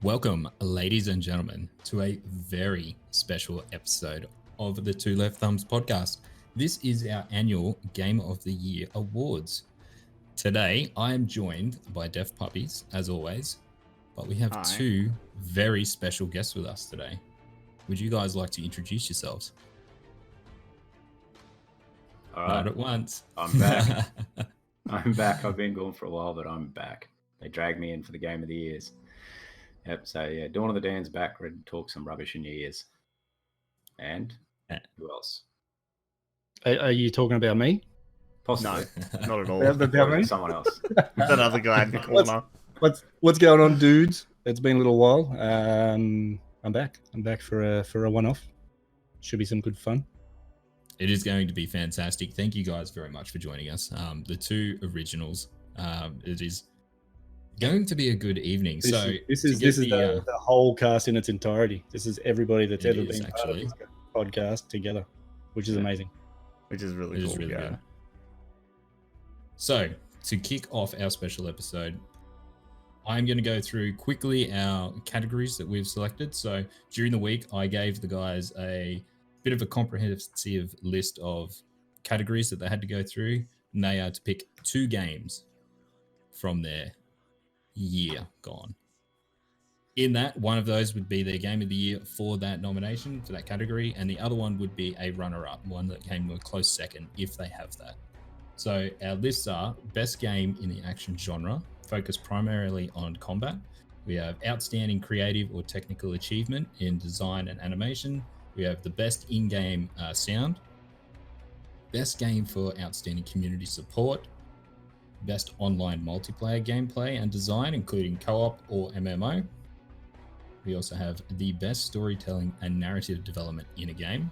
Welcome, ladies and gentlemen, to a very special episode of the Two Left Thumbs podcast. This is our annual Game of the Year Awards. Today, I am joined by Deaf Puppies, as always, but we have Hi. two very special guests with us today. Would you guys like to introduce yourselves? Not at once. I'm back. I'm back. I've been gone for a while, but I'm back. They dragged me in for the Game of the Years. Yep. So yeah, Dawn of the Dan's back, ready to talk some rubbish in your ears. And who else? Are you talking about me? Possibly. No, not at all. About me? Someone else. That other guy in the corner. What's going on, dudes? It's been a little while. I'm back. I'm back for a one-off. Should be some good fun. It is going to be fantastic. Thank you guys very much for joining us. The two originals. It is going to be a good evening. This is the whole cast in its entirety. This is everybody that's ever been part of this podcast together, which is amazing. Which is really cool. Good. So, to kick off our special episode, I'm going to go through quickly our categories that we've selected. So, during the week, I gave the guys a bit of a comprehensive list of categories that they had to go through, and they are to pick two games from their year gone. In that, one of those would be their game of the year for that nomination, for that category, and the other one would be a runner-up, one that came to a close second, if they have that. So our lists are best game in the action genre, focused primarily on combat. We have outstanding creative or technical achievement in design and animation. We have the best in-game sound, best game for outstanding community support, best online multiplayer gameplay and design, including co-op or MMO. We also have the best storytelling and narrative development in a game.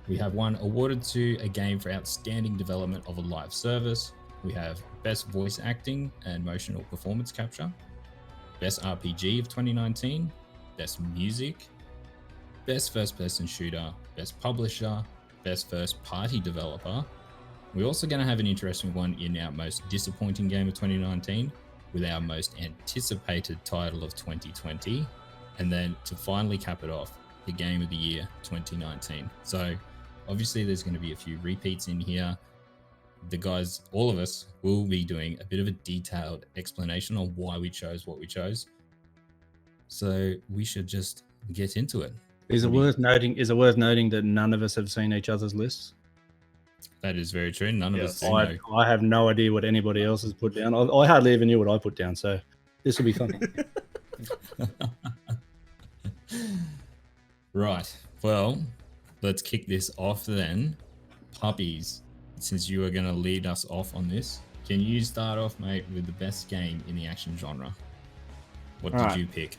We have one awarded to a game for outstanding development of a live service. We have best voice acting and motional performance capture, best RPG of 2019, best music, best first-person shooter, best publisher, best first-party developer. We're also going to have an interesting one in our most disappointing game of 2019 with our most anticipated title of 2020. And then to finally cap it off, the game of the year 2019. So obviously there's going to be a few repeats in here. The guys, all of us, will be doing a bit of a detailed explanation on why we chose what we chose. So we should just get into it. Is it worth noting that none of us have seen each other's lists? That is very true. None of us do I have no idea what anybody else has put down. I hardly even knew what I put down, so this will be fun. Right. Well, let's kick this off then. Puppies, since you are going to lead us off on this, can you start off, mate, with the best game in the action genre? What did you pick?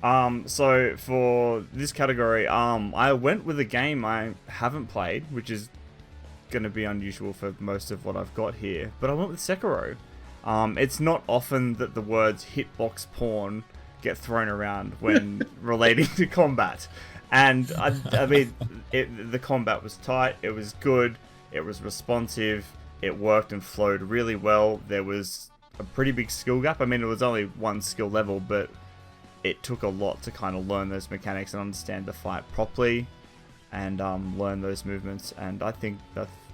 So for this category, I went with a game I haven't played, which is going to be unusual for most of what I've got here, but I went with Sekiro. It's not often that the words hitbox porn get thrown around when relating to combat, and I mean, the combat was tight, it was good, it was responsive, it worked and flowed really well. There was a pretty big skill gap. I mean, it was only one skill level, but it took a lot to kind of learn those mechanics and understand the fight properly, and learn those movements. And I think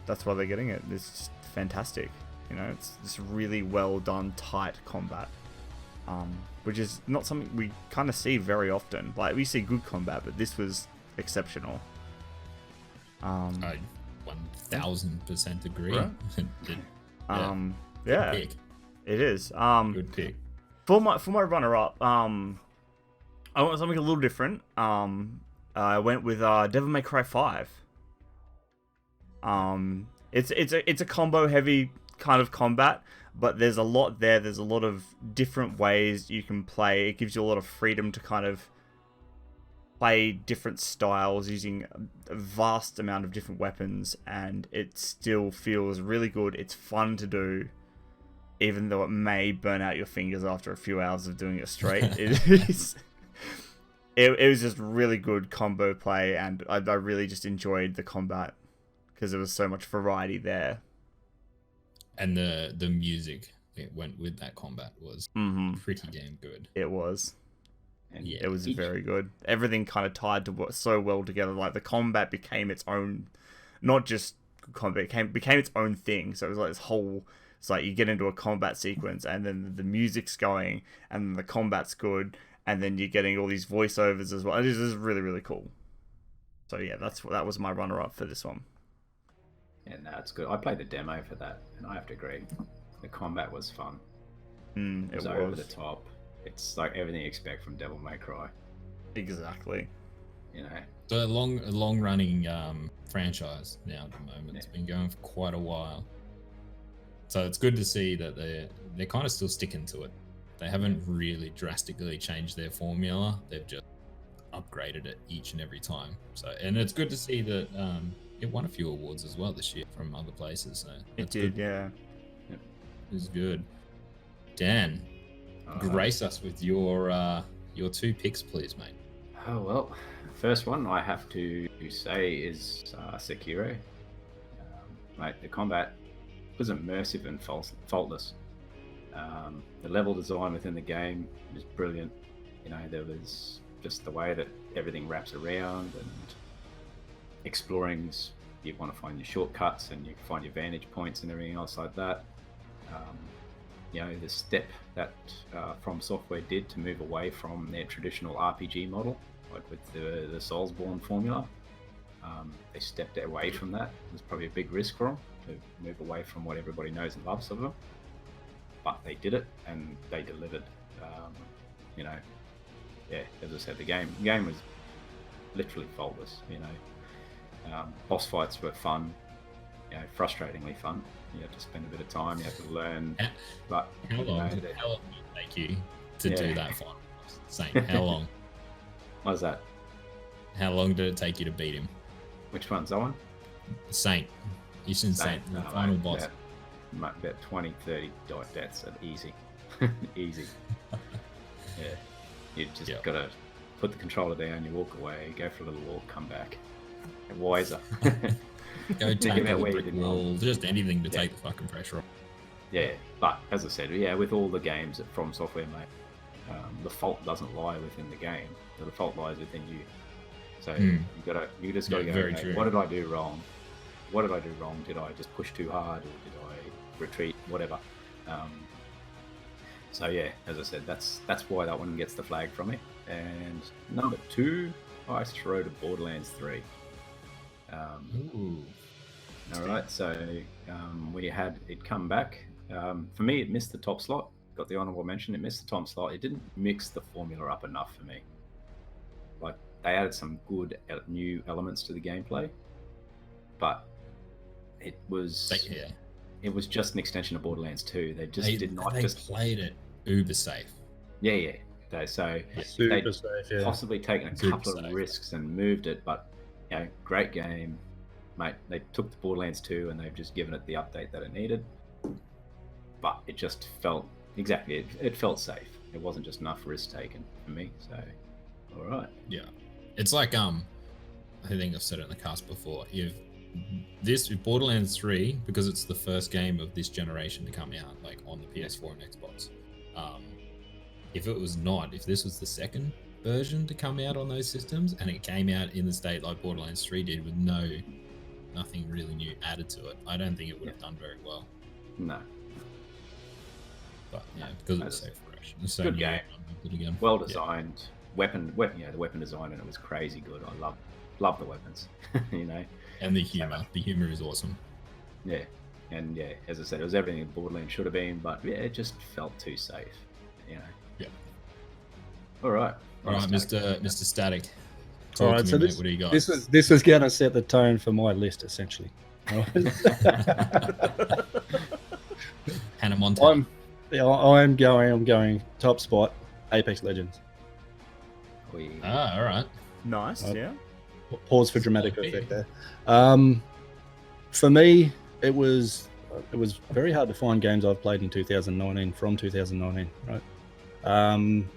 that's why they're getting it. It's just fantastic. You know, it's this really well done, tight combat, which is not something we kind of see very often. Like, we see good combat, but this was exceptional. I 1000% agree. Right? Good pick. It is. Good pick. For my runner up, I went with something a little different. I went with Devil May Cry 5. It's a combo heavy kind of combat, but there's a lot there. There's a lot of different ways you can play. It gives you a lot of freedom to kind of play different styles using a vast amount of different weapons, and it still feels really good. It's fun to do, even though it may burn out your fingers after a few hours of doing it straight. It was just really good combo play, and I really just enjoyed the combat because there was so much variety there. And the music that went with that combat was pretty damn good. It was. And Yeah. It was very good. Everything kind of tied to so well together. Like the combat became its own, not just combat, became its own thing. So it was like this whole. It's like you get into a combat sequence, and then the music's going, and the combat's good, and then you're getting all these voiceovers as well. It is really, really cool. So yeah, that was my runner-up for this one. Yeah, no, it's good. I played the demo for that, and I have to agree, the combat was fun. It was over the top. It's like everything you expect from Devil May Cry. Exactly. You know. So a long running franchise now at the moment. It's been going for quite a while. So it's good to see that they're kind of still sticking to it. They haven't really drastically changed their formula. They've just upgraded it each and every time. So, and it's good to see that it won a few awards as well this year from other places. So It did, good. yeah. It was good. Dan, grace us with your 2 picks, please, mate. Oh well, first one I have to say is Sekiro. Mate, the combat was immersive and faultless. The level design within the game is brilliant. You know, there was just the way that everything wraps around, and exploring's, you want to find your shortcuts and you find your vantage points and everything else like that. You know, the step that From Software did to move away from their traditional RPG model, like with the Soulsborne formula, they stepped away from that. It was probably a big risk for them to move away from what everybody knows and loves of them, but they did it and they delivered. You know, yeah, as I said, the game was literally faultless. You know, boss fights were fun, you know, frustratingly fun. You have to spend a bit of time, you have to learn. But How long did it take you to do that final boss? Same. How long? What was that? How long did it take you to beat him? Which one's that one? Saint. Eastern Saint, the final boss. About 20, 30 deaths are easy. Easy. Yeah. You just gotta put the controller down, you walk away, go for a little walk, come back. You're wiser. Go tackle a brick wall, just anything to take the fucking pressure off. Yeah, but as I said, yeah, with all the games that From Software make, the fault doesn't lie within the game. The fault lies within you. So you just gotta go, very okay, true. what did I do wrong? What did I do wrong? Did I just push too hard, or did I retreat? Whatever. So yeah, as I said, that's why that one gets the flag from me. And number 2, I throw to Borderlands 3. Ooh. All right, so we had it come back. For me, it missed the top slot. Got the honorable mention. It missed the top slot. It didn't mix the formula up enough for me. Like, they added some good new elements to the gameplay, but it was just an extension of Borderlands 2. They played it uber safe. Yeah. So Super they safe, yeah. possibly taken a couple of risks and moved it, but you know, great game, mate. They took the Borderlands 2 and they've just given it the update that it needed, but it just felt it felt safe. It wasn't just enough risk taken for me. So, all right. Yeah, it's like I think I've said it in the cast before. If Borderlands 3, because it's the first game of this generation to come out, like on the PS4 and Xbox. If this was the second version to come out on those systems, and it came out in the state like Borderlands 3 did, with nothing really new added to it, I don't think it would have done very well. No. But yeah, because it was so fresh. It's so Good new, game. I loved it again. Well designed. Weapon. You know, the weapon design in it was crazy good. I love the weapons. You know. And the humor. The humor is awesome. Yeah. And yeah, as I said, it was everything that Borderlands should have been, but yeah, it just felt too safe. You know. Yeah. All right. All right, Mr. Static. All right, so what do you got? this is going to set the tone for my list, essentially. Hannah Montana. I'm going top spot, Apex Legends. All right. Nice, yeah. Pause for dramatic effect there. For me, it was very hard to find games I've played in 2019 from 2019, right?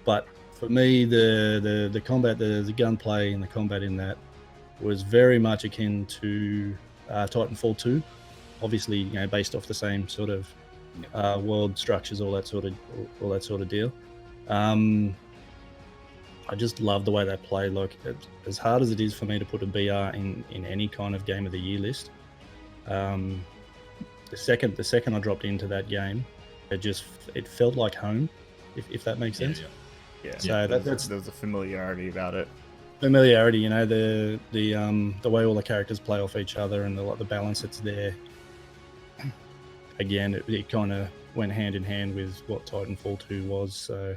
But for me, the combat, the gunplay and the combat in that was very much akin to Titanfall 2. Obviously, you know, based off the same sort of world structures, all that sort of deal. I just love the way they play. Like, as hard as it is for me to put a BR in any kind of game of the year list, the second I dropped into that game, it felt like home, if that makes sense. Yeah. So there was a familiarity about it. Familiarity, you know, the way all the characters play off each other and the balance that's there. Again, it kind of went hand in hand with what Titanfall 2 was. So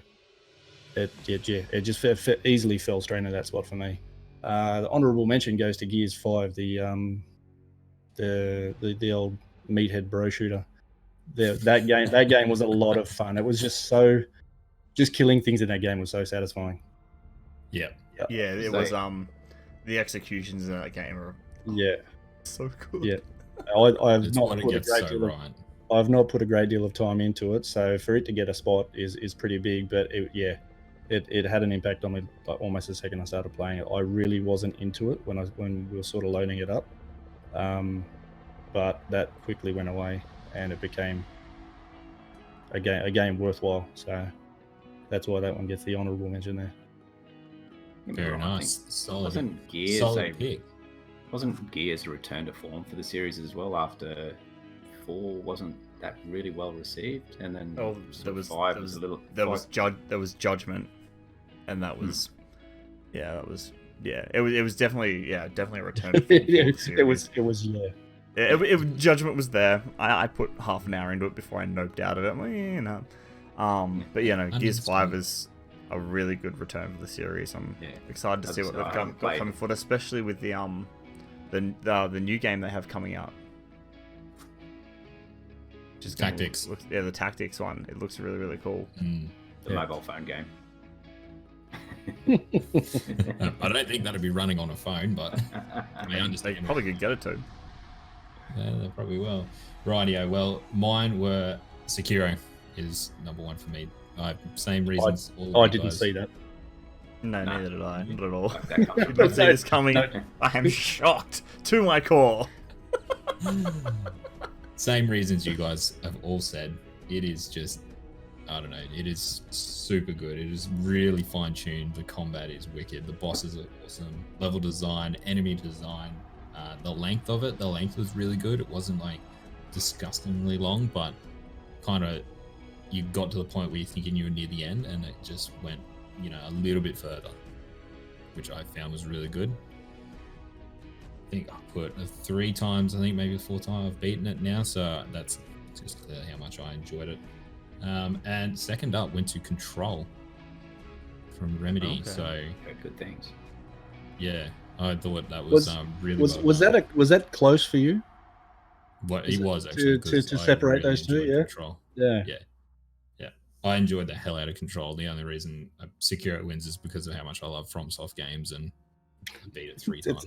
it just easily fell straight into that spot for me. The honourable mention goes to Gears 5, the old meathead bro shooter. That game was a lot of fun. It was just killing things in that game was so satisfying. Yeah, it was the executions in that game are so good. Yeah, I've not put a great deal of time into it, so for it to get a spot is pretty big. But it had an impact on me like almost the second I started playing it. I really wasn't into it when we were sort of loading it up, but that quickly went away and it became a game worthwhile. So that's why that one gets the honourable mention there. Very nice. Solid. Wasn't Gears solid pick. Wasn't Gears a return to form for the series as well after 4 wasn't that really well received, and then 5 was a little. There was Judgment, and that was it was definitely a return to form. Judgment was there. I put half an hour into it before I noped out of it. But Gears 5 is a really good return for the series. I'm excited to see what they've got coming forward, especially with the new game they have coming out. Just Tactics. The Tactics one. It looks really, really cool. The mobile phone game. I don't think that'd be running on a phone, but I understand. They probably could get it to. Yeah, they probably will. Rightio. Well, mine were Sekiro is number 1 for me. Same reasons. I didn't see that. No, neither did I. Not at all. Did not see this coming. I am shocked to my core. Same reasons you guys have all said. It is just, I don't know, it is super good. It is really fine-tuned. The combat is wicked. The bosses are awesome. Level design, enemy design, the length of it. The length was really good. It wasn't like disgustingly long, but kind of you got to the point where you're thinking you were near the end, and it just went, a little bit further, which I found was really good. I think I put 3 times, maybe 4 times I've beaten it now, so that's just how much I enjoyed it. And second up went to Control from Remedy. Okay. So good things. Yeah, I thought that was really was that close for you? What it was actually to separate those two, yeah. Control. Yeah. I enjoyed the hell out of Control. The only reason Sekiro wins is because of how much I love FromSoft games and beat it 3 times.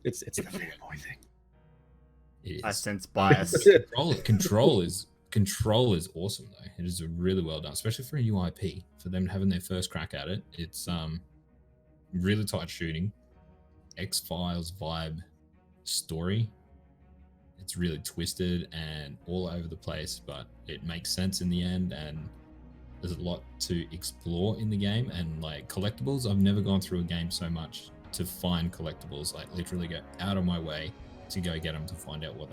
It's a fanboy thing. I sense bias. Control is awesome though. It is really well done, especially for a new IP. For them having their first crack at it, it's really tight shooting, X-Files vibe story. It's really twisted and all over the place, but it makes sense in the end, and there's a lot to explore in the game. And like collectibles, I've never gone through a game so much to find collectibles, like literally go out of my way to go get them to find out what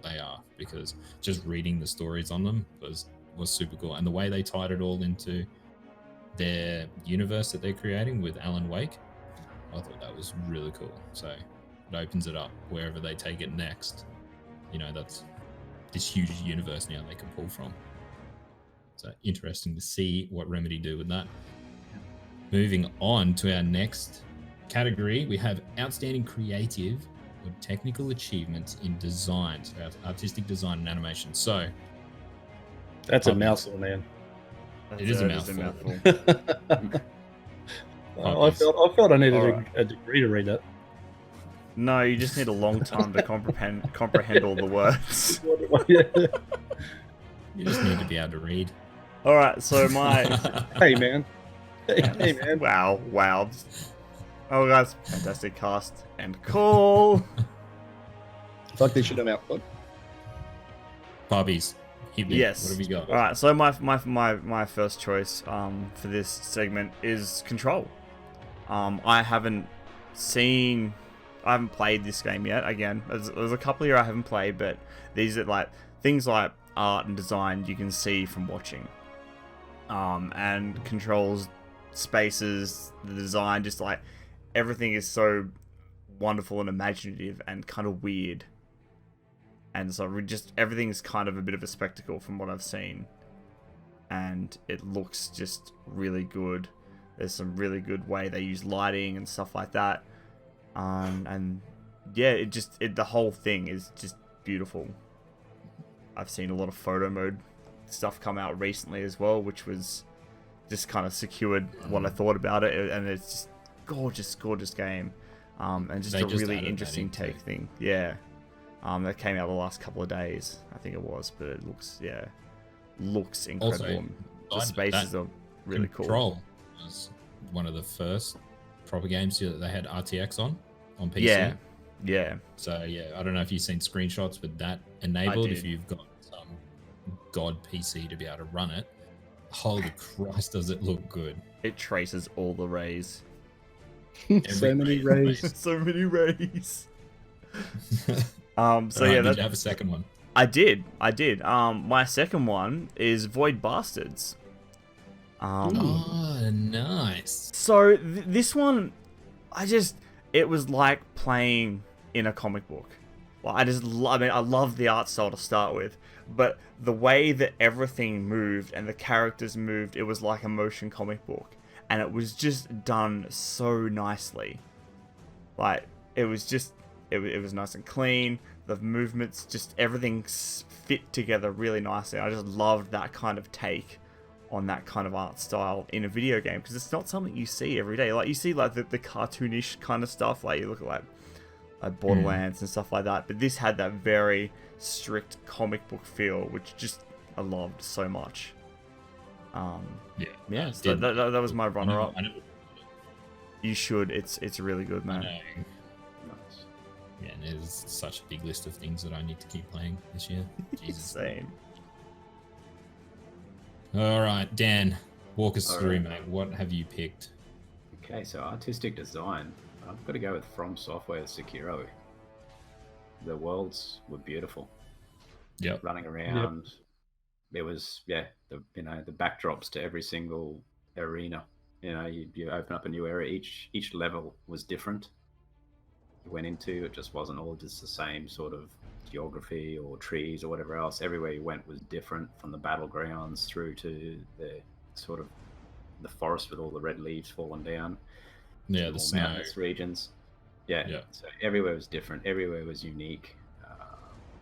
they are, because just reading the stories on them was super cool. And the way they tied it all into their universe that they're creating with Alan Wake, I thought that was really cool. So it opens it up wherever they take it next. That's this huge universe now they can pull from. So interesting to see what Remedy do with that. Moving on to our next category, we have Outstanding Creative or Technical Achievements in Design, so artistic design and animation. So that's a mouthful, man. It is a mouthful. I felt I needed a degree to read that. No, you just need a long time to comprehend all the words. You just need to be able to read. All right, so my hey man. Wow. Oh guys, fantastic cast and call. Fuck, they should have output. Puppies. Hit me. Yes. What have you got? All right. So my first choice for this segment is Control. I haven't played this game yet. Again, there's a couple here I haven't played, but these are like things like art and design you can see from watching. And Control's spaces, the design, just like everything is so wonderful and imaginative and kind of weird. And so everything's kind of a bit of a spectacle from what I've seen. And it looks just really good. There's some really good way they use lighting and stuff like that. And yeah, the whole thing is just beautiful. I've seen a lot of photo mode stuff come out recently as well, which was just kind of secured what I thought about it. And it's just gorgeous game. And just a really interesting take thing. Yeah. That came out the last couple of days, I think it was, but it looks incredible. Also, the spaces are really cool. Control was one of the first proper games that they had RTX on PC. Yeah. So yeah, I don't know if you've seen screenshots with that enabled. If you've got some god PC to be able to run it, holy Christ, does it look good? It traces all the rays. So many rays. So many rays. So yeah, did you have a second one? I did. My second one is Void Bastards. Oh, nice. So this one, it was like playing in a comic book. Well, I love the art style to start with, but the way that everything moved and the characters moved, it was like a motion comic book, and it was just done so nicely. Like it was nice and clean. The movements, just everything fit together really nicely. I just loved that kind of take on that kind of art style in a video game, because it's not something you see every day. Like you see like the cartoonish kind of stuff, like you look at like Borderlands and stuff like that. But this had that very strict comic book feel, which just I loved so much. Yeah. So that was my runner-up. You should. It's really good, man. Yeah, and there's such a big list of things that I need to keep playing this year. Jesus. Same. All right, Dan, walk us through, mate. What have you picked? Okay, so artistic design. I've got to go with From Software's Sekiro. The worlds were beautiful. Yep. Running around. Yep. There was, the backdrops to every single arena. You open up a new area. Each level was different. You went into it just wasn't all just the same sort of geography or trees or whatever else. Everywhere you went was different, from the battlegrounds through to the sort of the forest with all the red leaves falling down. Yeah, the snow. Mountainous regions. Yeah. So everywhere was different. Everywhere was unique.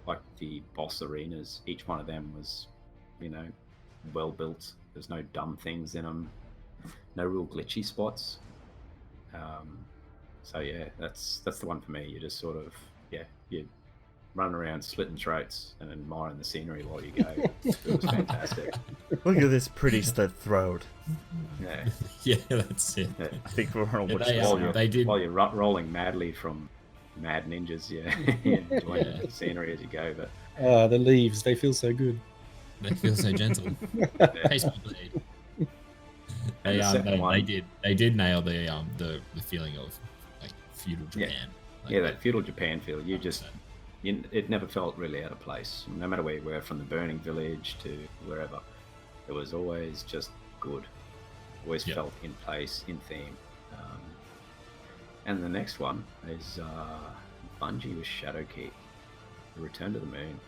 Like the boss arenas, each one of them was, well built. There's no dumb things in them. No real glitchy spots. So yeah, that's the one for me. You just sort of you run around slitting throats and admiring the scenery while you go. It was fantastic. Look at this pretty slit throat. Yeah. Yeah, that's it. Yeah. I think we're on while you're rolling madly from mad ninjas, enjoying the scenery as you go. But the leaves, they feel so good. They feel so gentle. Taste my blade. They did nail the feeling of like feudal Japan. That feudal Japan feel. It never felt really out of place. No matter where you were, from the burning village to wherever, it was always just good. Always felt in place, in theme. And the next one is Bungie with Shadowkeep, The Return to the Moon.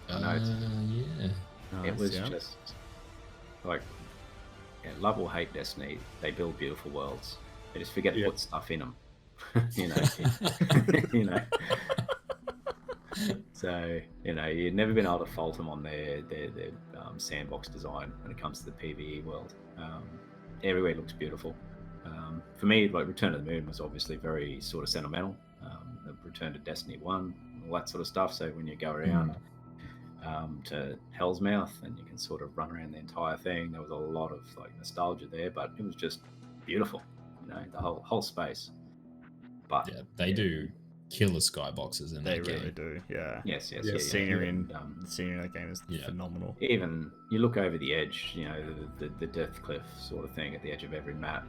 I know it was just like, love or hate Destiny, they build beautiful worlds. They just forget to put stuff in them. So you've never been able to fault them on their sandbox design when it comes to the PvE world. Everywhere looks beautiful. For me, like Return to the Moon was obviously very sort of sentimental. The Return to Destiny 1, all that sort of stuff. So when you go around to Hell's Mouth and you can sort of run around the entire thing, there was a lot of like nostalgia there, but it was just beautiful. The whole space. But they do killer skyboxes in They that really game. do. Yeah. Yes, yes, Yeah, The scenery in Even, the scenery in that game is Yeah. phenomenal. even you look over the edge, you know, the death cliff sort of thing at the edge of every map,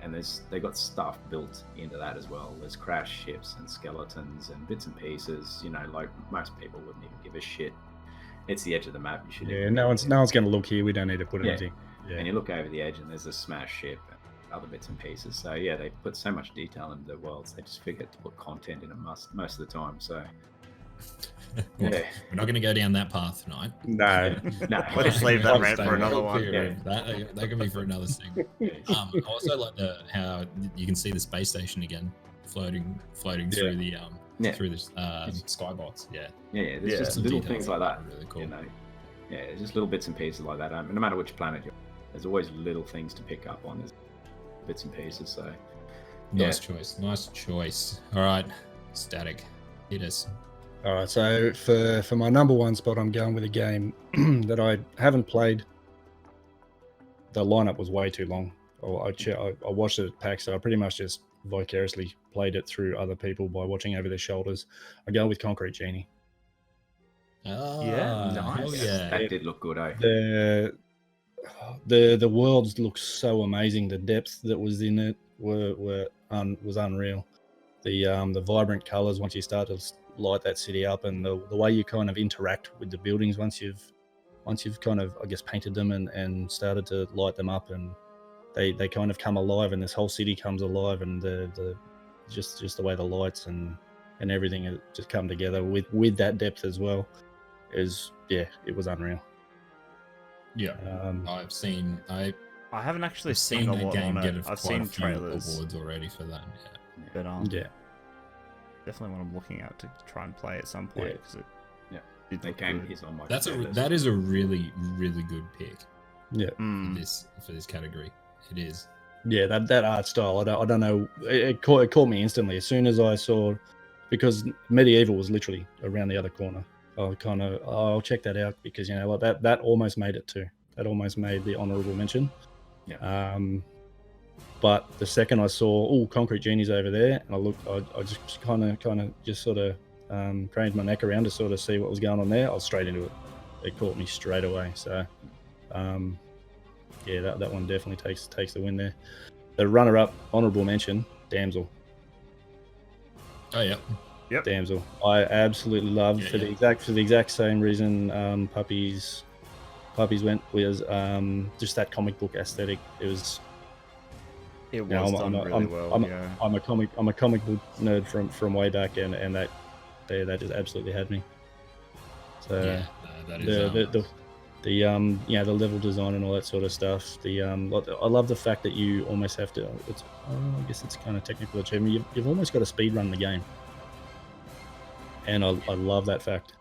and they got stuff built into that as well. There's crash ships and skeletons and bits and pieces. You know, like most people wouldn't even give a shit. It's the edge of the map. You should. Yeah, no one's going to look here. We don't need to put Yeah. anything. Yeah. And you look over the edge, and there's a smash ship and other bits and pieces. So yeah, they put so much detail into the worlds. They just forget to put content in it most of the time. So Well, yeah, we're not going to go down that path tonight. No. no, Let's leave that I'll rant stay for another real one. clear of that can be for another segment. I also like how you can see the space station again floating through the through this skybox. Yeah, yeah. There's Yeah. just Some little details things like that. are really cool. You know, yeah, it's just little bits and pieces like that. No matter which planet you're, there's always little things to pick up on. There's bits and pieces. So Nice choice. All right, Static, hit us. All right, so for my number one spot, I'm going with a game that I haven't played. The lineup was way too long. I watched it at PAX, so I pretty much just vicariously played it through other people by watching over their shoulders. I go with Concrete Genie. Yeah, nice. Hell yeah. that did look good, eh? The worlds look so amazing. The depth that was in it was unreal. The vibrant colors once you start to light that city up, and the way you kind of interact with the buildings once you've kind of, I guess, painted them and started to light them up, and they kind of come alive, and this whole city comes alive, and the just the way the lights and everything just come together with that depth as well it was unreal. Yeah, I I haven't actually I've seen a that lot game on get it. I've quite a seen few trailers, awards already for that. but Yeah. definitely one I'm looking out to try and play at some point. Yeah. 'Cause Yeah. it That looked game good. is on my. That is a really good pick Yeah. for this category. It is. Yeah, that art style, I don't know. It caught me instantly as soon as I saw, because Medieval was literally around the other corner. I'll check that out, because that almost made it too. That almost made the honourable mention. Yeah. But the second I saw, Concrete Genie's over there, and I just kind of just sort of craned my neck around to sort of see what was going on there. I was straight into it. It caught me straight away. So, yeah, that one definitely takes the win there. The runner-up, honourable mention, Damsel. Oh yeah. Yep. Damsel, I absolutely loved for the exact same reason. Puppies went was just that comic book aesthetic. It was. It was done really well. Yeah. I'm a comic book nerd from way back, and that just absolutely had me. So Yeah, that is. the level design and all that sort of stuff. I love the fact that you almost have to. I guess it's kind of technical achievement. You've almost got to speed run the game, and I love that fact.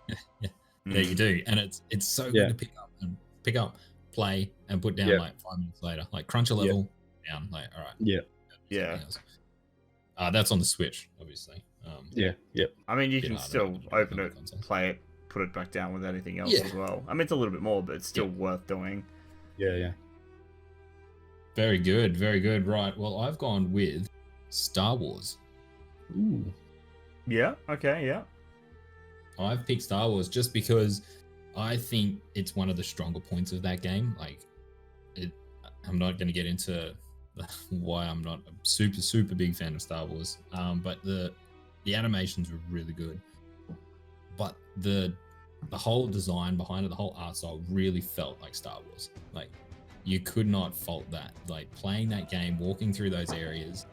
Yeah, you do, and it's so good to pick up, play, and put down like 5 minutes later. Like crunch a level down. Like all right. Yeah. That's on the Switch, obviously. I mean, you Bit can harder still on open other it, consoles. play it, put it back down with anything else Yeah. as well. I mean, it's a little bit more, but it's still worth doing. Yeah. Very good, very good. Right. Well, I've gone with Star Wars. Ooh. Yeah. Okay. Yeah. I've picked Star Wars just because I think it's one of the stronger points of that game. Like, I'm not going to get into why I'm not a super big fan of Star Wars. But the animations were really good. But the whole design behind it, the whole art style really felt like Star Wars. Like, you could not fault that. Like, playing that game, walking through those areas,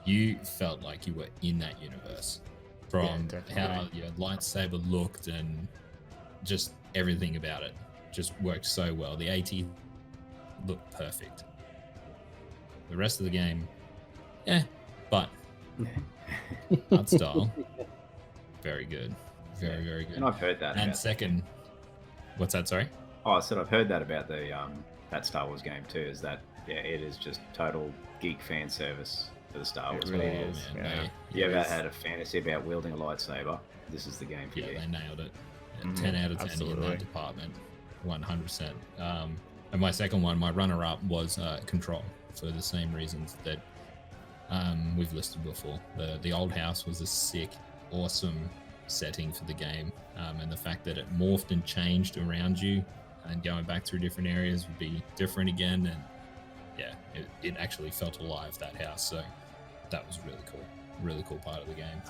you felt like you were in that universe. From how your lightsaber looked and just everything about it just worked so well. The AT looked perfect. The rest of the game, but art style, very good. Very, very good. And I've heard that. And second, what's that, sorry? Oh, I said I've heard that about the that Star Wars game too. Is that it is just total geek fan service for the Star Wars. It really fans. is. Man, Yeah. You ever had a fantasy about wielding a lightsaber? This is the game for Yeah, you. they nailed it. Mhm, 10 out of 10 in absolutely. that department, 100%. And my second one, my runner-up was Control, for the same reasons that we've listed before. The old house was a sick, awesome setting for the game, and the fact that it morphed and changed around you, and going back through different areas would be different again. And yeah, it actually felt alive, that house. So that was really cool part of the game.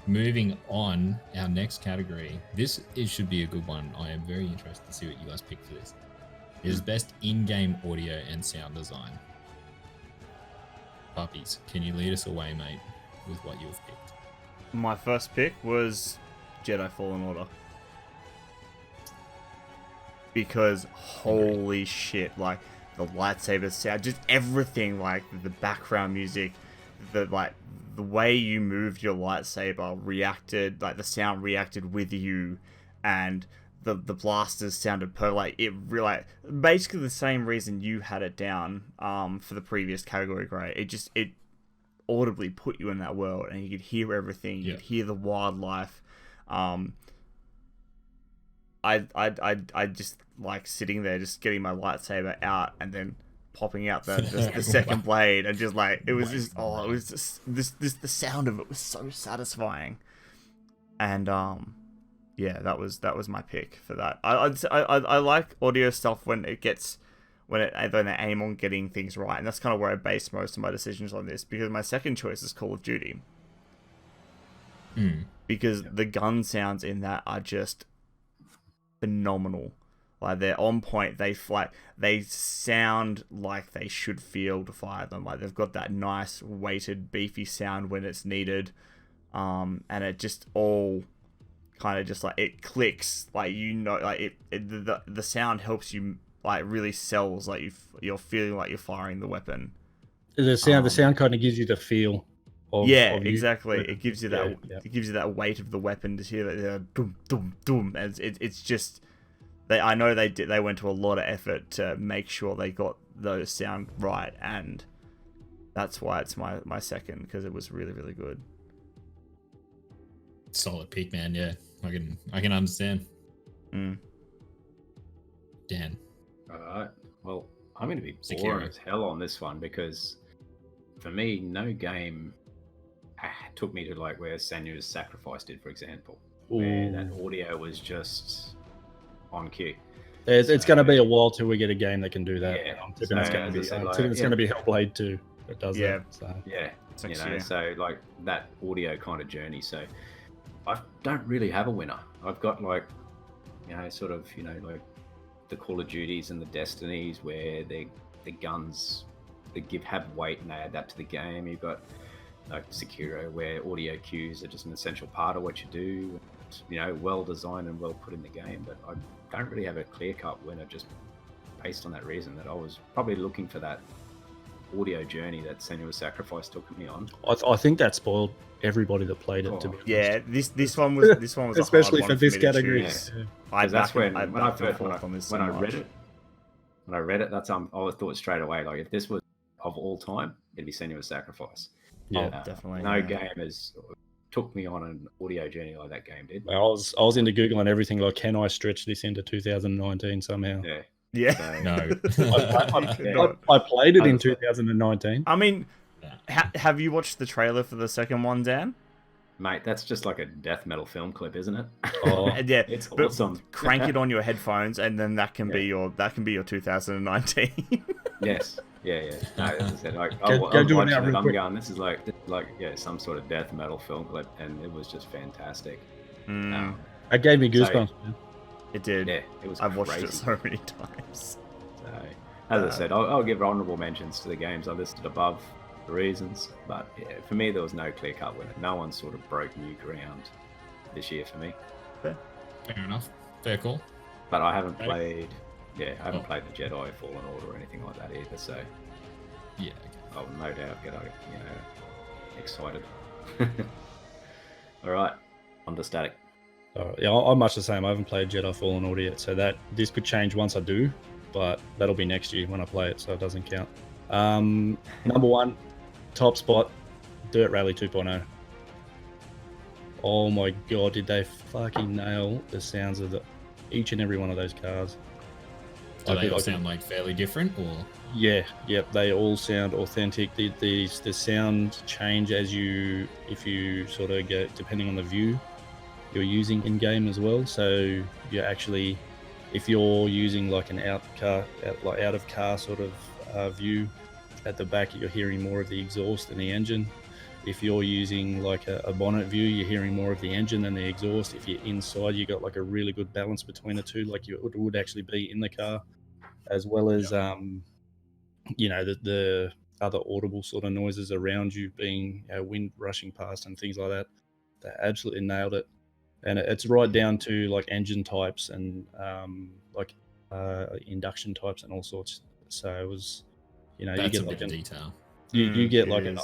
Moving on, our next category. It should be a good one. I am very interested to see what you guys pick for this. It is best in-game audio and sound design. Puppies, can you lead us away, mate, with what you've picked? My first pick was Jedi Fallen Order. Because holy shit, like the lightsaber sound, just everything, like the background music, the way you moved your lightsaber reacted, like the sound reacted with you, and the blasters sounded basically the same reason you had it down for the previous category, Grey. It audibly put you in that world, and you could hear everything. You could hear the wildlife. I just like sitting there, just getting my lightsaber out, and then popping out the second blade, and just like the sound of it was so satisfying. And yeah, that was my pick for that. I like audio stuff when they aim on getting things right, and that's kind of where I base most of my decisions on this, because my second choice is Call of Duty. Because the gun sounds in that are just phenomenal. Like, they're on point. They sound like they should feel to fire them. Like, they've got that nice weighted beefy sound when it's needed, and it just all kind of just like it clicks, like, you know, like the sound helps you, like, really sells like you're feeling like you're firing the weapon. The sound kind of gives you the feel of exactly. It gives you that it gives you that weight of the weapon to hear that dum dum dum, and it's just I know they went to a lot of effort to make sure they got those sound right, and that's why it's my second, because it was really, really good. Solid pick, man. Yeah, I can understand. Dan. All right. Well, I'm going to be boring as hell on this one, because for me, no game took me to like where Senua's Sacrifice did, for example, where that audio was just on cue. It's going to be a while till we get a game that can do that. Yeah. I'm tipping it's going to be Hellblade 2 that does that. So. Yeah. So like that audio kind of journey. So I don't really have a winner. I've got like, sort of, like the Call of Duties and the Destinies, where the guns have weight and they add that to the game. You've got like Sekiro, where audio cues are just an essential part of what you do. Well designed and well put in the game. But I don't really have a clear-cut winner, just based on that reason, that I was probably looking for that audio journey that Senua's Sacrifice took me on. I think that spoiled everybody that played it. To be honest. Yeah, this one was especially a hard for one this for category. That's when I read it, that's I thought straight away, like, if this was of all time, it'd be Senua's Sacrifice. Yeah, definitely. No game has took me on an audio journey like that game did. I was into Google and everything, like, can I stretch this into 2019 somehow? Yeah. So, No. I played it in 2019. I mean, have you watched the trailer for the second one, Dan? Mate, that's just like a death metal film clip, isn't it? Oh, yeah, it's awesome. Crank it on your headphones, and then that can be your 2019. Yes. Yeah. No, as I said, like, I'm going, this is like some sort of death metal film clip, and it was just fantastic. It gave me goosebumps, man. It did. Yeah, it was. I've watched crazy. it so many times. So, as I said, I'll give honourable mentions to the games I listed above for reasons, but yeah, for me, there was no clear-cut winner. No one sort of broke new ground this year for me. Fair enough. Fair call. But I haven't played. Yeah, I haven't played the Jedi Fallen Order or anything like that either. So yeah, I'll no doubt get excited. All right, on to Static. Yeah, I'm much the same. I haven't played Jedi Fallen Order yet, so this could change once I do, but that'll be next year when I play it, so it doesn't count. Number one, top spot, Dirt Rally 2.0. Oh my god, did they fucking nail the sounds of each and every one of those cars. Do they all sound like fairly different, or? Yeah, they all sound authentic. The sound change if you sort of go, depending on the view you're using in game as well. So you actually, if you're using like an out of car sort of view at the back, you're hearing more of the exhaust than the engine. If you're using like a bonnet view, you're hearing more of the engine than the exhaust. If you're inside, you got like a really good balance between the two, like you would actually be in the car, as well as the other audible sort of noises around you, being wind rushing past and things like that. They absolutely nailed it, and it's right down to like engine types and induction types and all sorts. So it was, that's you get a like bit of detail. You get like an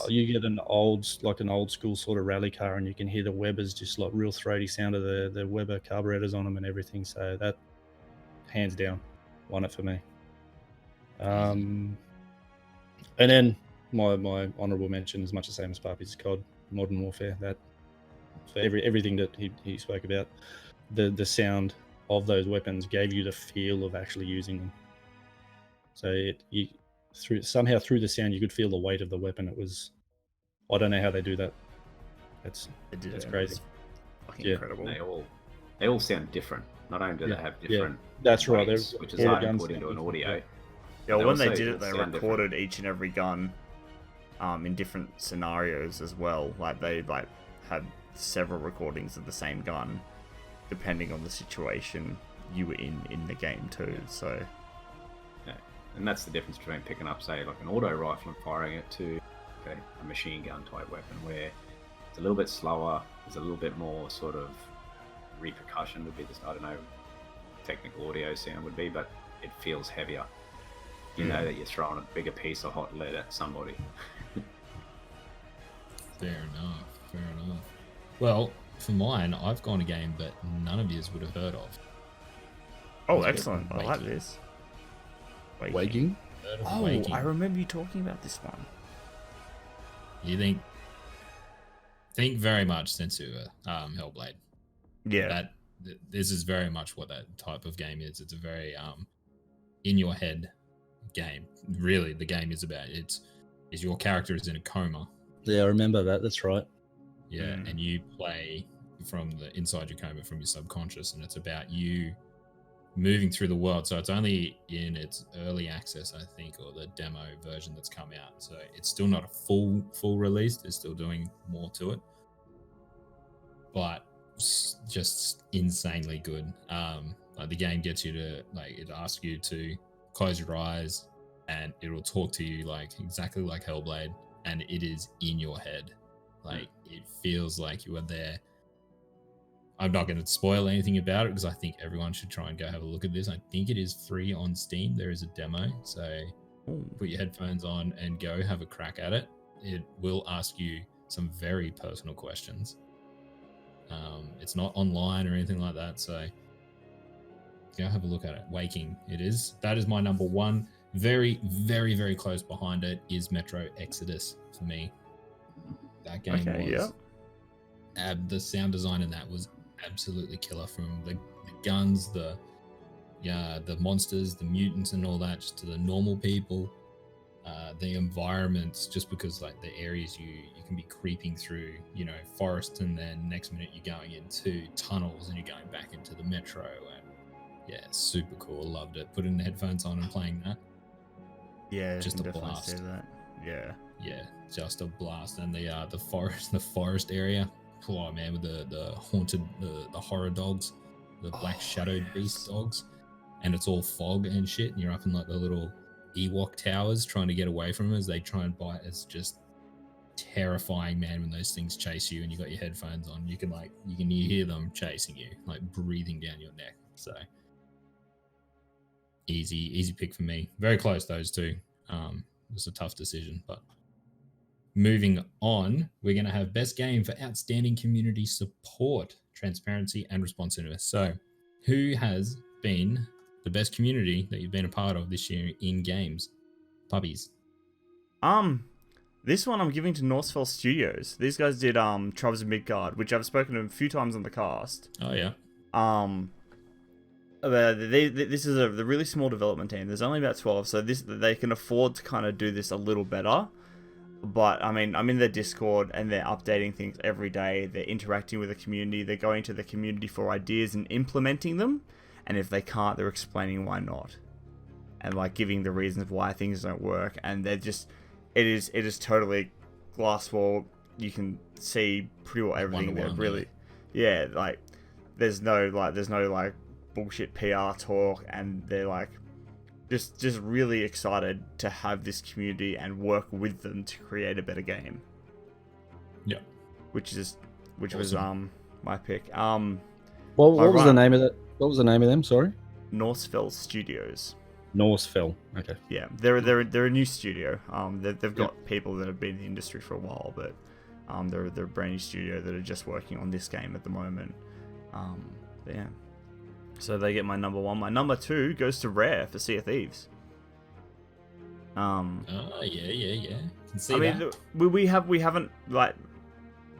old school sort of rally car, and you can hear the Webers, just like real throaty sound of the Weber carburetors on them and everything. So that hands down won it for me. And then my honourable mention is much the same as Puppies, COD, Modern Warfare. That for everything that he spoke about, the sound of those weapons gave you the feel of actually using them. So through the sound you could feel the weight of the weapon. It was, I don't know how they do that. That's crazy. Fucking incredible. They all sound different. Not only do they have different that's right, which is hard to put into an audio. Yeah, when they did it, they recorded each and every gun in different scenarios as well. Like they had several recordings of the same gun, depending on the situation you were in the game too. So, yeah. And that's the difference between picking up, say, like an auto rifle and firing it to a machine gun type weapon, where it's a little bit slower. There's a little bit more sort of repercussion. Would be this, I don't know, technical audio sound would be, but it feels heavier. You know that you're throwing a bigger piece of hot lead at somebody. Fair enough. Well, for mine, I've gone a game that none of you would have heard of. Oh, excellent. I like this. Waking? Oh, Waking. I remember you talking about this one. You think very much Sensu, Hellblade. Yeah. This is very much what that type of game is. It's a very in your head game. Really, the game is about is your character is in a coma. Yeah, I remember that. That's right. Yeah, and you play from the inside your coma, from your subconscious, and it's about you moving through the world. So it's only in its early access, I think, or the demo version that's come out. So it's still not a full release. They're still doing more to it, but just insanely good. Like the game gets you to it asks you to close your eyes, and it will talk to you like exactly like Hellblade, and it is in your head. Like it feels like you are there. I'm not going to spoil anything about it because I think everyone should try and go have a look at this. I think it is free on Steam. There is a demo, so put your headphones on and go have a crack at it. It will ask you some very personal questions. It's not online or anything like that, so go have a look at it. Waking, that is my number one. Very, very, very close behind it is Metro Exodus for me. That game was the sound design in that was absolutely killer, from the guns, the monsters, the mutants and all that, just to the normal people, the environments, just because like the areas you can be creeping through, forest, and then next minute you're going into tunnels and you're going back into the metro, and super cool. Loved it. Putting the headphones on and playing that. Yeah, just a blast. Say that. Yeah, just a blast. And the forest area. Oh man, with the haunted, the horror dogs, the black shadowed beast dogs, and it's all fog and shit, and you're up in like the little Ewok towers trying to get away from them as they try and bite. It's just terrifying, man, when those things chase you and you got your headphones on. You can hear them chasing you, like breathing down your neck. So easy pick for me. Very close, those two. It was a tough decision, but moving on, we're going to have best game for outstanding community support, transparency, and responsiveness. So who has been the best community that you've been a part of this year in games? Puppies. This one I'm giving to Northfell Studios. These guys did Tribes of Midgard, which I've spoken to a few times on the cast. Oh yeah. This is a really small development team. There's only about 12, so they can afford to kind of do this a little better. But I mean, I'm in their Discord and they're updating things every day. They're interacting with the community. They're going to the community for ideas and implementing them. And if they can't, they're explaining why not, and like giving the reasons why things don't work. And they're just, it is totally glass wall. You can see pretty well everything. They're really, yeah, like there's no bullshit PR talk, and they're like just really excited to have this community and work with them to create a better game. Yeah, which awesome. was my pick. What was the name of that? What was the name of them? Sorry. Norsefell Studios. Norsefell. Okay. Yeah, they're a new studio. They've got people that have been in the industry for a while, but they're a brand new studio that are just working on this game at the moment. But yeah. So they get my number 1. My number 2 goes to Rare for Sea of Thieves. Yeah. Can see I mean, that. we haven't like,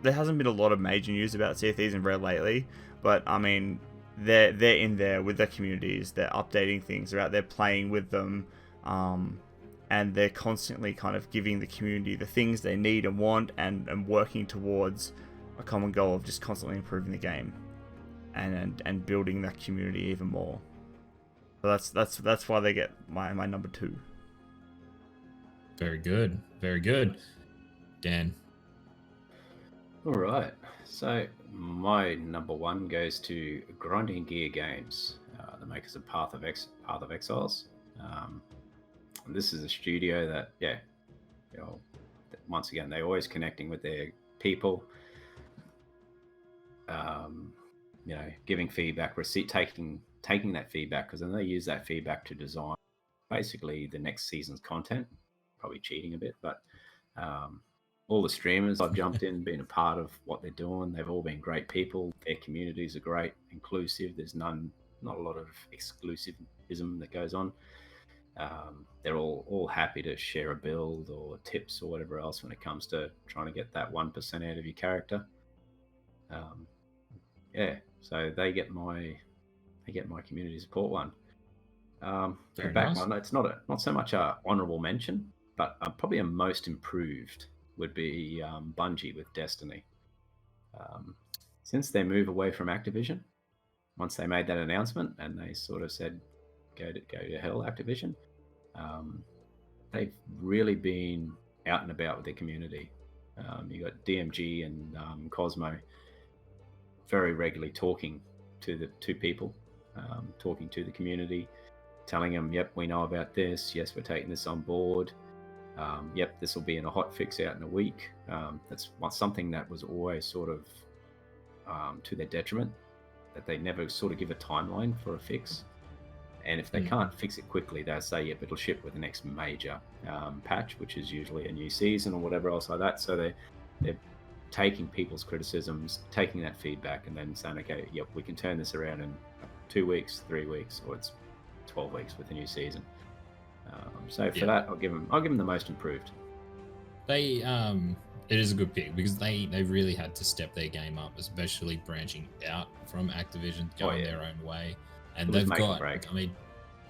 there hasn't been a lot of major news about Sea of Thieves and Rare lately, but I mean, they're in there with their communities. They're updating things. They're out there playing with them, and they're constantly kind of giving the community the things they need and want, and working towards a common goal of just constantly improving the game. And building that community even more. So that's why they get my number 2. Very good. Very good. Dan. All right. So my number 1 goes to Grinding Gear Games, the makers of Path of Exiles. This is a studio that, once again, they're always connecting with their people. Giving feedback, taking that feedback, because then they use that feedback to design basically the next season's content. Probably cheating a bit, but all the streamers I've jumped in, been a part of what they're doing. They've all been great people. Their communities are great, inclusive. There's not a lot of exclusivism that goes on. They're all happy to share a build or tips or whatever else when it comes to trying to get that 1% out of your character. So they get my community support 1. The back one, it's not so much a honorable mention, but probably a most improved would be Bungie with Destiny. Since their move away from Activision, once they made that announcement and they sort of said, go to hell, Activision, they've really been out and about with their community. You got DMG and Cosmo very regularly talking to the two people, talking to the community, telling them, yep, we know about this. Yes, we're taking this on board. Yep, this will be in a hot fix out in a week. That's something that was always sort of to their detriment, that they never sort of give a timeline for a fix. And if they can't fix it quickly, they'll say, yep, it'll ship with the next major patch, which is usually a new season or whatever else like that. So they're taking people's criticisms, taking that feedback, and then saying, okay, yep, we can turn this around in 2 weeks, 3 weeks, or it's 12 weeks with a new season. So for that, I'll give them the most improved. It is a good pick because they really had to step their game up, especially branching out from Activision, going their own way. And they've got, I mean,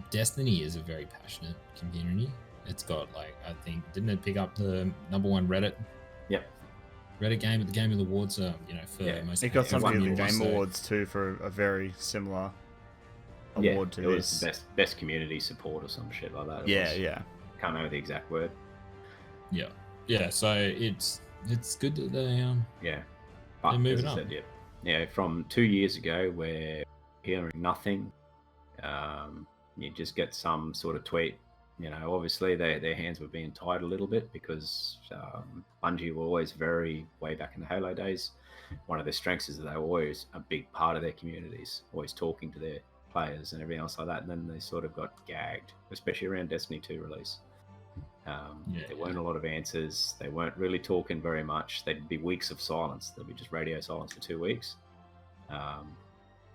Destiny is a very passionate community. It's got, like, I think, didn't it pick up the #1 Reddit? Yep. Reddit game at the Game of the Awards, for most. It got something in the Game Awards too for a very similar award to this. It was best community support or some shit like that. Yeah. Can't remember the exact word. Yeah. So it's good that they're moving up. From 2 years ago, where hearing nothing, you just get some sort of tweet. Obviously their hands were being tied a little bit because Bungie were always way back in the Halo days. One of their strengths is that they were always a big part of their communities, always talking to their players and everything else like that. And then they sort of got gagged, especially around Destiny 2 release. There weren't a lot of answers. They weren't really talking very much. There'd be weeks of silence. There'd be just radio silence for 2 weeks.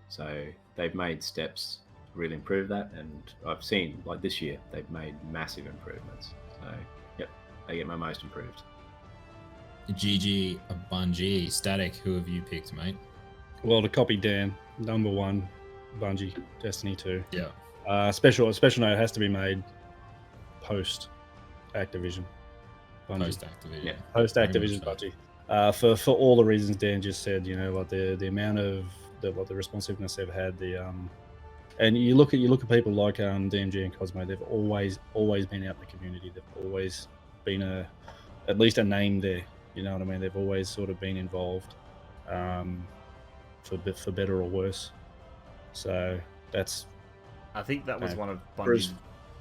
So they've made steps to really improve that. And I've seen, like this year, they've made massive improvements. So, yep, they get my most improved. GG, Bungie. Static, who have you picked, mate? Well, to copy Dan, #1, Bungie, Destiny 2. Yeah. Special note has to be made post Activision. Bungie. Post Activision. Activision Bungie. For all the reasons Dan just said, like the amount of the responsiveness they've had, and you look at people like DMG and Cosmo, they've always been out in the community. They've always been at least a name there. You know what I mean? They've always sort of been involved, for better or worse. So that's. I think that was one of Bungie's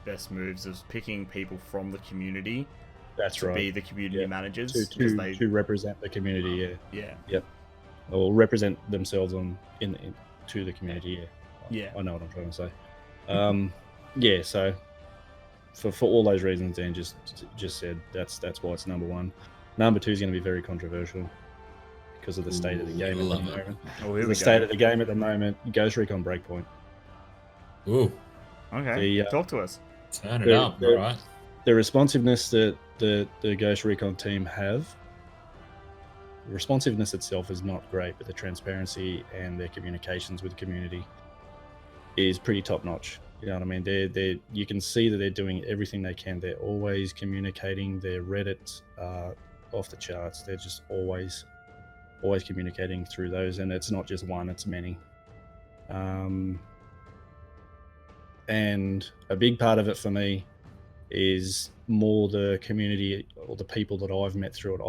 best moves, is picking people from the community. That's to right. be the community managers to represent the community. Yeah. Or represent themselves to the community. Yeah. I know what I'm trying to say. So for all those reasons Dan just said, that's why it's number one. Number two is going to be very controversial because of the state of the game at the moment. State of the game at the moment, Ghost Recon Breakpoint. Ooh. Okay. Talk to us. Turn it up. All right. The responsiveness that the Ghost Recon team have, responsiveness itself is not great, but the transparency and their communications with the community is pretty top notch. You know what I mean? They you can see that they're doing everything they can. They're always communicating. Their Reddit off the charts. They're just always communicating through those, and it's not just one; it's many. And a big part of it for me is more the community or the people that I've met through it.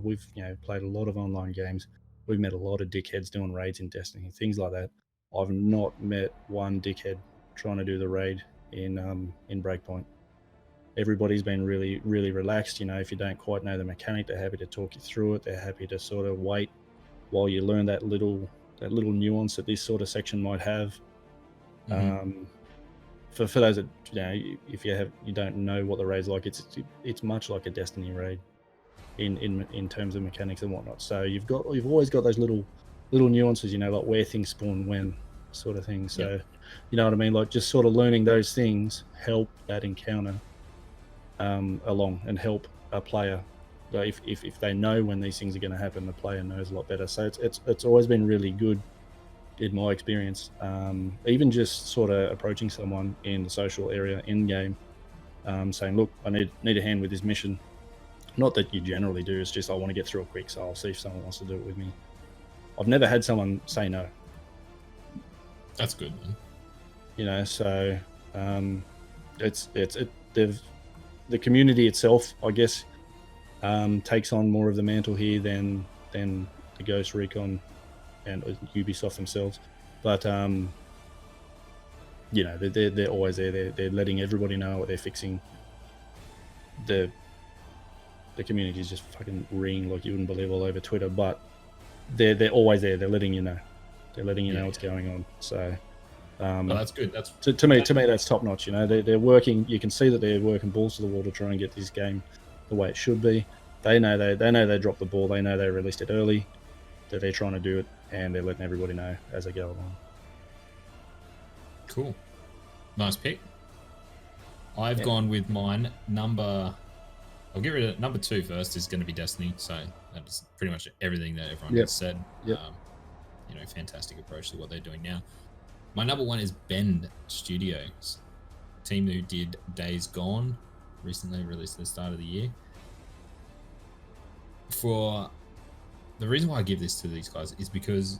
We've played a lot of online games. We've met a lot of dickheads doing raids in Destiny, things like that. I've not met one dickhead trying to do the raid in Breakpoint. Everybody's been really, really relaxed. If you don't quite know the mechanic, they're happy to talk you through it. They're happy to sort of wait while you learn that little nuance that this sort of section might have. Mm-hmm. For those that if you don't know what the raid's like, it's much like a Destiny raid in terms of mechanics and whatnot. So you've always got those little nuances, like where things spawn when, sort of thing. So you know what I mean, like just sort of learning those things help that encounter along and help a player. If they know when these things are going to happen, the player knows a lot better. So it's always been really good in my experience. Even just sort of approaching someone in the social area in game, saying, look, I need a hand with this mission. Not that you generally do, it's just I want to get through it quick, so I'll see if someone wants to do it with me. I've never had someone say no. That's good, man. So the community itself, I guess, takes on more of the mantle here than the Ghost Recon and Ubisoft themselves. But they're always there. They're letting everybody know what they're fixing. The community is just fucking ringing like you wouldn't believe all over Twitter, but they're always there. They're letting you know. They're letting you know what's going on. So that's good. That's to me that's top notch. They're working. You can see that they're working balls to the wall to try and get this game the way it should be. They know they dropped the ball. They know they released it early, that they're trying to do it, and they're letting everybody know as they go along. Cool. Nice pick. I've gone with mine. I'll get rid of number 2 first. Is going to be Destiny. So that's pretty much everything that everyone has said. Yep. Fantastic approach to what they're doing now. My number 1 is Bend Studios, team who did Days Gone, recently released at the start of the year. For the reason why I give this to these guys is because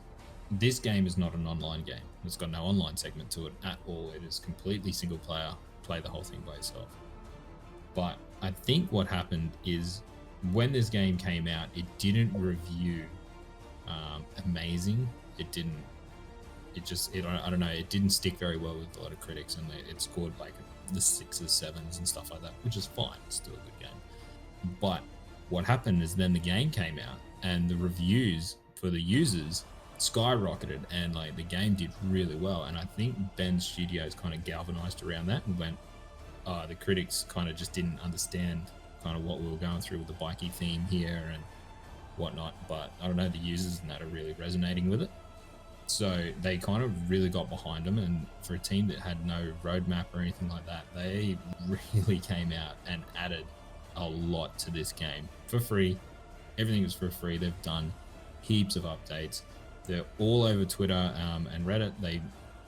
this game is not an online game. It's got no online segment to it at all. It is completely single player, play the whole thing by yourself. But I think what happened is when this game came out, it didn't review amazing. It didn't. I don't know. It didn't stick very well with a lot of critics, and it scored like the 6s, 7s, and stuff like that, which is fine. It's still a good game. But what happened is then the game came out, and the reviews for the users skyrocketed, and like the game did really well. And I think Bend Studios kind of galvanized around that and went, the critics kind of just didn't understand kind of what we were going through with the bikey theme here and whatnot. But I don't know, the users and that are really resonating with it. So they kind of really got behind them, and for a team that had no roadmap or anything like that, they really came out and added a lot to this game for free. Everything was for free. They've done heaps of updates. They're all over Twitter and Reddit. They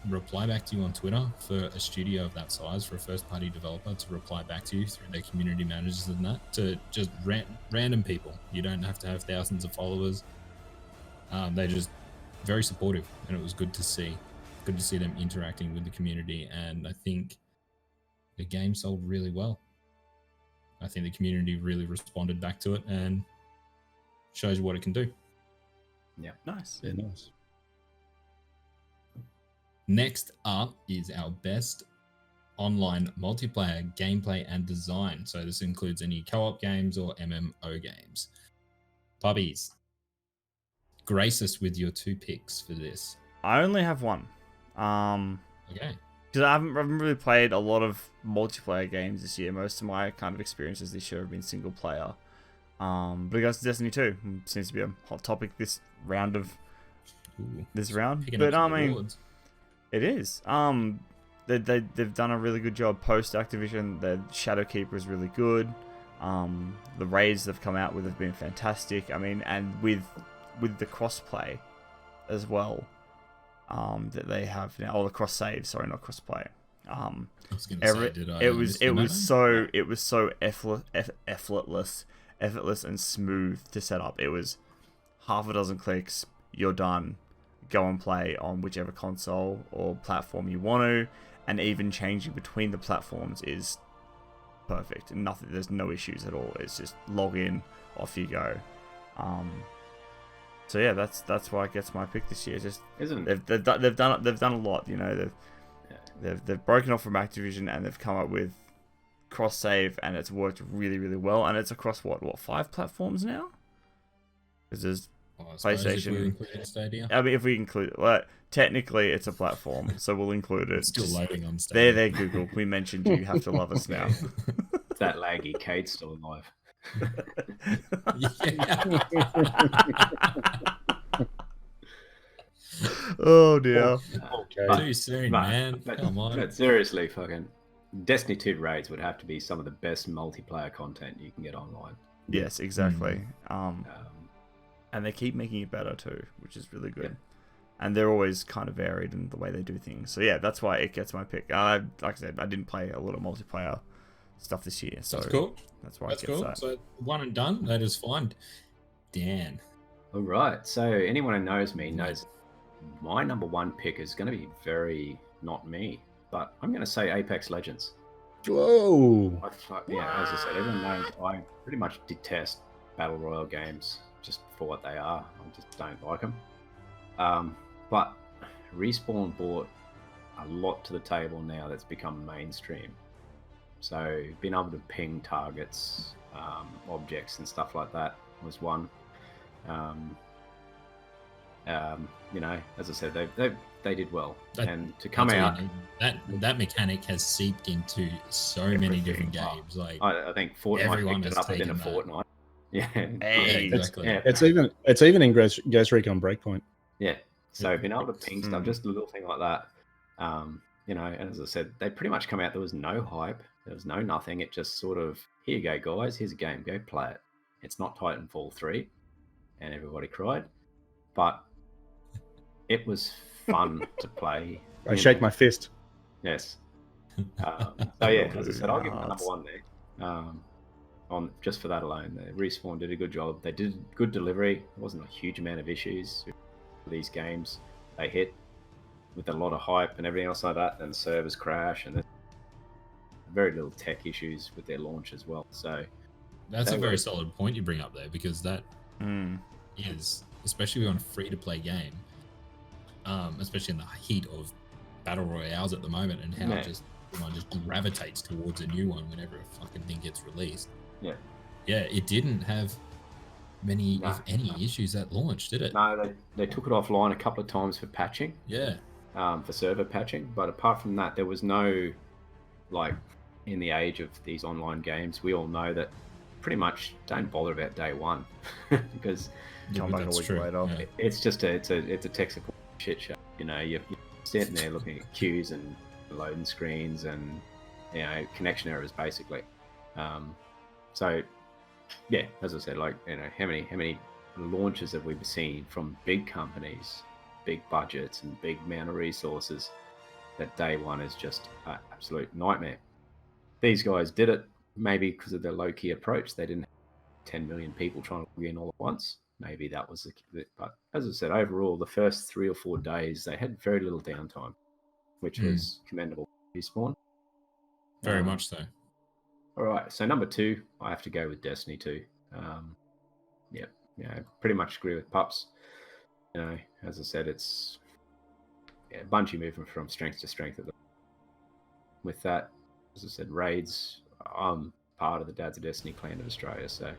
reply back to you on Twitter for a studio of that size, for a first-party developer to reply back to you through their community managers and that, to just random people. You don't have to have thousands of followers. They're just very supportive, and it was good to see them interacting with the community. And I think the game sold really well. I think the community really responded back to it, and shows you what it can do. Yeah, Nice. Yeah, nice. Next up is our best online multiplayer gameplay and design. So this includes any co-op games or MMO games. Puppies, grace us with your 2 picks for this. I only have one. Okay. Because I haven't really played a lot of multiplayer games this year. Most of my kind of experiences this year have been single player. But it goes to Destiny 2. Seems to be a hot topic this round of this round. Picking But up I some mean, awards. it is. They've done a really good job post Activision. The Shadowkeeper is really good. The raids they've come out with have been fantastic. I mean, and with the crossplay as well. That they have now, or the cross save. Sorry, not crossplay. I was gonna say, did I miss the memo? It was so effortless and smooth to set up. It was half a dozen clicks, you're done. Go and play on whichever console or platform you want to, and even changing between the platforms is perfect. And nothing, there's no issues at all. It's just log in, off you go. So yeah, that's why it gets my pick this year. Just they've done a lot. You know, they've broken off from Activision and they've come up with cross save, and it's worked really, really well. And it's across what 5 platforms now? Because there's PlayStation. I mean, if we include, technically it's a platform, so we'll include it. It's still loading on Stadia. There, Google. We mentioned you have to love us now. That laggy Kate's still alive. Oh dear. Too soon, man. Come on. But seriously, fucking Destiny 2 raids would have to be some of the best multiplayer content you can get online. Yes, exactly. And they keep making it better too, which is really good. Yeah. And they're always kind of varied in the way they do things. So yeah, that's why it gets my pick. Like I said, I didn't play a lot of multiplayer stuff this year, so that's cool. That's why that's it gets cool. that. So one and done. That is fine. Dan. All right. So anyone who knows me knows my number 1 pick is going to be very not me, but I'm going to say Apex Legends. Whoa. Yeah, as I said, everyone knows I pretty much detest battle royale games just for what they are. I just don't like them. But Respawn brought a lot to the table now that's become mainstream. So being able to ping targets, objects and stuff like that was one. You know, as I said, they did well, and to come out that mechanic has seeped into so many different games. Like I think Fortnite picked it up within a fortnight. Yeah, exactly. It's even in Ghost Recon Breakpoint. Yeah, so being able to ping stuff, just a little thing like that. You know, and as I said, they pretty much come out. There was no hype. There was no nothing. It just sort of, here you go, guys. Here's a game. Go play it. It's not Titanfall 3, and everybody cried, but it was fun to play. I shake my fist. Yes. So yeah, as I said, I'll give them number 1 there. On just for that alone, Respawn did a good job. They did good delivery. There wasn't a huge amount of issues with these games. They hit with a lot of hype and everything else like that, and servers crash, and there's very little tech issues with their launch as well. So that's a very solid point you bring up there, because that Mm. is, especially on a free-to-play game, especially in the heat of battle royales at the moment, and how just everyone just gravitates towards a new one whenever a fucking thing gets released. Yeah, it didn't have many, if any, issues at launch, did it? No, they took it offline a couple of times for patching. Yeah. For server patching, but apart from that, there was no, like, in the age of these online games, we all know that pretty much don't bother about day one because it's just it's a technical shit show. You know, you're sitting there looking at queues and loading screens and, you know, connection errors basically. So yeah, as I said, like, you know, how many launches have we seen from big companies, big budgets and big amount of resources, that day one is just an absolute nightmare. These guys did it maybe because of their low-key approach. They didn't have 10 million people trying to log in all at once. Maybe that was the... But as I said, overall, the first 3 or 4 days, they had very little downtime, which was commendable. Respawn. Very much so. All right, so number 2, I have to go with Destiny 2. Pretty much agree with Pups. As I said, it's Bungie moving from strength to strength. With that, as I said, raids. I'm part of the Dads of Destiny clan of Australia, so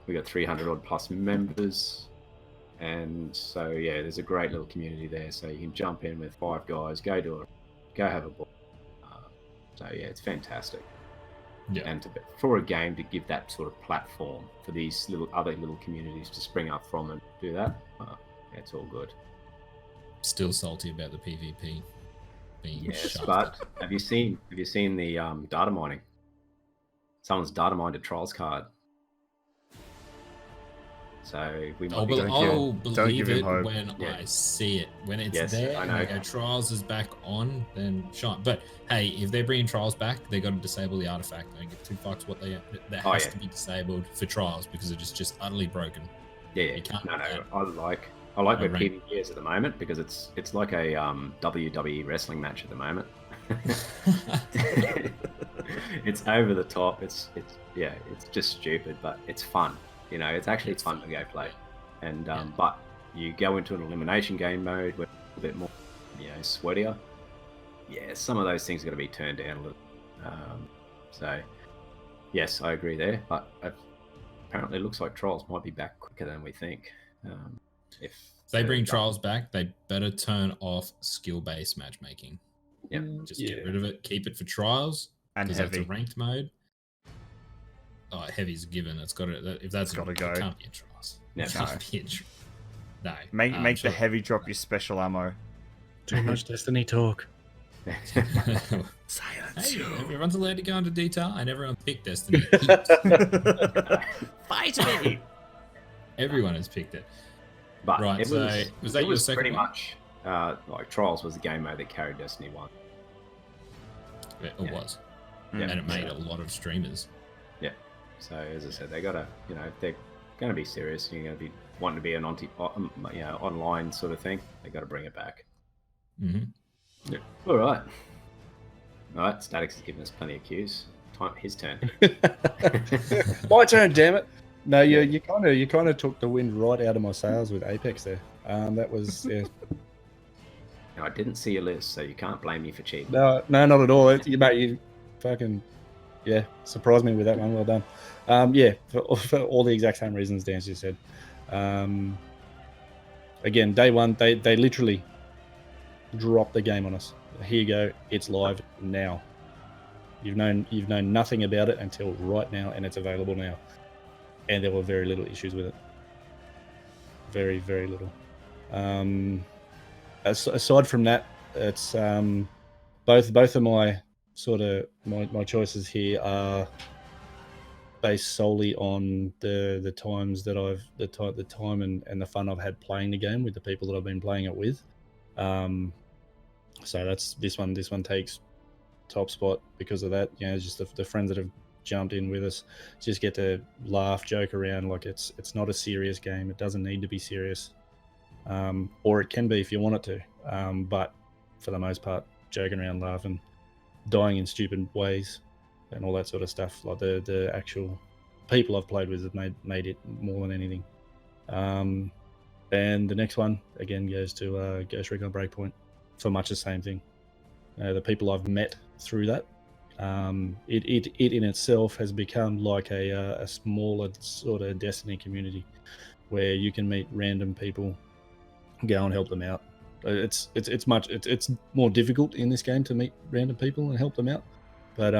we got 300 odd plus members, and so there's a great little community there. So you can jump in with 5 guys, go have a ball. It's fantastic. Yeah. And for a game to give that sort of platform for these other little communities to spring up from and do that, it's all good. Still salty about the PvP being shafted. But have you seen the data mining? Someone's data mined a Trials card. So we might I'll believe it hope. when I see it. When it's Yes, there I and know. I go, Trials is back on, then shine. But hey, if they're bringing Trials back, they got to disable the artifact. I don't give 2 fucks what that has to be disabled for Trials because it is just utterly broken. You can't do that. I like where PvP is at the moment because it's like a WWE wrestling match at the moment. It's over the top. It's just stupid, but it's fun. It's actually fun to go play. And but you go into an elimination game mode where it's a bit more, sweatier. Yeah, some of those things are going to be turned down a little. So yes, I agree there. But apparently, it looks like Trials might be back quicker than we think. If they bring Trials back, they better turn off skill-based matchmaking. Yeah, just get rid of it. Keep it for Trials and because heavy. that's a ranked mode. Oh, heavy's a given. It's got to. If that's got to go, it can't be in Trials. No. It can't be in No. Make the heavy drop your special ammo. Too much Destiny talk. Silence. Hey, everyone's allowed to go into detail, and everyone picked Destiny. Fight me. Everyone has picked it. But Right, it so was, was that it your was second pretty one? much like Trials was the game mode that carried Destiny 1. It was, Yeah. and it made a lot of streamers. Yeah. So as I said, they gotta, they're going to be serious. You're going to be wanting to be an online sort of thing. They got to bring it back. Mm-hmm. Yeah. All right. Statix has given us plenty of cues. His turn. My turn, damn it. No, you kind of took the wind right out of my sails with Apex there. That was No, I didn't see your list, so you can't blame me for cheating. no, not at all. You fucking surprised me with that one. Well done. For all the exact same reasons Dan just said. Again, day one, they literally dropped the game on us. Here you go. It's live now. You've known nothing about it until right now, and it's available now. And there were very little issues with it. Very, very little. Aside from that, it's both of my my choices here are based solely on the times that the time and the fun I've had playing the game with the people that I've been playing it with. So that's this one takes top spot because of that. Just the friends that have jumped in with us just get to laugh, joke around. Like it's not a serious game. It doesn't need to be serious, or it can be if you want it to, but for the most part, joking around, laughing, dying in stupid ways and all that sort of stuff. Like the actual people I've played with have made it more than anything. And the next one again goes to Ghost Recon Breakpoint for much the same thing. The people I've met through that, it in itself has become like a smaller sort of Destiny community where you can meet random people, go and help them out. It's more difficult in this game to meet random people and help them out, but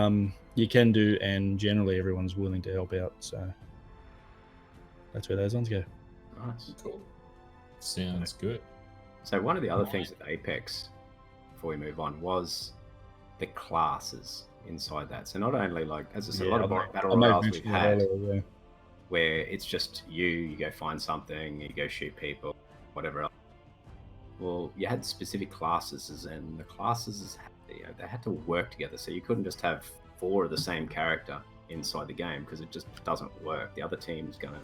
you can do, and generally everyone's willing to help out. So that's where those ones go. Nice. Cool. Sounds good. So one of the other things with Apex, before we move on, was the classes inside that. So not only, like, as I said, a lot of battle royales we've had where it's just you go find something, you go shoot people, whatever else. well, you had specific classes, and the classes, they had to work together. So you couldn't just have 4 of the same character inside the game, because it just doesn't work. The other team's gonna,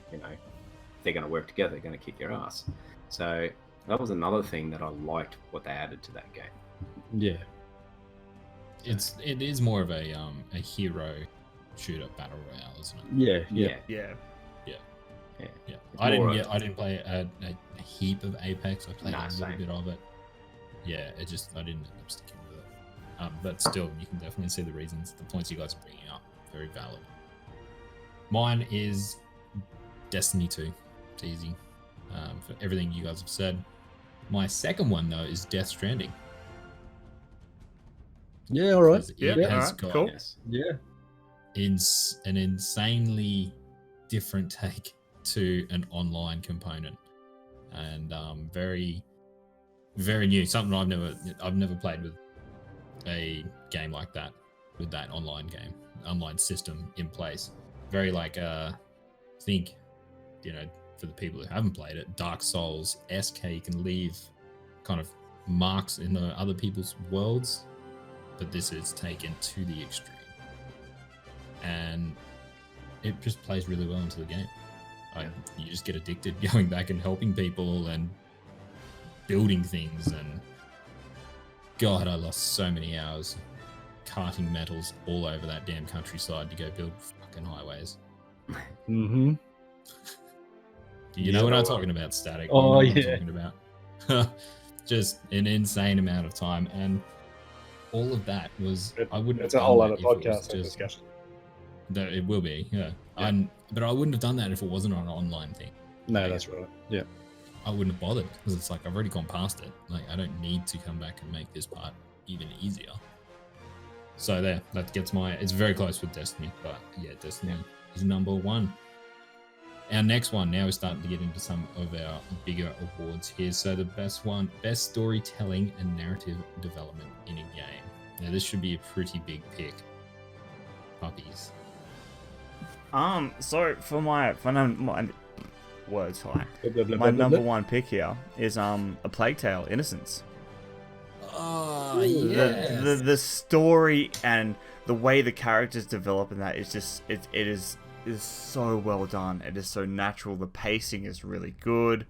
they're gonna work together, they're gonna kick your ass. So that was another thing that I liked what they added to that game. Yeah. It is more of a hero shooter battle royale, isn't it? Yeah. Yeah. I didn't play a heap of Apex. I played a little same. bit of it. Yeah, I didn't end up sticking with it. But still, you can definitely see the reasons, the points you guys are bringing up, very valid. Mine is Destiny 2. It's easy for everything you guys have said. My second one, though, is Death Stranding. Yeah, all right. It has got cool. Yeah. an insanely different take to an online component, and very, very new. Something I've never played with a game like that, with that online system in place. Very like think, for the people who haven't played it, Dark Souls-esque, how you can leave kind of marks in the other people's worlds, but this is taken to the extreme, and it just plays really well into the game. You just get addicted going back and helping people and building things, and God, I lost so many hours carting metals all over that damn countryside to go build fucking highways. Mm-hmm. You know what I'm talking about, Static? Oh, you know yeah. what I'm talking about. Just an insane amount of time, and all of that was It's a whole other podcast just, discussion. It will be, yeah. But I wouldn't have done that if it wasn't an online thing. No, that's right. Yeah. I wouldn't have bothered, because it's like I've already gone past it. Like, I don't need to come back and make this part even easier. So there, that gets it's very close with Destiny, but yeah, Destiny is number 1. Our next one, now we're starting to get into some of our bigger awards here. So the best storytelling and narrative development in a game. Now this should be a pretty big pick. Puppies. So for my words high, my number 1 pick here is A Plague Tale: Innocence. Oh, yes. The story and the way the characters develop in that is just it is so well done. It is so natural. The pacing is really good.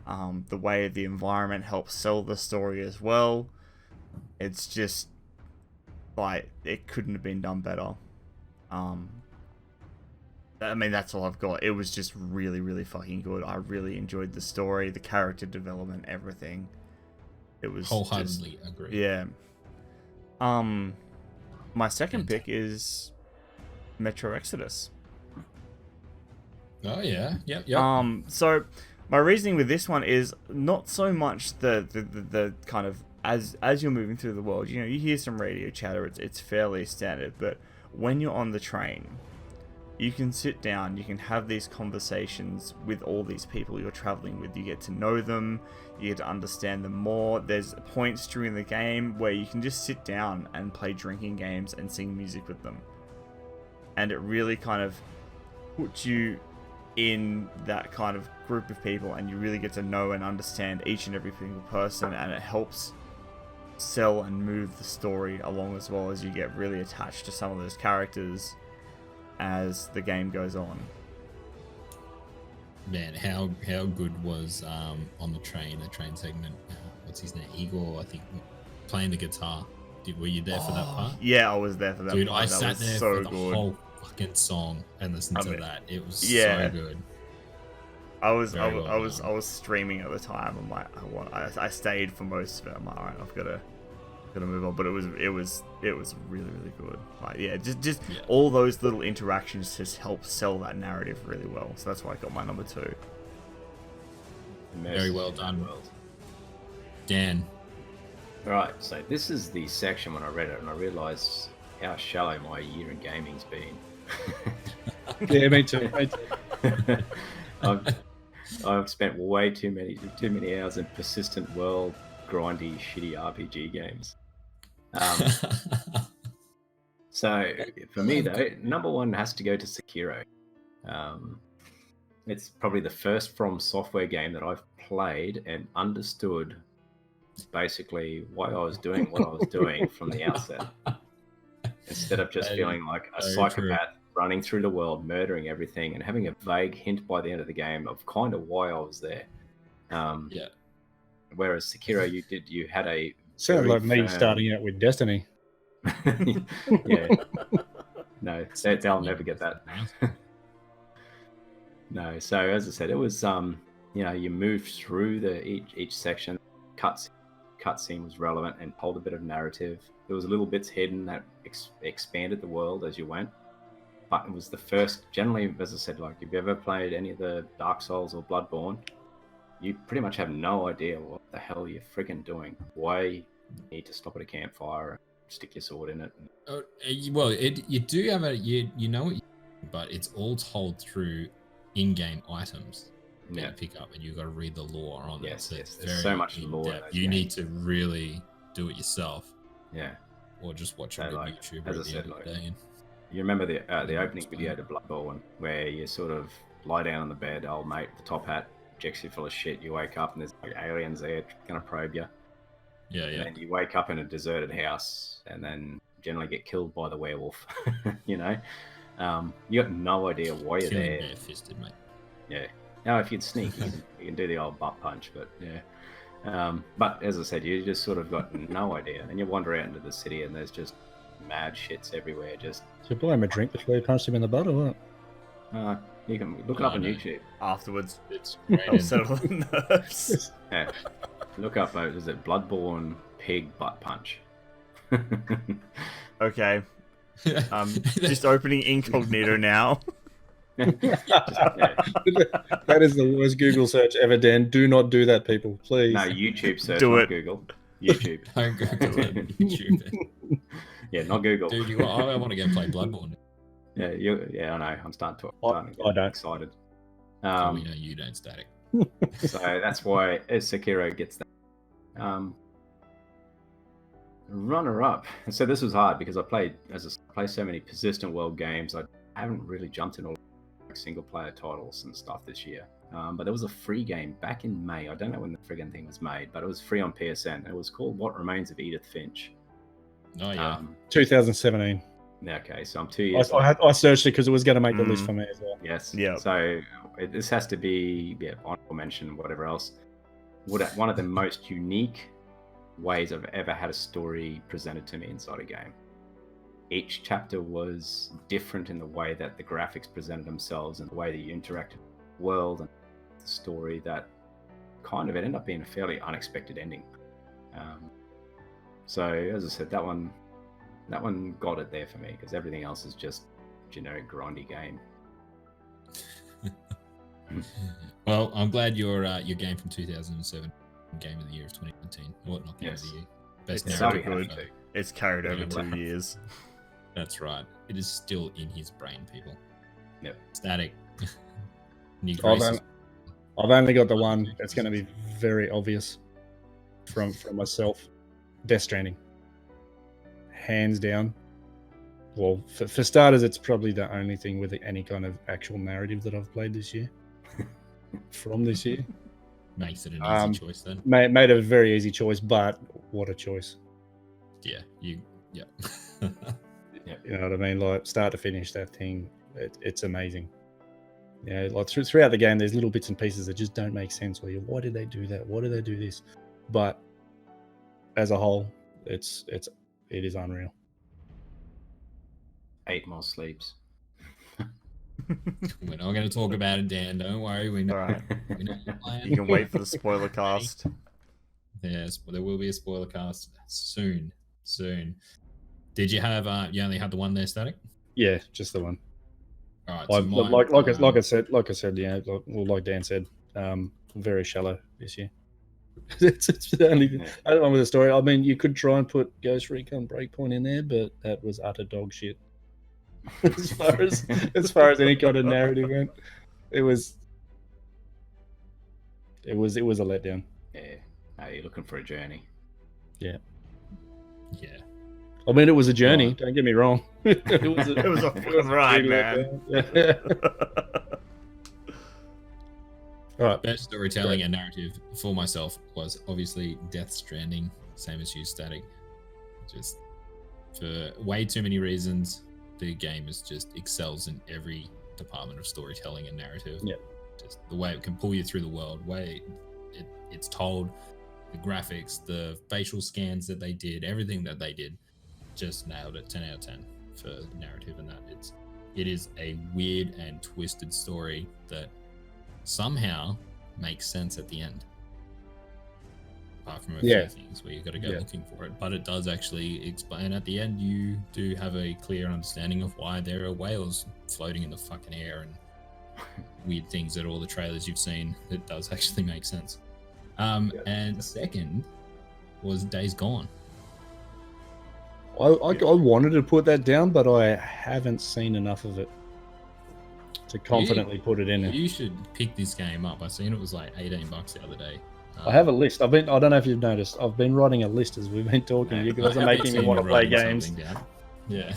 The way the environment helps sell the story as well. It's just like, it couldn't have been done better. I mean, that's all I've got. It was just really, really fucking good. I really enjoyed the story, the character development, everything. It was wholeheartedly agree. Yeah. My second pick is Metro Exodus. Oh yeah, yep. So my reasoning with this one is not so much the kind of as you're moving through the world, you hear some radio chatter. It's fairly standard, but when you're on the train, you can sit down, you can have these conversations with all these people you're traveling with. You get to know them, you get to understand them more. There's points during the game where you can just sit down and play drinking games and sing music with them. And it really kind of puts you in that kind of group of people, and you really get to know and understand each and every single person, and it helps sell and move the story along, as well as you get really attached to some of those characters as the game goes on. Man, how good was on the train segment? What's his name? Igor, I think, playing the guitar. Were you there for that part? Yeah, I was there for that Dude, part. I That sat was there so for the good. whole fucking song and listened to that. It was yeah. so good. I was streaming at the time. I'm like, I stayed for most of it. I'm like, all right, I've got to move on. But it was really, really good. Like, yeah, just all those little interactions just help sell that narrative really well. So that's why I got my number 2. Very well done, Dan. All right, so this is the section when I read it and I realised how shallow my year in gaming's been. Yeah, me too. I've spent way too many hours in persistent world, grindy, shitty RPG games. So for me though, number 1 has to go to Sekiro. It's probably the first From Software game that I've played and understood basically why I was doing what I was doing from the outset. Instead of just feeling like a psychopath running through the world, murdering everything, and having a vague hint by the end of the game of kind of why I was there. Yeah. Whereas Sekiro, you had a Sounds very like me firm- starting out with Destiny. Yeah. No, they'll never get that. No, so as I said, it was you moved through each section. Cutscene was relevant and told a bit of narrative. There was little bits hidden that expanded the world as you went. But it was the first, generally, as I said, like if you ever played any of the Dark Souls or Bloodborne, you pretty much have no idea what the hell you're freaking doing. Why you need to stop at a campfire and stick your sword in it. Well, you do have you know what you do, but it's all told through in-game items that you pick up, and you've got to read the lore on it. So yes. There's so much lore. You need to really do it yourself. Yeah. Or just watch a good YouTuber as at I the end of the day. You remember the opening video to Bloodborne, where you sort of lie down on the bed, old mate, the top hat, injects you full of shit, you wake up and there's like aliens there going to probe you. Yeah. And you wake up in a deserted house and then generally get killed by the werewolf, you know? You got no idea why you're there. Bare-fisted, mate. Yeah. Now, if you'd sneak, you can do the old butt punch, but yeah. But as I said, you just sort of got no idea. And you wander out into the city and there's just mad shits everywhere. Just So you buy him a drink before you punch him in the butt or what? you can look it up on YouTube. Afterwards, It's I'll great. settle the nerves. Yeah. Look up, is it Bloodborne Pig Butt Punch? Okay. Just opening incognito now. Yeah. That is the worst Google search ever, Dan. Do not do that, people. Please. No, YouTube search, Do not it. Google. YouTube. Don't Google it on YouTube. Yeah, not Google. Dude, I want to go play Bloodborne. Yeah, I know. I'm starting to get I don't. excited. We know you don't, Static. So that's why Sekiro gets that. Runner up. And so this was hard because I play so many persistent world games. I haven't really jumped in all single player titles and stuff this year. But there was a free game back in May. I don't know when the friggin' thing was made, but it was free on PSN. It was called What Remains of Edith Finch. Oh yeah. 2017. Okay, so I'm 2 years. I searched it because it was going to make the list for me as well. Yes. Yeah. So this has to be honorable mention, whatever else. One of the most unique ways I've ever had a story presented to me inside a game. Each chapter was different in the way that the graphics presented themselves and the way that you interacted with the world and the story. That kind of it ended up being a fairly unexpected ending. So as I said, that one got it there for me because everything else is just generic grindy game. Well, I'm glad your game from 2007, Game of the Year of 2019. What not Game Yes. of the Year? Best It's so narrative. good. It's carried over Yeah. 2 years. That's right. It is still in his brain, people. Yep. Static. New I've graces. only got the one that's going to be very obvious from myself. Death Stranding. Hands down. Well, for starters, it's probably the only thing with any kind of actual narrative that I've played this year. From this year. Makes it an easy choice then. Made a very easy choice, but what a choice. Yeah. You know what I mean? Like start to finish, that thing, it's amazing. Yeah, like throughout the game, there's little bits and pieces that just don't make sense. Where why did they do that? Why did they do this? But as a whole, it is unreal. 8 more sleeps. We're not going to talk about it, Dan. Don't worry. We know. All right. We know you're playing. You can wait for the spoiler cast. Yes, there will be a spoiler cast soon. Did you have? You only had the one there, Static? Yeah, just the one. All right. So mine, Like I said, yeah, like Dan said, very shallow this year. it's the only I don't know with the story. I mean, you could try and put Ghost Recon Breakpoint in there, but that was utter dog shit. as far as any kind of narrative went, it was a letdown. Yeah. Are you looking for a journey? Yeah. I mean, it was a journey. Don't get me wrong. it was a fucking ride, man. Yeah. All right. Best storytelling and narrative for myself was obviously Death Stranding, same as you, Static. Just for way too many reasons, the game is just excels in every department of storytelling and narrative. Yeah. Just the way it can pull you through the world, way it's told, the graphics, the facial scans that they did, everything that they did, just nailed it. 10 out of 10 for narrative, and that it is a weird and twisted story that somehow makes sense at the end. Apart from a few things where you got to go looking for it, but it does actually explain at the end. You do have a clear understanding of why there are whales floating in the fucking air and weird things that all the trailers you've seen. It does actually make sense. And second was Days Gone. I wanted to put that down, but I haven't seen enough of it to confidently put it in there. You should pick this game up. I seen it was like $18 the other day. I have a list. I don't know if you've noticed. I've been writing a list as we've been talking. You guys are making me want to play games. Yeah,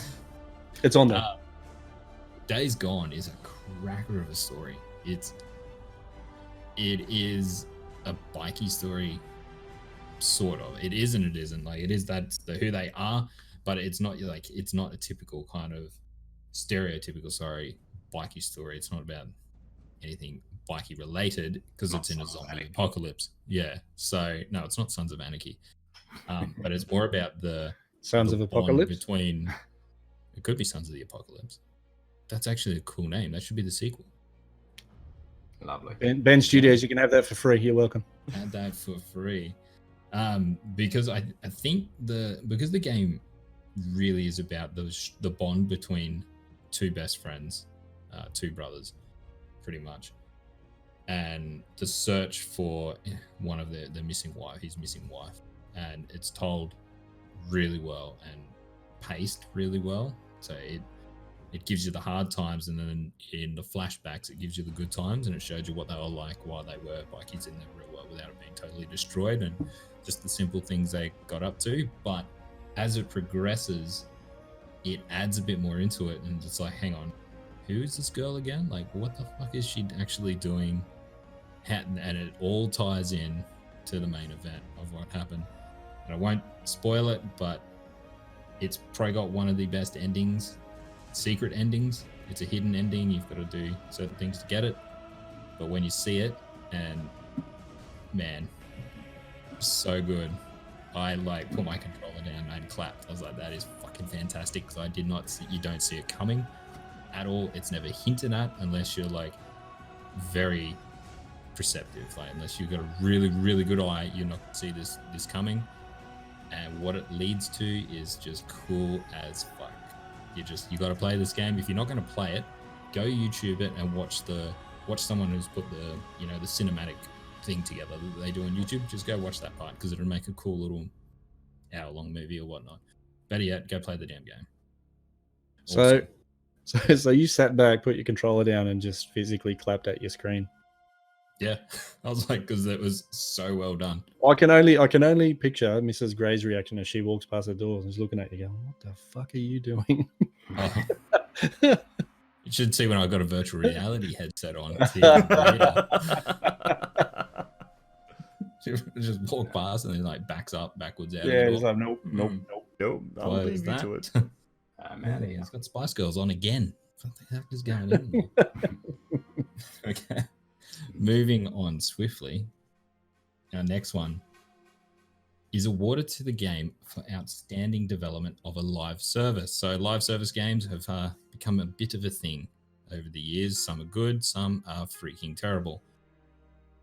it's on there. Days Gone is a cracker of a story. It is a bikey story, sort of. It is and it isn't. Like it is that's who they are, but it's not like it's not a typical kind of stereotypical bikey story. It's not about anything bikey related because it's in a zombie apocalypse. Yeah. So no, it's not Sons of Anarchy. But it's more about the Sons of Apocalypse between. It could be Sons of the Apocalypse. That's actually a cool name. That should be the sequel. Lovely. Ben Studios, you can have that for free. You're welcome. Add that for free. Because I think because the game really is about the bond between two best friends, two brothers, pretty much, and the search for one of his missing wife, and it's told really well and paced really well. So it gives you the hard times, and then in the flashbacks, it gives you the good times, and it shows you what they were like while they were bikies in the real world without it being totally destroyed, and just the simple things they got up to. But as it progresses, it adds a bit more into it, and it's like, hang on, who is this girl again? Like, what the fuck is she actually doing? And it all ties in to the main event of what happened. And I won't spoil it, but it's probably got one of the best endings. Secret endings. It's a hidden ending. You've got to do certain things to get it, but when you see it, and man, so good. I like put my controller down and clapped. I was like, that is fucking fantastic, because I did not see, you don't see it coming at all. It's never hinted at unless you're like very perceptive, like unless you've got a really, really good eye, you're not going to see this coming. And what it leads to is just cool as fuck. You got to play this game. If you're not going to play it, go YouTube it and watch someone who's put the cinematic thing together that they do on YouTube. Just go watch that part, because it'll make a cool little hour-long movie or whatnot. Better yet, go play the damn game. So you sat back, put your controller down, and just physically clapped at your screen. Yeah, I was like, because it was so well done. I can only picture Mrs. Gray's reaction as she walks past the door and is looking at you, going, "What the fuck are you doing?" You should see when I got a virtual reality headset on. She just walked past and then like backs up, backwards out. Yeah, he's like, nope. I'll leave you to it. Man, he's got Spice Girls on again. What the heck is going on? Okay. Moving on swiftly, our next one is awarded to the game for outstanding development of a live service. So live service games have become a bit of a thing over the years. Some are good, some are freaking terrible.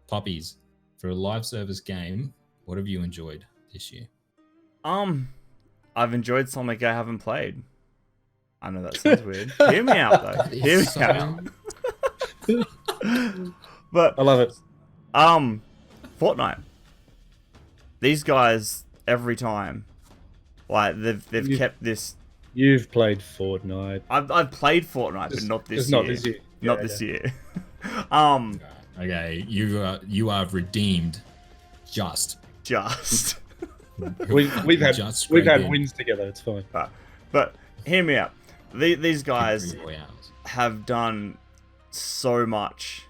Puppies, for a live service game, what have you enjoyed this year? I've enjoyed something I haven't played. I know that sounds weird. Hear me out though. Hear me out. But I love it. Fortnite. These guys every time, like they've kept this. You've played Fortnite. I've played Fortnite, but not this year. Not this year. Not this year. Okay, you are redeemed. Just. We've had wins together. It's fine. But hear me out. These guys have done so much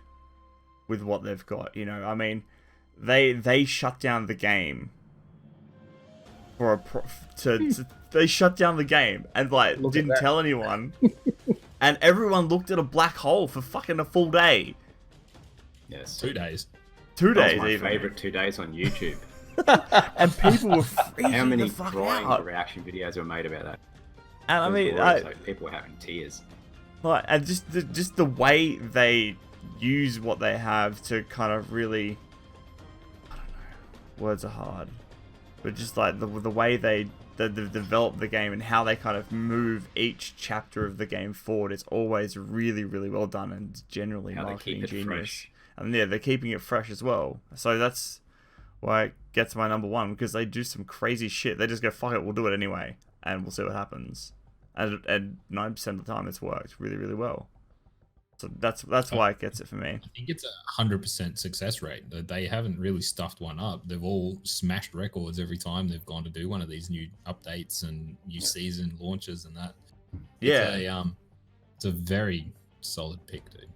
with what they've got. You know, I mean, they shut down the game for they shut down the game and like didn't tell anyone, and everyone looked at a black hole for fucking a full day. Yes, 2 days. 2 that days, was my even. favorite 2 days on YouTube. And people were freaking How many the fuck crying out. reaction videos were made about that? And I mean, Like, people were having tears. like, and just the way they use what they have to kind of really, I don't know, words are hard, but just like the way they develop the game and how they kind of move each chapter of the game forward, it's always really, really well done and generally How they marketing keep it genius. fresh. And yeah, they're keeping it fresh as well. So that's why it gets my number one, because they do some crazy shit. They just go, fuck it, we'll do it anyway, and we'll see what happens. And 9% of the time, it's worked really, really well. So that's why it gets it for me. I think it's 100% success rate. They haven't really stuffed one up. They've all smashed records every time they've gone to do one of these new updates and new season launches and that. Yeah, It's a very solid pick, dude.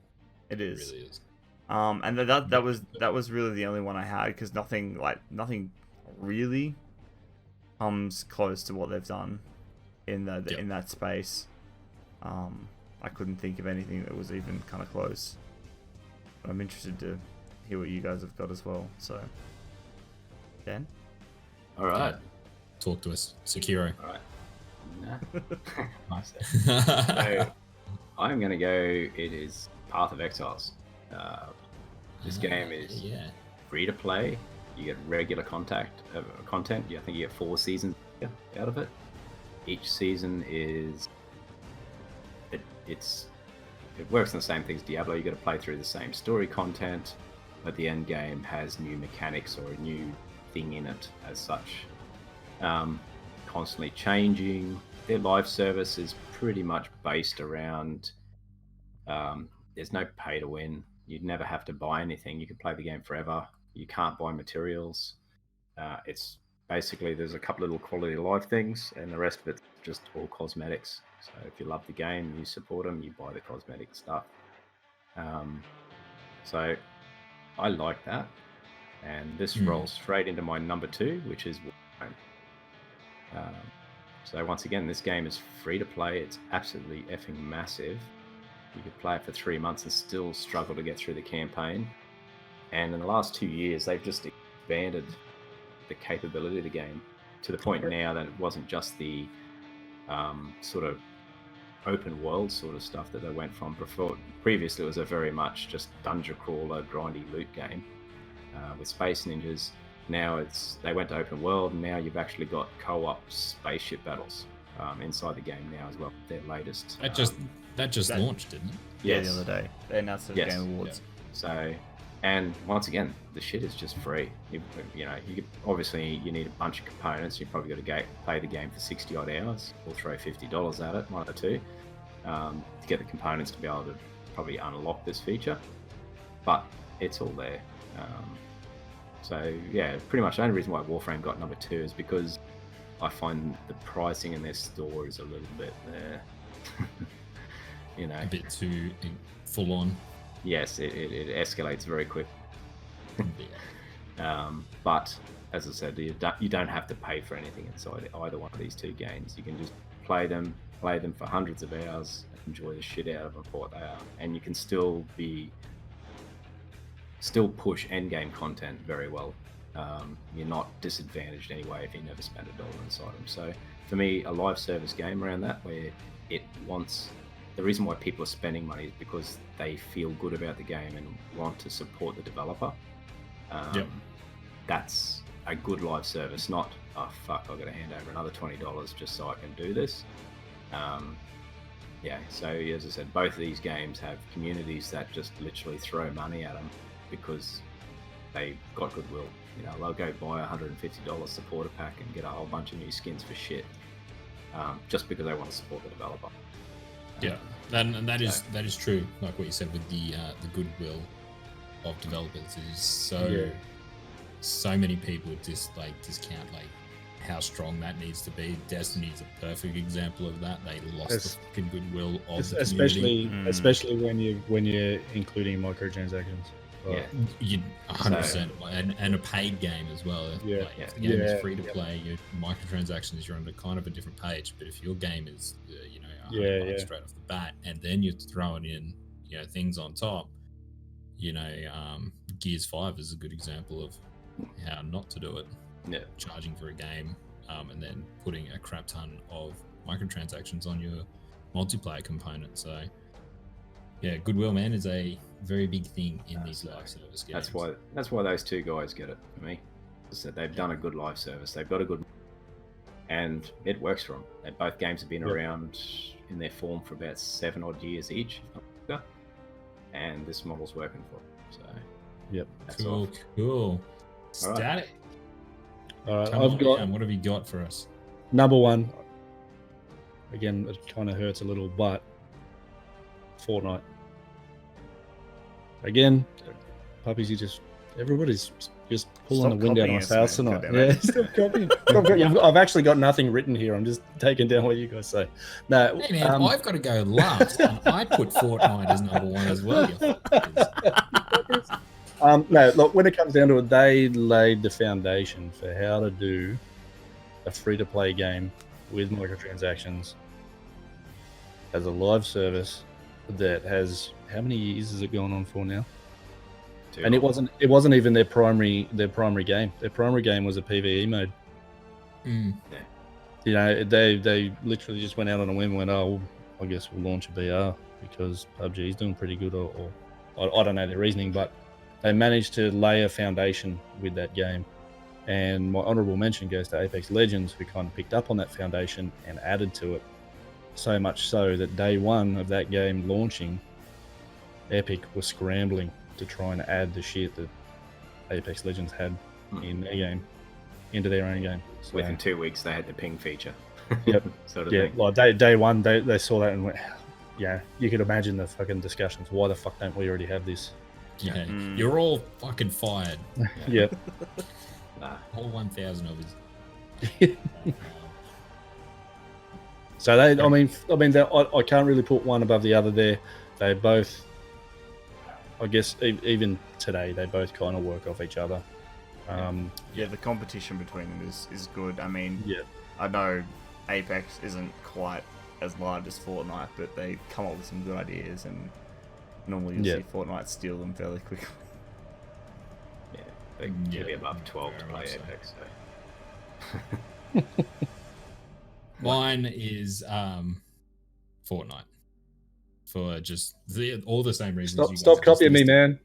it It is. really is. And that was really the only one I had, because nothing really comes close to what they've done in that space. I couldn't think of anything that was even kind of close. But I'm interested to hear what you guys have got as well. So, Dan? All right. Talk to us, Sekiro. All right. Nah. Nice. So, I'm going to go, it is Path of Exiles. This game is free to play. You get regular content. I think you get 4 seasons out of it. Each season is... It works on the same thing as Diablo. You got to play through the same story content, but the end game has new mechanics or a new thing in it as such. Constantly changing. Their live service is pretty much based around there's no pay to win. You'd never have to buy anything. You can play the game forever. You can't buy materials. It's basically, there's a couple little quality of life things, and the rest of it's just all cosmetics. So if you love the game, you support them, you buy the cosmetic stuff. So I like that. And this rolls straight into my number 2, which is Warframe. So once again, this game is free to play. It's absolutely effing massive. You could play it for 3 months and still struggle to get through the campaign. And in the last 2 years, they've just expanded the capability of the game to the point now that it wasn't just the sort of open world sort of stuff that they went from before. Previously, it was a very much just dungeon crawler, grindy loot game with space ninjas. Now they went to open world, and now you've actually got co-op spaceship battles inside the game now as well. Their latest. That just launched, didn't it? Yeah, the other day. They announced the Game Awards. Yeah. So, and once again, the shit is just free. You obviously you need a bunch of components. You probably got to play the game for 60 odd hours. We'll throw $50 at it, one or two, to get the components to be able to probably unlock this feature. But it's all there. So yeah, pretty much the only reason why Warframe got number 2 is because I find the pricing in their store is a little bit a bit too full on. Yes, it escalates very quick. But as I said, you don't have to pay for anything inside either one of these 2 games. You can just play them for hundreds of hours, enjoy the shit out of them for what they are, and you can still push endgame content very well. You're not disadvantaged anyway if you never spend $1 inside them. So for me, a live service game around that, where the reason why people are spending money is because they feel good about the game and want to support the developer. That's a good live service, not, oh fuck, I've got to hand over another $20 just so I can do this. So as I said, both of these games have communities that just literally throw money at them because they got goodwill. They'll go buy a $150 supporter pack and get a whole bunch of new skins for shit, just because they want to support the developer. And that is true. Like what you said with the goodwill of developers is so many people discount how strong that needs to be. Destiny is a perfect example of that. They lost the fucking goodwill of the community. Especially when you're including microtransactions. Yeah. You 100%, and a paid game as well. Yeah. Like, if the game is free to yeah. play, your microtransactions, you're under kind of a different page. But if your game is, $100 straight off the bat, and then you're throwing in, things on top, Gears 5 is a good example of how not to do it. Yeah. Charging for a game, and then putting a crap ton of microtransactions on your multiplayer component. So, yeah, goodwill, man, is a very big thing in these live service games. That's why those two guys get it for me. Is that they've done a good live service. They've got a good, and it works for them. Both games have been around in their form for about 7 odd years each, and this model's working for them. So, that's cool. All Static. All right, Come I've on, got man, what have you got for us? number one. Again, it kind of hurts a little, but Fortnite. Again, puppies, everybody's just pulling the wind out of my sails tonight. Yeah, stop copying. I've actually got nothing written here. I'm just taking down what you guys say. No, hey man, I've got to go last. And I put Fortnite as number one as well. No, look, when it comes down to it, they laid the foundation for how to do a free-to-play game with microtransactions as a live service that has, how many years is it going on for now? And it wasn't even their primary game. Their primary game was a PvE mode. They literally just went out on a whim and went, oh, well, I guess we'll launch a BR because PUBG is doing pretty good, or I don't know their reasoning, but they managed to lay a foundation with that game. And my honorable mention goes to Apex Legends, who kind of picked up on that foundation and added to it. So much so that day one of that game launching, Epic was scrambling to try and add the shit that Apex Legends had in their game into their own game. So, within 2 weeks, they had the ping feature. Yep. Sort of yeah. thing. Like day one, they saw that and went, yeah, you could imagine the fucking discussions. Why the fuck don't we already have this? Yeah, you're all fucking fired. Yep. All 1,000 of us. So I can't really put one above the other there. They both, I guess, even today, they both kind of work off each other. The competition between them is good. I mean, yeah. I know Apex isn't quite as large as Fortnite, but they come up with some good ideas, and normally you see Fortnite steal them fairly quickly. Yeah, they can be above 12 to play Apex. So. Mine is Fortnite for just all the same reasons. Stop copying me, man.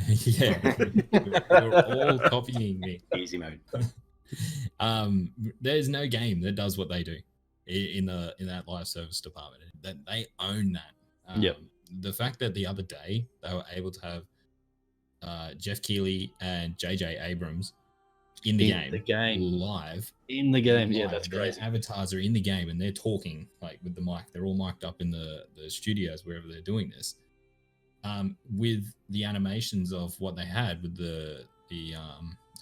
Yeah, you're all copying me. Easy mode. There's no game that does what they do in that live service department. That they own that. The fact that the other day they were able to have Jeff Keighley and JJ Abrams in the game live. In the game, yeah, that's their crazy. Avatars are in the game and they're talking like with the mic. They're all mic'd up in the studios wherever they're doing this. With the animations of what they had with the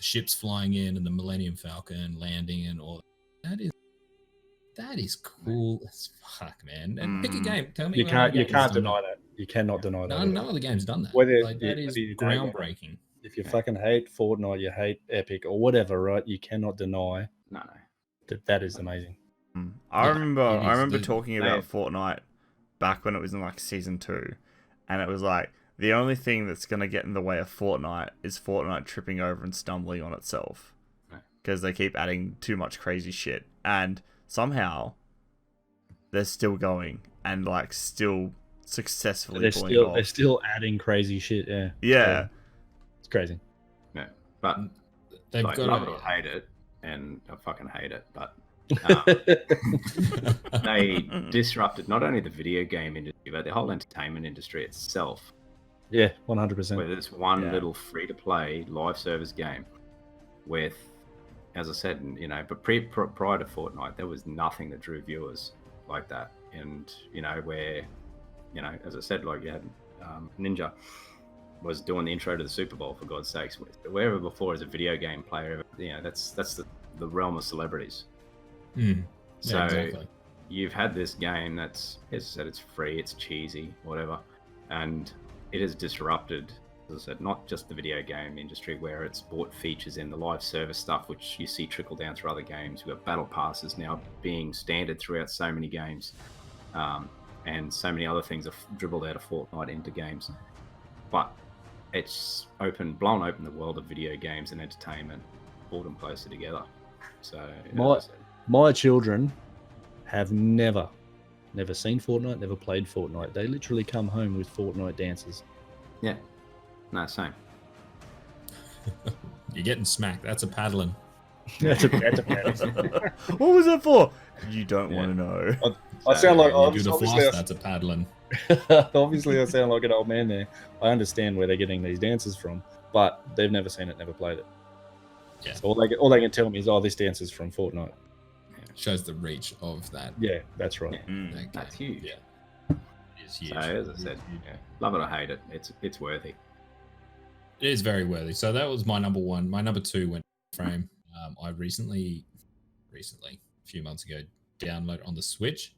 ships flying in and the Millennium Falcon landing and all that is cool as fuck, man. And pick a game. Tell me you can't deny that. You cannot deny that. None of the game's done that. That is groundbreaking. If you fucking hate Fortnite, you hate Epic or whatever, right? You cannot deny that is amazing. I remember talking about Fortnite back when it was in like season 2, and it was like the only thing that's gonna get in the way of Fortnite is Fortnite tripping over and stumbling on itself because they keep adding too much crazy shit, and somehow they're still going and like still successfully pulling it off. They're still adding crazy shit. Yeah. It's crazy. Yeah, but they've got love it or hate it, and I fucking hate it, but they disrupted not only the video game industry, but the whole entertainment industry itself. Yeah, 100%. With this one little free-to-play live service game with, as I said, but prior to Fortnite, there was nothing that drew viewers like that. And, where, as I said, like you had Ninja was doing the intro to the Super Bowl, for God's sakes. Wherever before as a video game player, that's the realm of celebrities. So exactly. You've had this game that's, as I said, it's free, it's cheesy, whatever, and it has disrupted as I said, not just the video game industry where it's bought features in the live service stuff, which you see trickle down through other games. We've got battle passes now being standard throughout so many games, and so many other things are dribbled out of Fortnite into games. But it's blown open the world of video games and entertainment, brought them closer together. So my children have never seen Fortnite, never played Fortnite. They literally come home with Fortnite dances. Yeah, no, same. You're getting smacked. That's a paddling. That's a paddling. What was that for? You don't want to know. I sound like You do the floss, that's a paddling. obviously I sound like an old man there. I understand where they're getting these dances from, but they've never seen it, never played it. Yeah. So all they can tell me is, oh, this dance is from Fortnite. Shows the reach of that. Yeah, that's right. Yeah. Okay. That's huge. Yeah. It is huge. So as I said, love it or hate it, it's worthy. It is very worthy. So that was my number one. My number two went frame. I recently, a few months ago, downloaded on the Switch.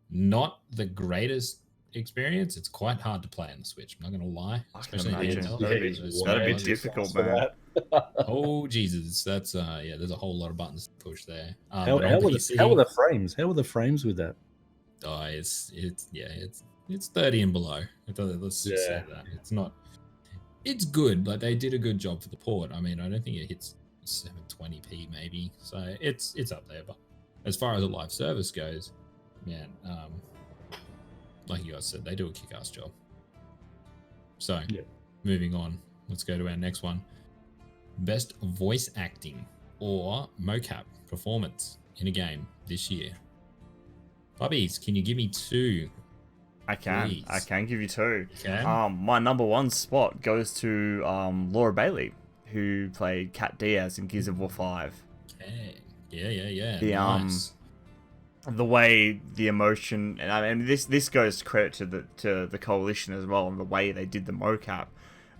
Not the greatest experience. It's quite hard to play on the Switch. I'm not going to lie. I can Especially imagine. handheld. That'd be difficult, man. Oh Jesus, that's yeah. There's a whole lot of buttons to push there. How were the frames? How were the frames with that? Oh, it's 30 and below. Let's just say that it's not. It's good. Like they did a good job for the port. I mean, I don't think it hits 720p maybe. So it's up there. But as far as the live service goes, man, like you guys said, they do a kick-ass job. So moving on, let's go to our next one. Best voice acting or mocap performance in a game this year. Puppies, can you give me two? I can give you two. Okay. My number one spot goes to Laura Bailey, who played Kat Diaz in Gears of War 5. Okay. Yeah. Nice. The way the emotion, and I mean this goes credit to the coalition as well, and the way they did the mocap,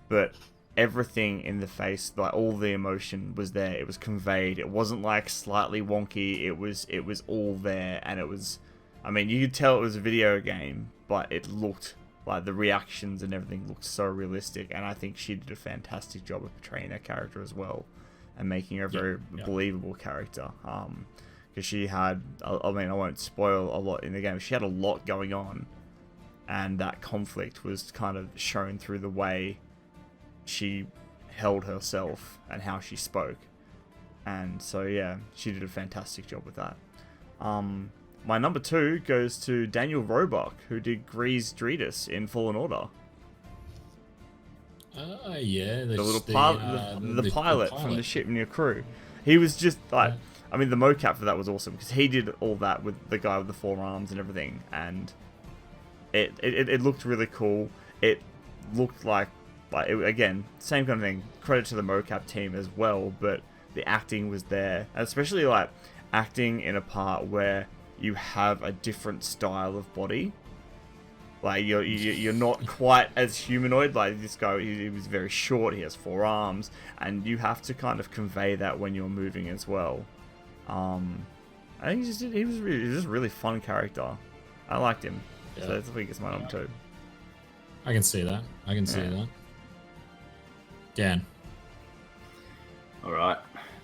but everything in the face, like all the emotion was there. It was conveyed. It wasn't like slightly wonky. It was all there, and it was. I mean, you could tell it was a video game, but it looked like the reactions and everything looked so realistic. And I think she did a fantastic job of portraying that character as well, and making her a very believable character. Because she had, I mean, I won't spoil a lot in the game. She had a lot going on, and that conflict was kind of shown through the way she held herself and how she spoke. And so yeah, she did a fantastic job with that. My number two goes to Daniel Roebuck, who did Grease Dreedus in Fallen Order. Yeah, the pilot from the ship in your crew. He was just like, I mean, the mocap for that was awesome because he did all that with the guy with the forearms and everything, and it looked really cool. It looked like again, same kind of thing. Credit to the mocap team as well, but the acting was there, and especially like acting in a part where you have a different style of body. Like you're not quite as humanoid. Like this guy, he was very short. He has four arms, and you have to kind of convey that when you're moving as well. I think he was just a really fun character. I liked him. Yeah. So I think it's my number two. I can see that. I see that. Dan. All right.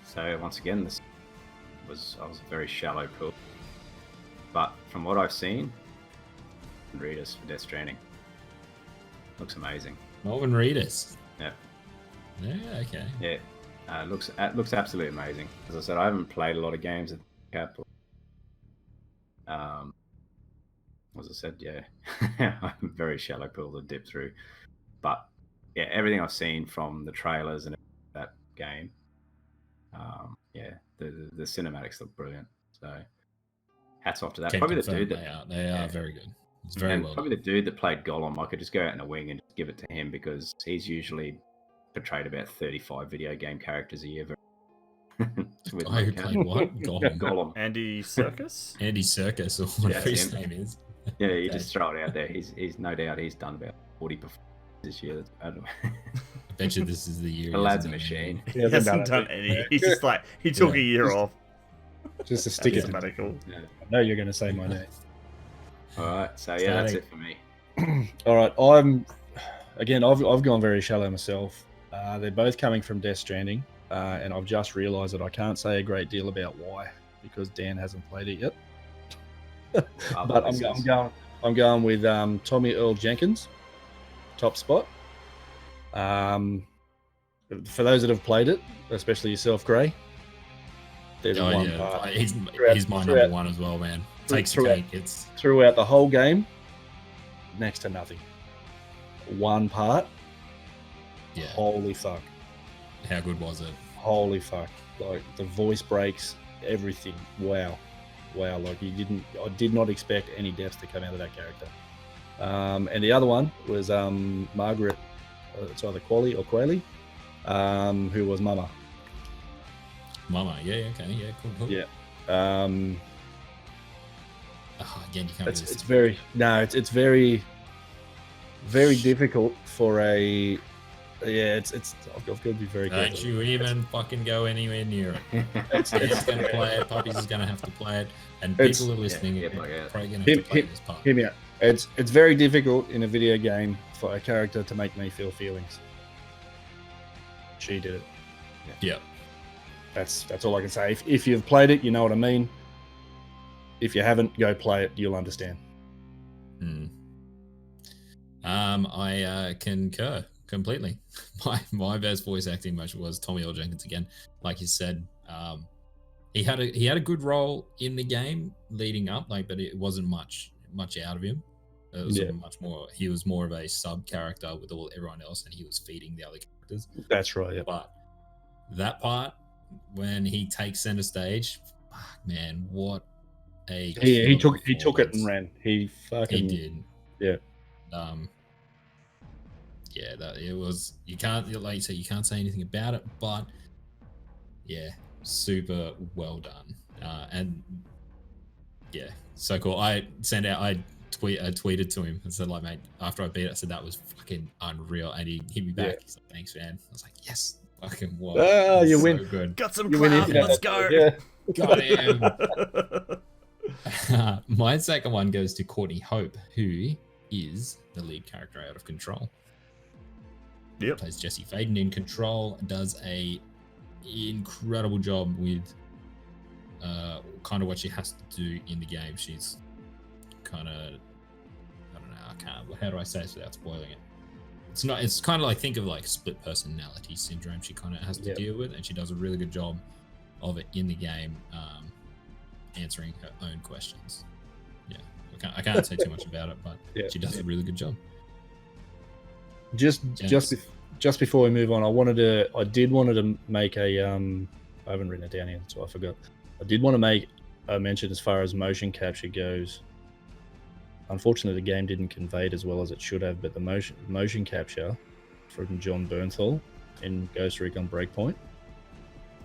So once again, I was a very shallow pool, but from what I've seen, Reedus for Death Stranding looks amazing. Norman Reedus. Yeah. Yeah. Okay. Yeah. Looks absolutely amazing. As I said, I haven't played a lot of games at Cap. As I said, yeah, I'm very shallow pool to dip through, but yeah, everything I've seen from the trailers and that game, the cinematics look brilliant. So hats off to that. Probably the dude they are very good. It's very well. Probably the dude that played Gollum. I could just go out in a wing and just give it to him because he's usually portrayed about 35 video game characters a year. Who played what? Gollum. Andy Serkis? Andy Serkis, or whatever his name is. Yeah, you just throw it out there. He's no doubt he's done about 40 performances this year. I bet you this is the year. The lad's a machine. He hasn't done any. He's just like, he took a year off. Just to stick it. Medical. Yeah. I know you're going to say my name. All right, so yeah, that's it for me. All right, I'm again, I've gone very shallow myself. They're both coming from Death Stranding, and I've just realised that I can't say a great deal about why because Dan hasn't played it yet. But I'm going with Tommy Earl Jenkins, top spot. For those that have played it, especially yourself, Gray, there's one part. He's my number one as well, man. Takes the cake. It's throughout the whole game, next to nothing. One part. Yeah. Holy fuck. How good was it? Holy fuck. Like the voice breaks, everything. Wow. Like I did not expect any deaths to come out of that character. And the other one was Margaret, it's either Qualley or Quayle, who was Mama. Yeah, okay, yeah, cool. Yeah. Again, you can't. It's very difficult for a. Yeah, I've got to be very careful. Don't you even fucking go anywhere near it. It's going to play it. Puppies is going to have to play it, and people who are listening are probably going to have to play this part. Hear me out. It's very difficult in a video game for a character to make me feel feelings. She did it. Yeah. That's all I can say. If you've played it, you know what I mean. If you haven't, go play it. You'll understand. I concur completely. My best voice acting motion was Tommy Earl Jenkins again. Like you said, he had a good role in the game leading up, but it wasn't much out of him. It was much more. He was more of a sub character with everyone else, and he was feeding the other characters. That's right. Yeah. But that part when he takes center stage, fuck, man, what a he took it and ran. He did. Yeah. Yeah, that it was. You can't, like you say, you can't say anything about it, but yeah, super well done. And yeah, so cool. I tweeted to him and said, like, mate, after I beat it, I said that was fucking unreal, and he hit me back. He's like, thanks, man. I was like, yes, fucking wow. Oh, you win. Good. Got some clout. Let's go. Yeah. Got him. My second one goes to Courtney Hope, who is the lead character out of Control. Yep. Plays Jesse Faden in Control, does a incredible job with kind of what she has to do in the game. She's kind of, I don't know, how do I say this without spoiling it? It's kind of like, think of like split personality syndrome she kind of has to deal with, and she does a really good job of it in the game, answering her own questions. Yeah, I can't say too much about it, but she does a really good job. Just before we move on, I did want to make a I haven't written it down here, so I forgot. I did want to make a mention as far as motion capture goes. Unfortunately, the game didn't convey it as well as it should have, but the motion capture from John Bernthal in Ghost Recon Breakpoint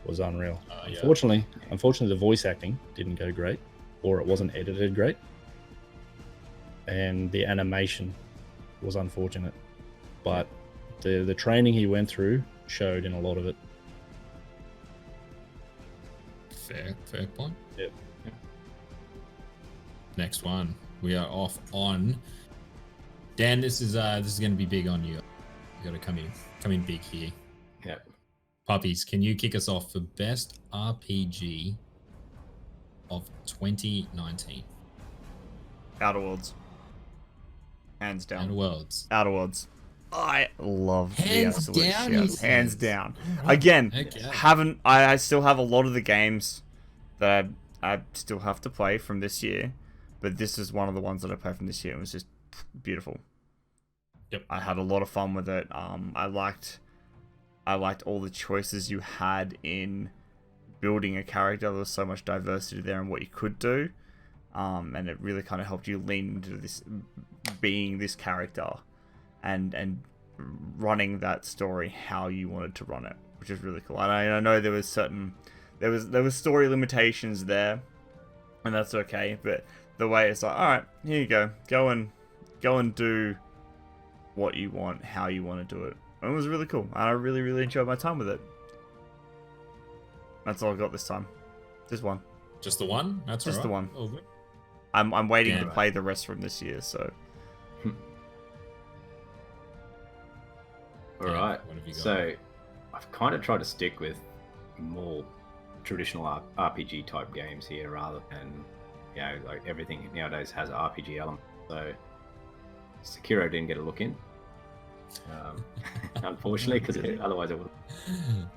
was unreal. Unfortunately, the voice acting didn't go great, or it wasn't edited great, and the animation was unfortunate. But the training he went through showed in a lot of it. Fair point. Yep. Next one, we are off on Dan. This is going to be big on you. You got to come in big here. Yep. Puppies, can you kick us off for best RPG of 2019? Outer Worlds. Hands down. Outer Worlds. Outer Worlds. I love Hands the absolute down, shit. Hands down. Right. Again, Okay. I still have a lot of the games that I still have to play from this year, but this is one of the ones that I played from this year. It was just beautiful. Yep. I had a lot of fun with it. I liked all the choices you had in building a character. There was so much diversity there in what you could do, and it really kind of helped you lean into this being this character and running that story how you wanted to run it, which is really cool. And I know there was story limitations there, and that's okay. But the way it's like, all right, here you go and do what you want, how you want to do it. And it was really cool. And I really, really enjoyed my time with it. That's all I got this time. Just one. Just the one? That's just right. the one. Oh, good. I'm waiting to play the rest from this year. So All Yeah, right. what have you got? So I've kind of tried to stick with more traditional RPG type games here rather than, like everything nowadays has an RPG element. So Sekiro didn't get a look in, unfortunately, because otherwise it would.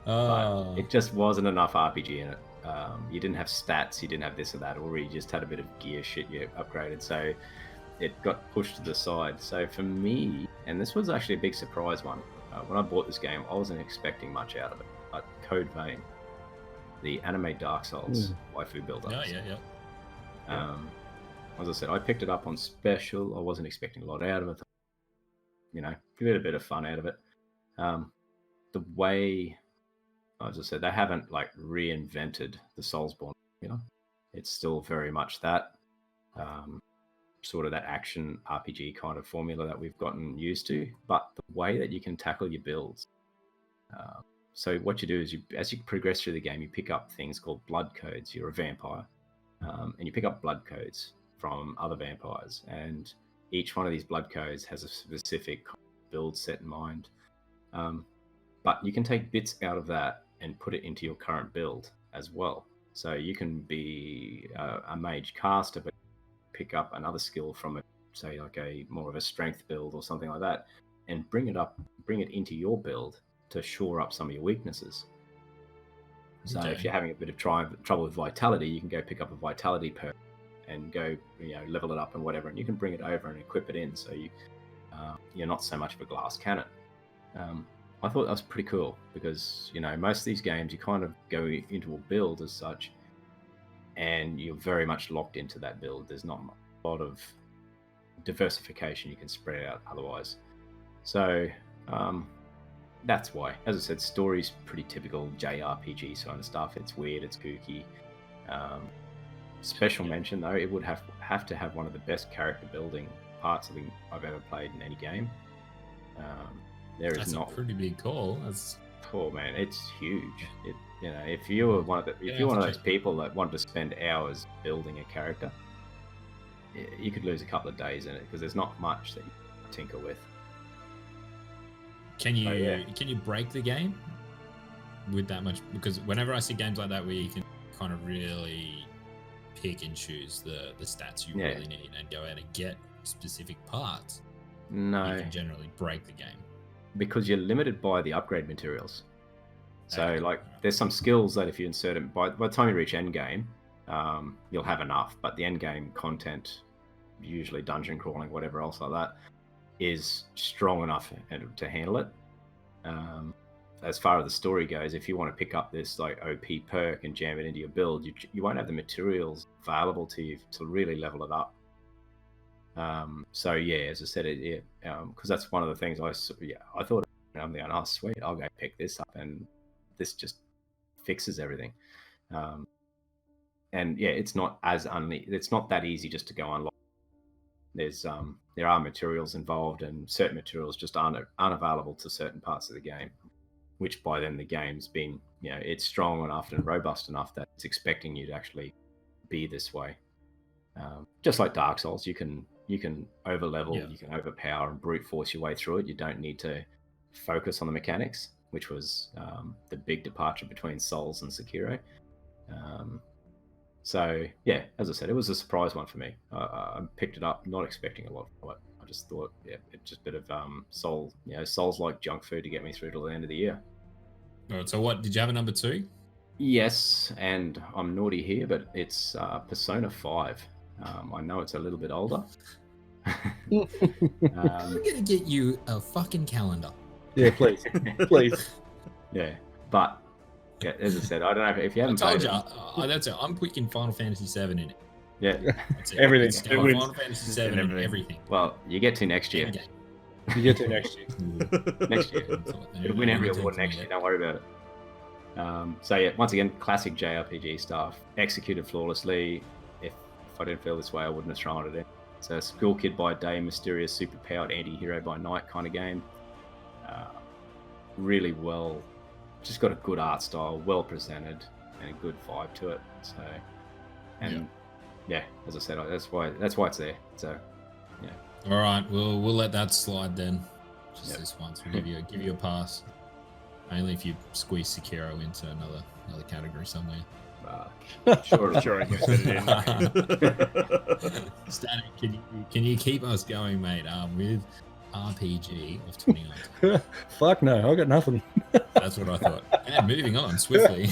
But it just wasn't enough RPG in it. You didn't have stats, you didn't have this or that, or you just had a bit of gear shit you upgraded. So it got pushed to the side. So for me, and this was actually a big surprise one, when I bought this game, I wasn't expecting much out of it. But Code Vein, the anime Dark Souls waifu builder. Yeah. As I said, I picked it up on special. I wasn't expecting a lot out of it. Give it a bit of fun out of it. The way, as I said, they haven't like reinvented the Soulsborne. It's still very much that sort of that action RPG kind of formula that we've gotten used to. But the way that you can tackle your builds. So what you do is, as you progress through the game, you pick up things called blood codes. You're a vampire, and you pick up blood codes from other vampires, and each one of these blood codes has a specific build set in mind. But you can take bits out of that and put it into your current build as well. So you can be a mage caster, but pick up another skill from it, say like a more of a strength build or something like that, and bring it into your build to shore up some of your weaknesses. So if you're having a bit of trouble with vitality, you can go pick up a vitality perk and go, level it up and whatever, and you can bring it over and equip it in, so you're not so much of a glass cannon. I thought that was pretty cool because most of these games you kind of go into a build as such, and you're very much locked into that build. There's not a lot of diversification you can spread out otherwise. So that's why, as I said, story's pretty typical JRPG sort of stuff. It's weird, it's kooky. Special mention though, it would have to have one of the best character building parts I've ever played in any game. That's a pretty big call. Oh man, it's huge. If you were one of those people that wanted to spend hours building a character, you could lose a couple of days in it because there's not much that you can tinker with. Can you break the game with that much? Because whenever I see games like that where you can kind of really pick and choose the stats you really need and go out and get specific parts, no, you can generally break the game. Because you're limited by the upgrade materials. So there's some skills that if you insert them, by the time you reach end game, you'll have enough. But the end game content, usually dungeon crawling, whatever else like that, is strong enough to handle it. As far as the story goes, if you want to pick up this like OP perk and jam it into your build, you won't have the materials available to you to really level it up. So as I said, because that's one of the things I thought, I'm going, oh sweet, I'll go pick this up, and this just fixes everything. And it's not it's not that easy just to go unlock. There are materials involved, and certain materials just aren't available to certain parts of the game, which by then the game's been, it's strong enough and robust enough that it's expecting you to actually be this way. Just like Dark Souls, you can over level, you can overpower and brute force your way through it. You don't need to focus on the mechanics, which was the big departure between Souls and Sekiro. As I said, it was a surprise one for me. I picked it up not expecting a lot from it. I just thought, it's just a bit of Souls like junk food to get me through till the end of the year. All right, so what did you have a number 2? Yes, and I'm naughty here, but it's Persona 5. I know it's a little bit older. I'm gonna get you a fucking calendar. Yeah, please, please. Yeah, but as I said, I don't know if you haven't I told played you, that's it. I'm picking Final Fantasy 7 in it. Yeah, That's it. Everything. It's got Final Fantasy 7 and everything. Well, you get to next year. You get to next year. Next year. It'll win every award next year. Don't worry about it. Once again, classic JRPG stuff, executed flawlessly. If I didn't feel this way, I wouldn't have thrown it in. It's a school kid by day, mysterious, superpowered anti-hero by night kind of game. Really well, just got a good art style, well presented, and a good vibe to it. So, as I said, that's why it's there. So, All right, we'll let that slide then. Just this once. We'll give you a pass. Only if you squeeze Sekiro into another category somewhere. Sure. I can fit it in. Static, can you keep us going, mate? With RPG of 2019. Fuck no, I got nothing. That's what I thought. And moving on swiftly.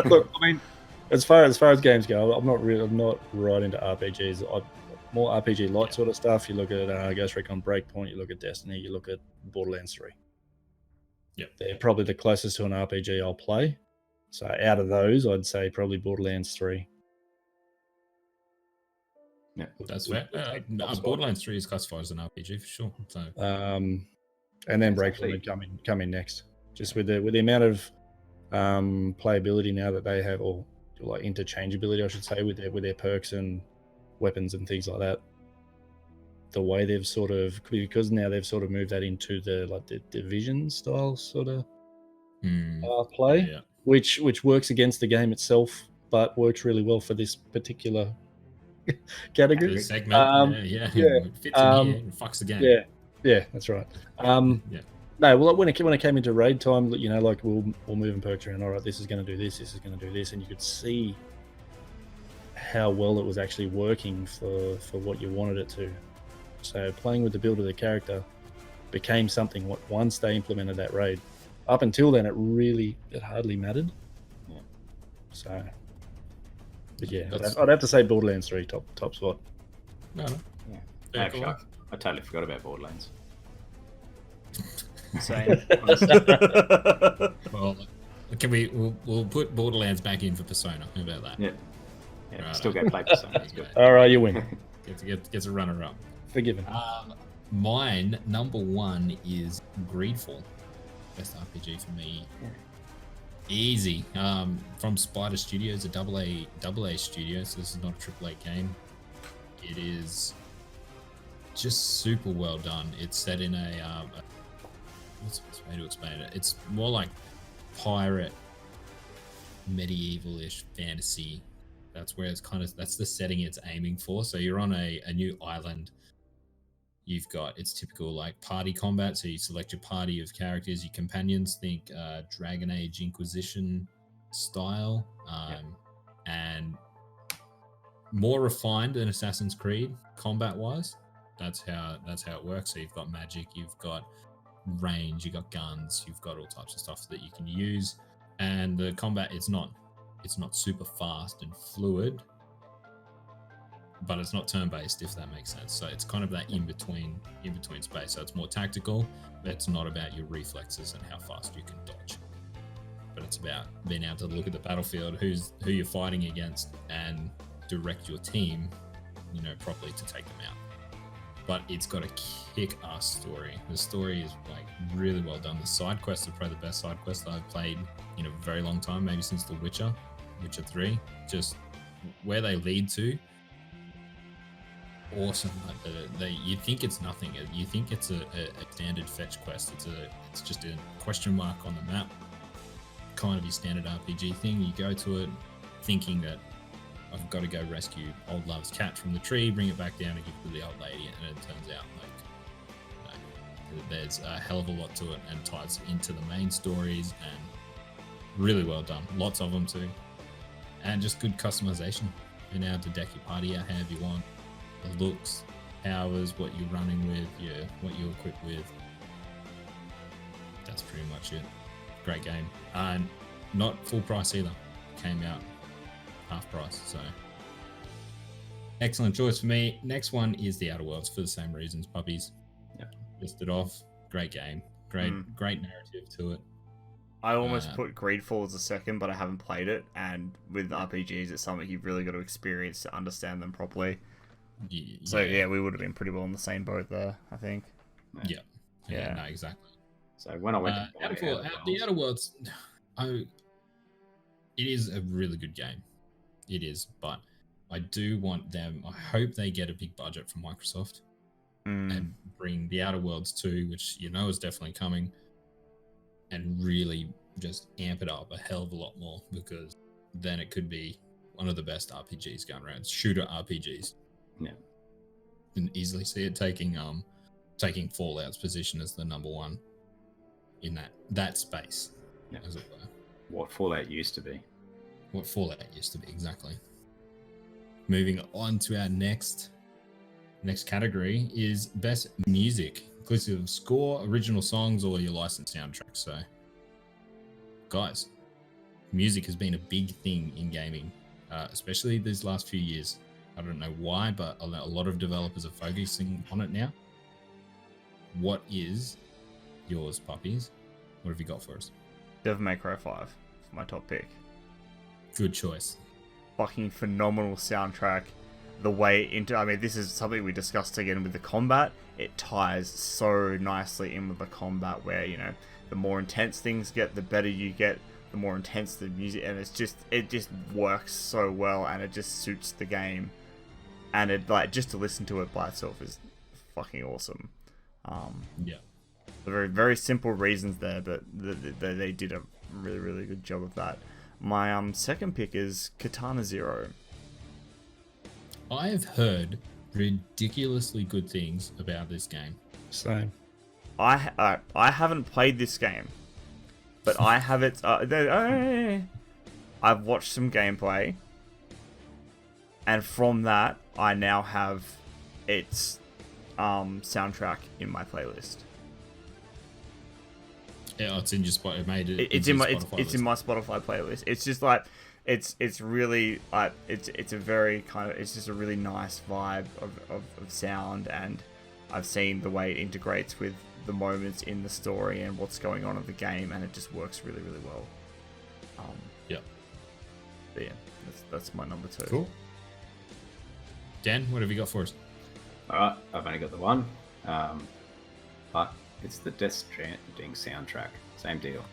Look, I mean, as far as games go, I'm not right into RPGs. More RPG light sort of stuff. You look at Ghost Recon Breakpoint. You look at Destiny. You look at Borderlands 3. Yep. They're probably the closest to an RPG I'll play. So out of those, I'd say probably Borderlands 3. Yeah, that's fair. Borderlands 3 is classified as an RPG for sure. So, and then Breakpoint would come in next. Just with the amount of playability now that they have, or like interchangeability, I should say, with their perks and weapons and things like that. The way they've because now they've sort of moved that into the Division style sort of play, yeah. which works against the game itself, but works really well for this particular category. This segment, yeah. It fits in here and fucks the game. Yeah, that's right. Yeah. No, well, when it came into raid time, you know, like we'll move and perch around. All right, this is going to do this. This is going to do this, and you could see how well it was actually working for what you wanted it to. So playing with the build of the character became something. Once they implemented that raid, up until then, it hardly mattered. Yeah. So, but yeah, I'd have to say Borderlands 3 top spot. No. Yeah. Actually, I totally forgot about Borderlands. Same. Well, we'll put Borderlands back in for Persona. How about that? Yeah. Right. Still go play Persona. It's good. All right, you win. Gets a runner up. Forgiven. Mine number 1 is Greedfall. Best RPG for me. Yeah. Easy. From Spider Studios, a double A studio, so this is not a triple A game. It is just super well done. It's set in what's the best way to explain it? It's more like pirate, medieval-ish fantasy. That's where that's the setting it's aiming for. So you're on a new island. You've got it's typical like party combat. So you select your party of characters, your companions. Think Dragon Age Inquisition style, and more refined than Assassin's Creed combat-wise. That's how it works. So you've got magic, you've got range, you've got guns, you've got all types of stuff that you can use. And the combat, it's not super fast and fluid, but it's not turn-based, if that makes sense. So it's kind of that in between space. So it's more tactical, but it's not about your reflexes and how fast you can dodge. But it's about being able to look at the battlefield, who you're fighting against, and direct your team, properly to take them out. But it's got a kick-ass story. The story is like really well done. The side quests are probably the best side quests I've played in a very long time, maybe since The Witcher 3. Just where they lead to, awesome. You think it's nothing. You think it's a standard fetch quest. It's just a question mark on the map. Kind of your standard RPG thing. You go to it thinking that I've got to go rescue old love's cat from the tree, bring it back down and give it to the old lady, and it turns out there's a hell of a lot to it and ties into the main stories, and really well done. Lots of them too, and just good customization. You're able to deck your party out however you want. The looks, powers, what you're running with, what you're equipped with. That's pretty much it. Great game, and not full price either. Came out half price, so excellent choice for me. Next one is The Outer Worlds for the same reasons. Puppies, listed off. Great game, great narrative to it. I almost put Greedfall as a second, but I haven't played it, and with RPGs, it's something you've really got to experience to understand them properly. So we would have been pretty well in the same boat there, I think. Yeah, no, exactly. So when I went to The Outer Worlds, it is a really good game. It is, but I do want them. I hope they get a big budget from Microsoft and bring The Outer Worlds 2, which is definitely coming, and really just amp it up a hell of a lot more, because then it could be one of the best RPGs going around. Shooter RPGs. Yeah. Can easily see it taking taking Fallout's position as the number one in that space, as it were. What Fallout used to be. What Fallout used to be, exactly. Moving on to our next category is best music, inclusive of score, original songs, or your licensed soundtrack. So, guys, music has been a big thing in gaming, especially these last few years. I don't know why, but a lot of developers are focusing on it now. What is yours, Puppies? What have you got for us? Devil May Cry 5 for my top pick. Good choice. Fucking phenomenal soundtrack. The way into, I mean, this is something we discussed again with the combat. It ties so nicely in with the combat where, you know, the more intense things get, the better you get, the more intense the music, and it just works so well, and it just suits the game. And it, like, just to listen to it by itself is fucking awesome. Yeah. The very, very simple reasons there, but they did a really, really good job of that. My second pick is Katana Zero. I have heard ridiculously good things about this game. Same. I haven't played this game, but I have it. I've watched some gameplay, and from that, I now have its soundtrack in my playlist. Yeah, it's in your spot. It made it. It's in my Spotify playlist. It's just like it's really it's a very kind of, it's just a really nice vibe of sound, and I've seen the way it integrates with the moments in the story and what's going on in the game, and it just works really, really well. Yeah. But yeah, that's my number 2. Cool. Dan, what have you got for us? All right, I've only got the one, but it's the Death Stranding soundtrack. Same deal.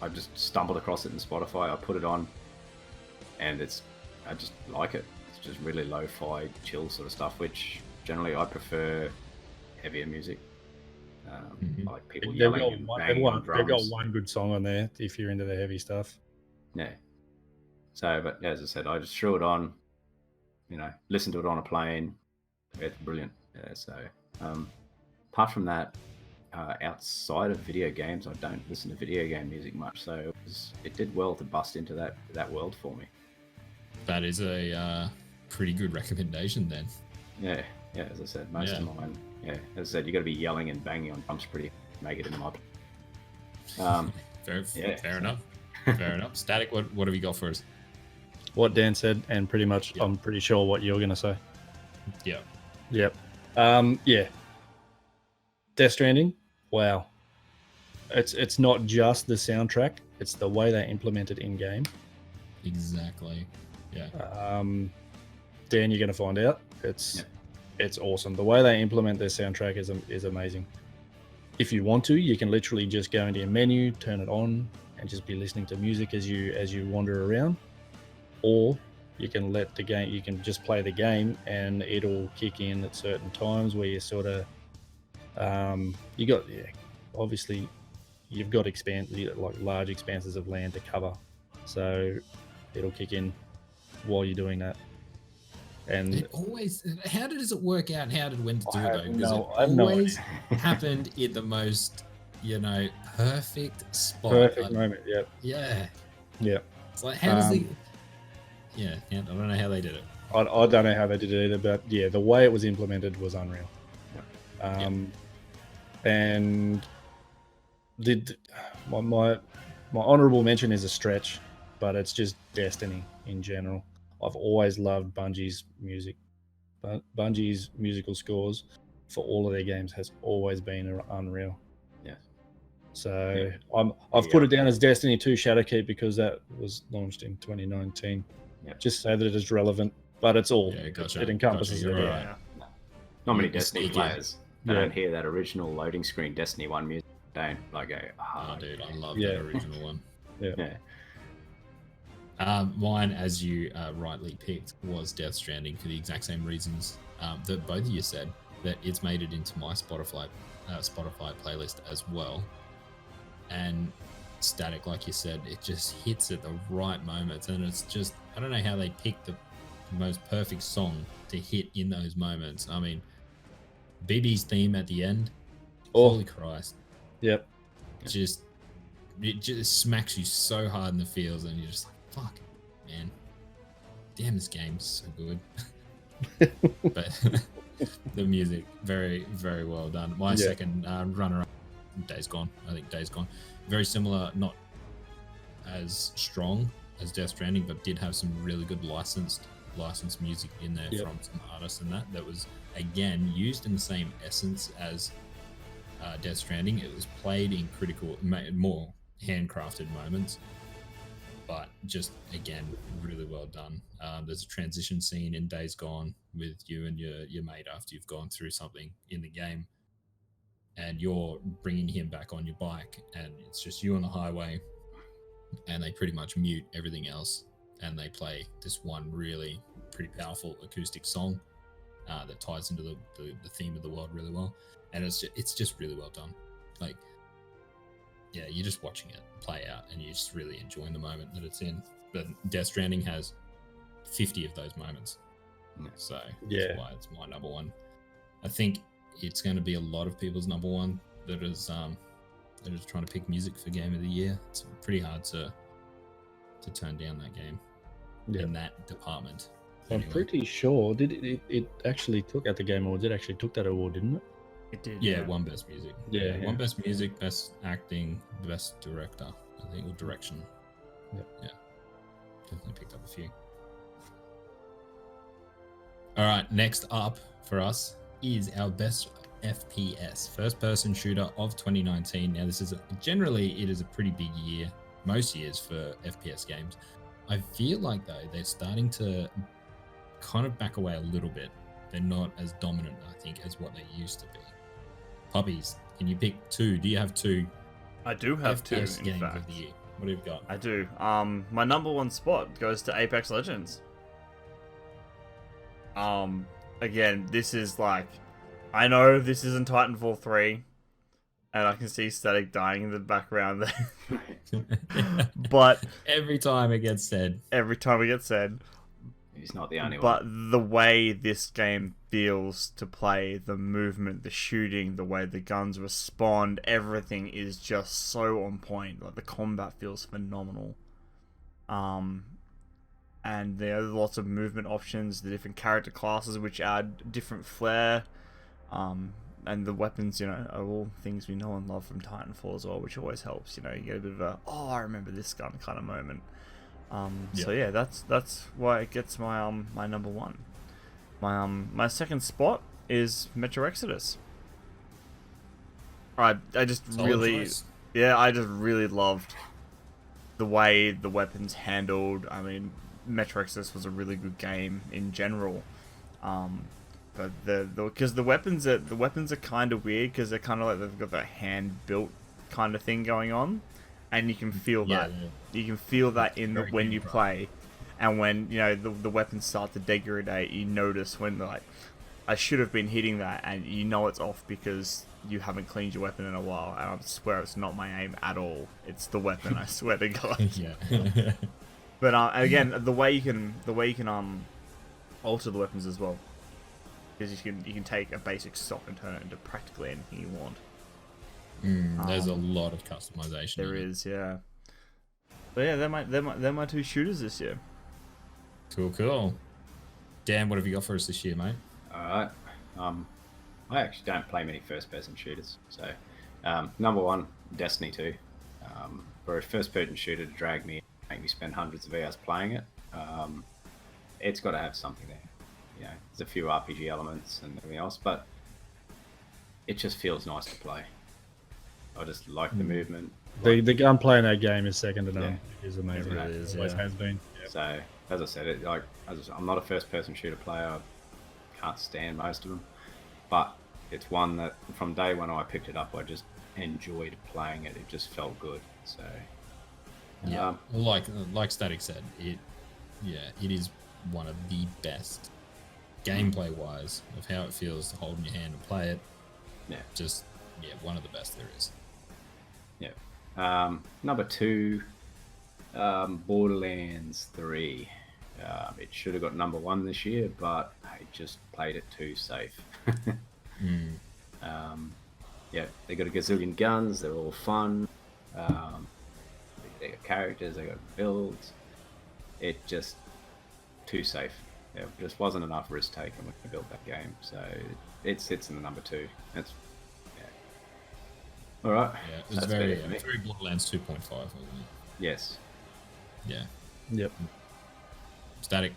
I just stumbled across it in Spotify. I put it on, and I just like it. It's just really lo-fi, chill sort of stuff, which generally I prefer heavier music. Like people yelling and banging on drums. They've got one good song on there if you're into the heavy stuff. Yeah. So, but as I said, I just threw it on, listen to it on a plane. It's brilliant. Yeah, so, apart from that, outside of video games, I don't listen to video game music much. So it did well to bust into that world for me. That is a pretty good recommendation then. Yeah, as I said, most of mine. Yeah, as I said, you got to be yelling and banging on drums pretty make it in my. Fair enough. Fair enough. Static, what have you got for us? What Dan said, and pretty much, I'm pretty sure what you're going to say. Yeah. Yep. Yeah. Death Stranding. Wow. It's not just the soundtrack; it's the way they implement it in game. Exactly. Yeah. Dan, you're going to find out. It's awesome. The way they implement their soundtrack is amazing. If you want to, you can literally just go into your menu, turn it on, and just be listening to music as you wander around. Or you can you can just play the game, and it'll kick in at certain times where you sort of obviously you've got like large expanses of land to cover, so it'll kick in while you're doing that. And it always, how does it work out and when to do it though? Because I have always happened in the most, perfect spot. Perfect moment, yeah. Yeah. Yeah. It's like, how does I don't know how they did it. I don't know how they did it either, but yeah, the way it was implemented was unreal. And my honorable mention is a stretch, but it's just Destiny in general. I've always loved Bungie's music. Bungie's musical scores for all of their games has always been unreal. Yeah. So I've put it down as Destiny 2 Shadowkeep because that was launched in 2019. Yeah. Just so that it is relevant, but it's all it encompasses it. Right. Not many Destiny players. I don't hear that original loading screen Destiny 1 music. Don't go. Oh, dude, I love that original one. Yeah. Mine, as you rightly picked, was Death Stranding for the exact same reasons that both of you said. That it's made it into my Spotify playlist as well. And Static, like you said, it just hits at the right moments, and it's just, I don't know how they picked the most perfect song to hit in those moments. I mean, BB's theme at the end. Oh. Holy Christ! Yep. It just smacks you so hard in the feels, and you're just like, fuck, man. Damn, this game's so good. But the music, very, very well done. My second runner-up, Days Gone. I think Days Gone. Very similar, not as strong as Death Stranding, but did have some really good licensed music in there from some artists, and that was, again, used in the same essence as Death Stranding. It was played in critical, more handcrafted moments, but just, again, really well done. There's a transition scene in Days Gone with you and your mate after you've gone through something in the game, and you're bringing him back on your bike, and it's just you on the highway, and they pretty much mute everything else, and they play this one really pretty powerful acoustic song that ties into the theme of the world really well, and it's just really well done. Like, yeah, you're just watching it play out, and you're just really enjoying the moment that it's in. But Death Stranding has 50 of those moments, so that's why it's my number one. I think it's going to be a lot of people's number one that is trying to pick music for Game of the Year. It's pretty hard to turn down that game in that department. I'm pretty sure it actually took at the Game Awards. It actually took that award, didn't it? It did. Yeah, won Best Music. Yeah, Won Best Music, Best Acting, Best Director, I think, or Direction. Yeah. Definitely picked up a few. All right, next up for us is our best FPS, first-person shooter of 2019. Now, it is a pretty big year, most years, for FPS games. I feel like, though, they're starting to kind of back away a little bit. They're not as dominant, I think, as what they used to be. Puppies, can you pick two? Do you have two? I do have FPS two, in games fact. of the year? What have you got? I do. My number one spot goes to Apex Legends. Again, this is like, I know this isn't Titanfall 3, and I can see Static dying in the background there. But every time it gets said. He's not the only one. But the way this game feels to play, the movement, the shooting, the way the guns respond, everything is just so on point. Like, the combat feels phenomenal. And there are lots of movement options, the different character classes which add different flair. And the weapons, are all things we know and love from Titanfall as well, which always helps. You get a bit of a, I remember this gun kind of moment. So yeah, that's why it gets my my number one. My second spot is Metro Exodus. I just really loved the way the weapons handled. I mean, Metro Exodus was a really good game in general. But because the weapons are kind of weird, because they're kind of like they've got that hand built kind of thing going on, and you can feel that. You can feel that when you play, and when the weapons start to degrade, you notice when like, I should have been hitting that, and it's off because you haven't cleaned your weapon in a while. And I swear it's not my aim at all. It's the weapon. I swear to God. Yeah. But again, the way you can alter the weapons as well, because you can take a basic stock and turn it into practically anything you want. There's a lot of customization. There is, yeah. But yeah, they're my two shooters this year. Cool. Dan, what have you got for us this year, mate? All right. I actually don't play many first-person shooters, so number one, Destiny 2. For a first-person shooter to drag me, make me spend hundreds of hours playing it, it's got to have something there. There's a few RPG elements and everything else, but it just feels nice to play. I just like the movement. The gunplay in that game is second to none. Yeah. It is amazing. It really is, Always has been. Yep. So, as I said, I'm not a first-person shooter player. I can't stand most of them, but it's one that from day when I picked it up, I just enjoyed playing it. It just felt good. So, yeah, like Static said, it is one of the best gameplay-wise of how it feels to hold in your hand and play it. One of the best there is. Number two, Borderlands 3. It should have got number one this year, but I just played it too safe. Mm. Yeah, they got a gazillion guns. They're all fun. They got characters. They got builds. It just too safe. There just wasn't enough risk taken when we built that game, so it sits in the number 2. That's all right. Yeah, it was very Borderlands 2.5, wasn't it? Yes. Yeah. Yep. Static.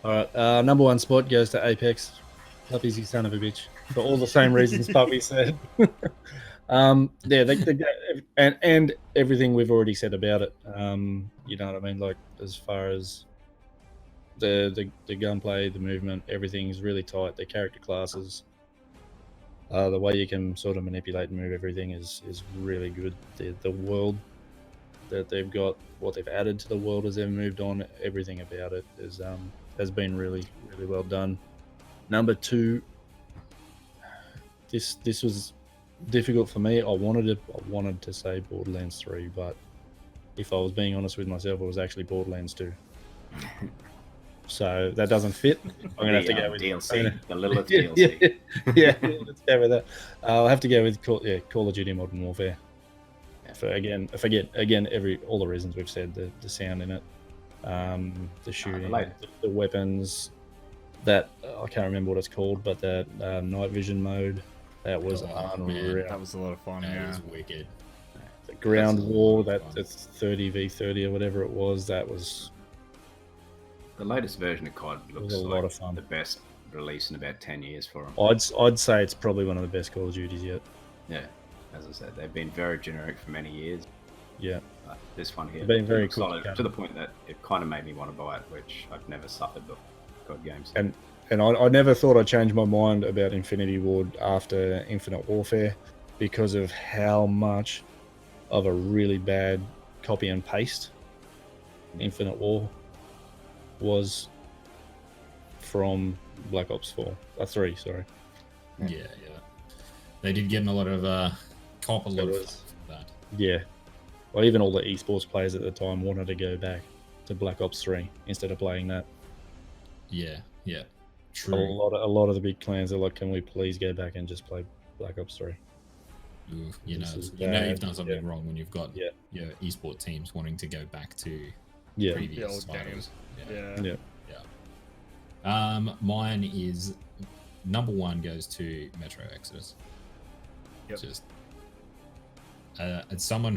All right. Number 1 spot goes to Apex. Puppies, you son of a bitch. For all the same reasons Puppy said. Yeah, and everything we've already said about it. You know what I mean? Like, as far as the gunplay, the movement, everything's really tight. The character classes, the way you can sort of manipulate and move everything is really good. The world that they've got, what they've added to the world as they've moved on, everything about it has been really, really well done. Number 2, this was difficult for me. I wanted to say Borderlands 3, but if I was being honest with myself, it was actually Borderlands 2. So that doesn't fit. I'm gonna have to go with DLC, the Lilith DLC. Yeah, let's go with that. I'll have to go with Call of Duty Modern Warfare. Yeah. All the reasons we've said, the sound in it, the shooting, the weapons. That I can't remember what it's called, but that night vision mode, that was unreal. Man, that was a lot of fun. That was wicked. The ground war, that's 30v30 or whatever it was. That was the latest version of COD. Looks a like lot of fun. The best release in about 10 years for them. I'd say it's probably one of the best Call of Duties yet. Yeah, as I said, they've been very generic for many years. Yeah. This one here, been very solid to the point that it kind of made me want to buy it, which I've never suffered before. COD games. And I never thought I'd change my mind about Infinity Ward after Infinite Warfare because of how much of a really bad copy and paste Infinite War was from Black Ops 3, sorry. Yeah. They did get in a lot of of that. Yeah. Well, even all the esports players at the time wanted to go back to Black Ops 3 instead of playing that. Yeah. True. A lot of the big clans are like, can we please go back and just play Black Ops 3? Ooh, you know you've done something wrong when you've got your esport teams wanting to go back to previous titles. Yeah. Mine is number 1 goes to Metro Exodus. Yep. Just as someone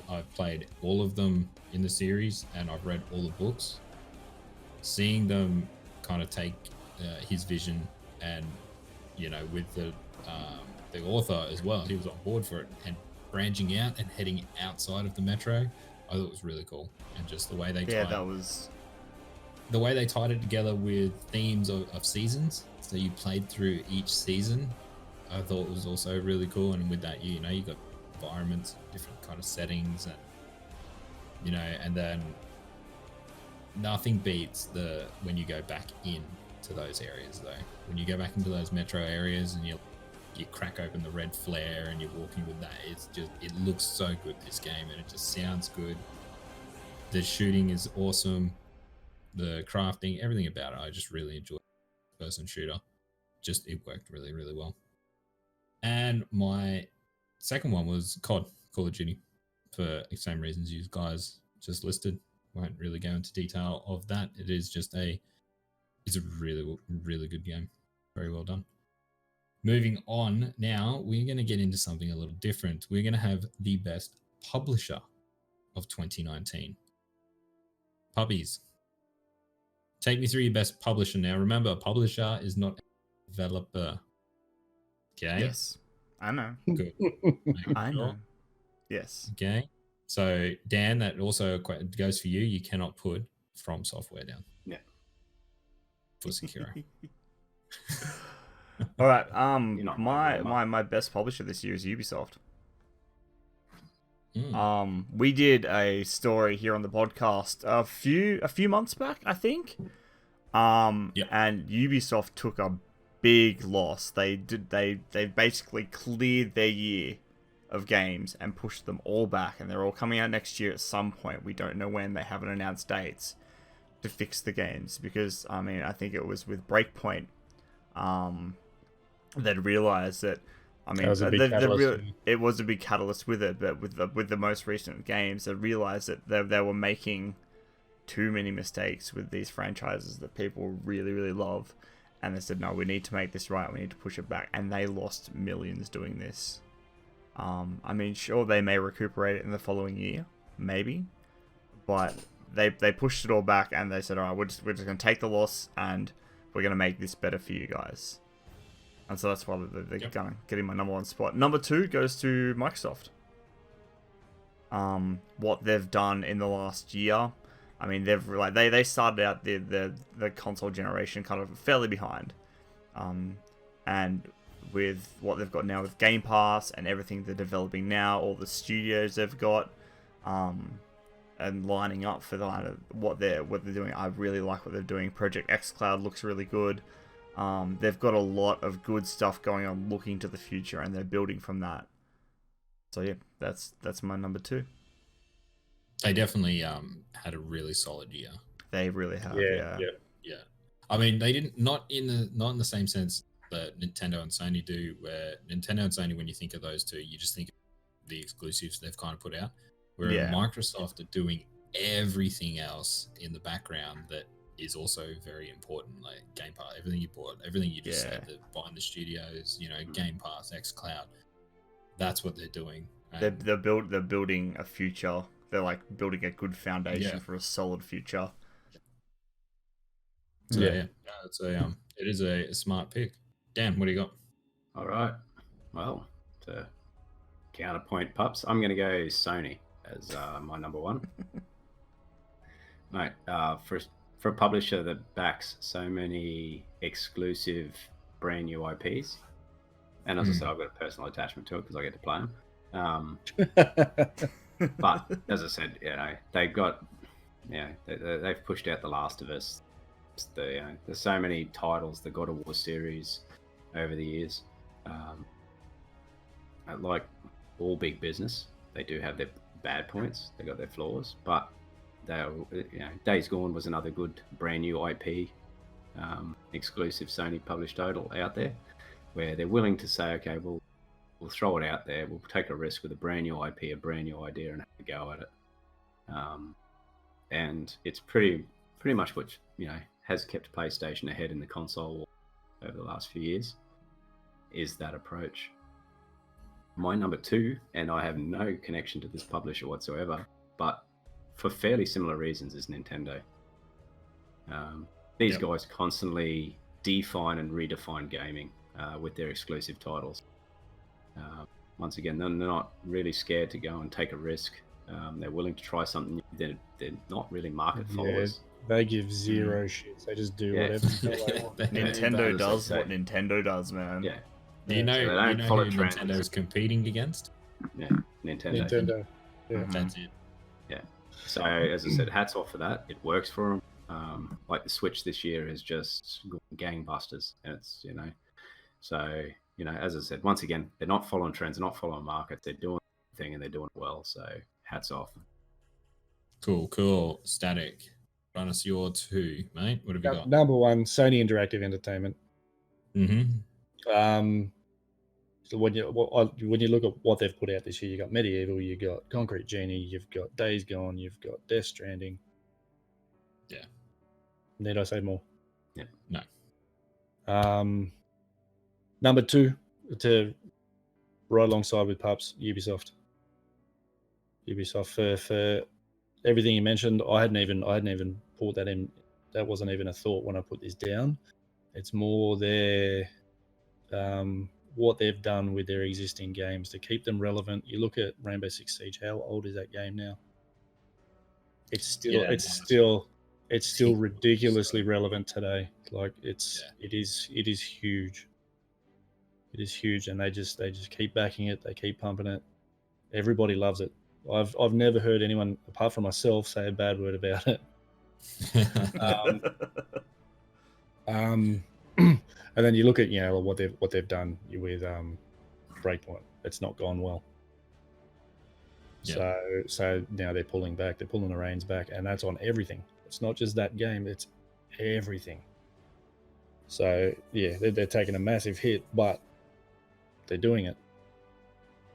I've played all of them in the series and I've read all the books, seeing them kind of take his vision and, you know, with the author as well, he was on board for it, and branching out and heading outside of the metro, I thought it was really cool. And just the way they tied it together with themes of seasons, so you played through each season, I thought was also really cool. And with that, you know, you got environments, different kind of settings, and, you know, and then nothing beats when you go back in to those areas though. When you go back into those metro areas and you crack open the red flare and you're walking with that, it looks so good, this game, and it just sounds good. The shooting is awesome, the crafting, everything about it, I just really enjoyed. Person shooter, it worked really, really well. And my second one was Call of Duty, for the same reasons you guys just listed. Won't really go into detail of that. It's a really, really good game. Very well done. Moving on now, we're going to get into something a little different. We're going to have the best publisher of 2019. Puppies, take me through your best publisher now. Remember, a publisher is not a developer. Okay? Yes, I know. Good. I know. Yes. Okay. So, Dan, that also goes for you. You cannot put From Software down. Yeah. For Sekiro. All right. My best publisher this year is Ubisoft. We did a story here on the podcast a few months back, I think. And Ubisoft took a big loss. They basically cleared their year of games and pushed them all back, and they're all coming out next year at some point. We don't know when. They haven't announced dates to fix the games, because I think it was with Breakpoint. they'd realized that. I mean, That was a big catalyst. it was a big catalyst with it, but with the most recent games, they realized that they were making too many mistakes with these franchises that people really, really love, and they said, no, we need to make this right. We need to push it back, and they lost millions doing this. I mean, sure, they may recuperate it in the following year, maybe, but they pushed it all back, and they said, all right, we're just going to take the loss, and we're going to make this better for you guys. And so that's why they're going to get in my number 1 spot. Number 2 goes to Microsoft. What they've done in the last year, I mean, they started out the console generation kind of fairly behind, and with what they've got now with Game Pass and everything they're developing now, all the studios they've got, and lining up for what they're doing, I really like what they're doing. Project xCloud looks really good. They've got a lot of good stuff going on, looking to the future, and they're building from that. So yeah, that's my number 2. They definitely had a really solid year. They really have. Yeah. I mean, they didn't not in the same sense that Nintendo and Sony do. Where Nintendo and Sony, when you think of those two, you just think of the exclusives they've kind of put out. Whereas Microsoft are doing everything else in the background that is also very important, like Game Pass, everything you bought, everything you just said, buying the studios, Game Pass, xCloud. That's what they're doing. They're building a future. They're like building a good foundation for a solid future. So it's it is a smart pick. Dan, what do you got? All right. Well, to counterpoint pups, I'm going to go Sony as my number 1. Mate, for a publisher that backs so many exclusive brand new IPs, and as I said, I've got a personal attachment to it because I get to play them. But as I said, they've got, they've pushed out The Last of Us. There's so many titles, the God of War series over the years. Like all big business, they do have their bad points. They got their flaws, but Days Gone was another good brand new IP, exclusive Sony published title out there, where they're willing to say, okay, we'll throw it out there. We'll take a risk with a brand new IP, a brand new idea, and have a go at it. And it's pretty much what has kept PlayStation ahead in the console war over the last few years, is that approach. My number 2, and I have no connection to this publisher whatsoever, but for fairly similar reasons, is Nintendo. These guys constantly define and redefine gaming with their exclusive titles. Once again, they're not really scared to go and take a risk. They're willing to try something new. They're not really market followers. They give zero shits. They just do whatever they want. Nintendo does what Nintendo does, man. Yeah. Do you know, so who Nintendo is competing against? Yeah, Nintendo. Yeah. That's it. Yeah. So as I said, hats off for that. It works for them. Like the Switch this year is just gangbusters, and it's so as I said, once again, they're not following trends, they're not following markets, they're doing the thing and they're doing it well. So hats off. Cool. Static. Run us your 2, mate. What have you got? Number 1, Sony Interactive Entertainment. So when you look at what they've put out this year, you got Medieval, you got Concrete Genie, you've got Days Gone, you've got Death Stranding. Yeah. Need I say more? Yeah. No. Number 2, to right alongside with Pups, Ubisoft. For everything you mentioned, I hadn't even pulled that in. That wasn't even a thought when I put this down. It's more their what they've done with their existing games to keep them relevant. You look at Rainbow Six Siege. How old is that game now? It's still ridiculously relevant today. Like it is huge. It is huge, and they just keep backing it. They keep pumping it. Everybody loves it. I've never heard anyone apart from myself say a bad word about it. And then you look at what they've done with Breakpoint. It's not gone well. Yeah. So now they're pulling back. They're pulling the reins back, and that's on everything. It's not just that game. It's everything. So yeah, they're taking a massive hit, but they're doing it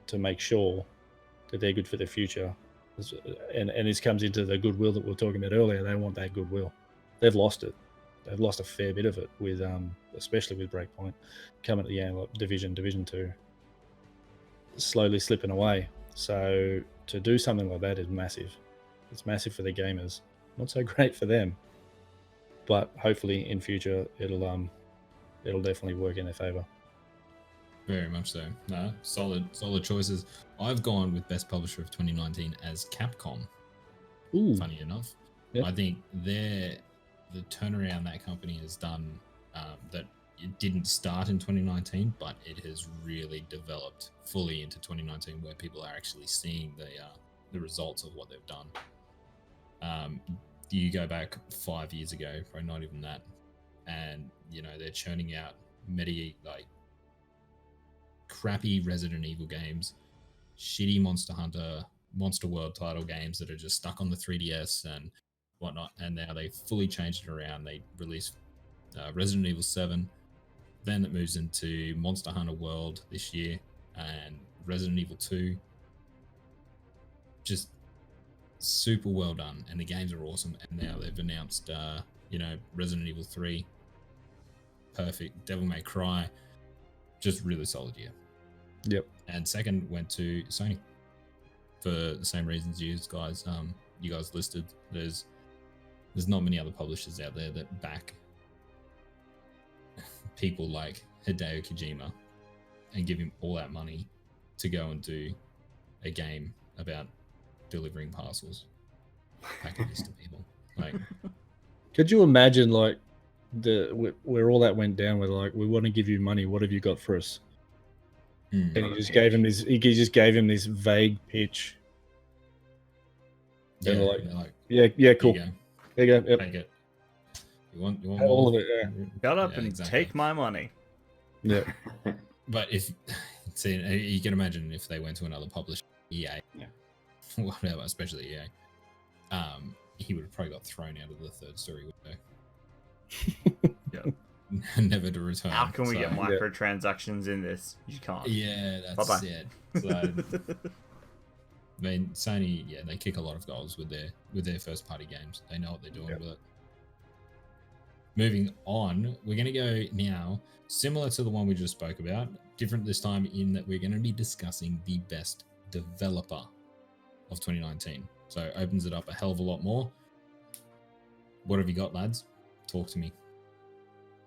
to make sure that they're good for the future. And this comes into the goodwill that we were talking about earlier. They want that goodwill. They've lost it. They've lost a fair bit of it with, especially with Breakpoint coming to the game, Division 2, slowly slipping away. So to do something like that is massive. It's massive for the gamers. Not so great for them, but hopefully in future it'll definitely work in their favor. Very much so. No, solid choices. I've gone with Best Publisher of 2019 as Capcom. Ooh. Funny enough. Yep. I think the turnaround that company has done, that it didn't start in 2019, but it has really developed fully into 2019, where people are actually seeing the results of what they've done. You go back 5 years ago, probably not even that, and they're churning out crappy Resident Evil games, shitty Monster World title games that are just stuck on the 3DS and whatnot, and now they fully changed it around. They released Resident Evil 7, then it moves into Monster Hunter World this year, and Resident Evil 2. Just super well done, and the games are awesome. And now they've announced Resident Evil 3, perfect. Devil May Cry, just really solid year. Yep. And second went to Sony for the same reasons you guys listed. There's not many other publishers out there that back people like Hideo Kojima and give him all that money to go and do a game about delivering parcels, packages to people. Like, could you imagine where all that went down with we want to give you money, what have you got for us? And he just gave him this vague pitch. Yeah, and yeah, cool. There you go. Yep. Take it. You want all of it? Yeah. Shut up and take my money. Yeah. But you can imagine if they went to another publisher, EA, whatever, especially EA, he would have probably got thrown out of the third story window. Yeah. Never to return. How can we get microtransactions in this? You can't. Yeah, that's Bye-bye. it. So, I mean, Sony, they kick a lot of goals with their first party games. They know what they're doing with it. Moving on, we're going to go now, similar to the one we just spoke about, different this time in that we're going to be discussing the best developer of 2019. So it opens it up a hell of a lot more. What have you got, lads? Talk to me.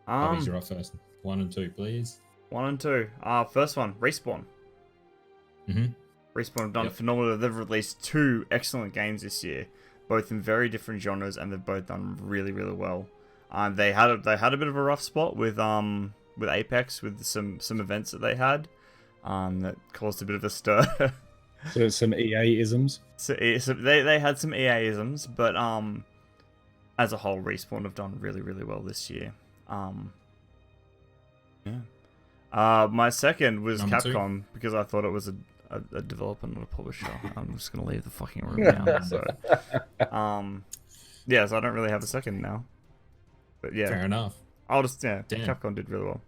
You're up first. 1 and 2, please. 1 and 2. First one, Respawn. Mm-hmm. Respawn have done phenomenal. They've released 2 excellent games this year, both in very different genres, and they've both done really, really well. They had a bit of a rough spot with Apex, with some events that they had, that caused a bit of a stir. So some EA isms. So they had some EA isms, but as a whole, Respawn have done really, really well this year. My second was Number Capcom, because I thought it was a developer, not a publisher. I'm just gonna leave the fucking room now. So, so I don't really have a second now. But yeah, fair enough. I'll just Damn. Capcom did really well.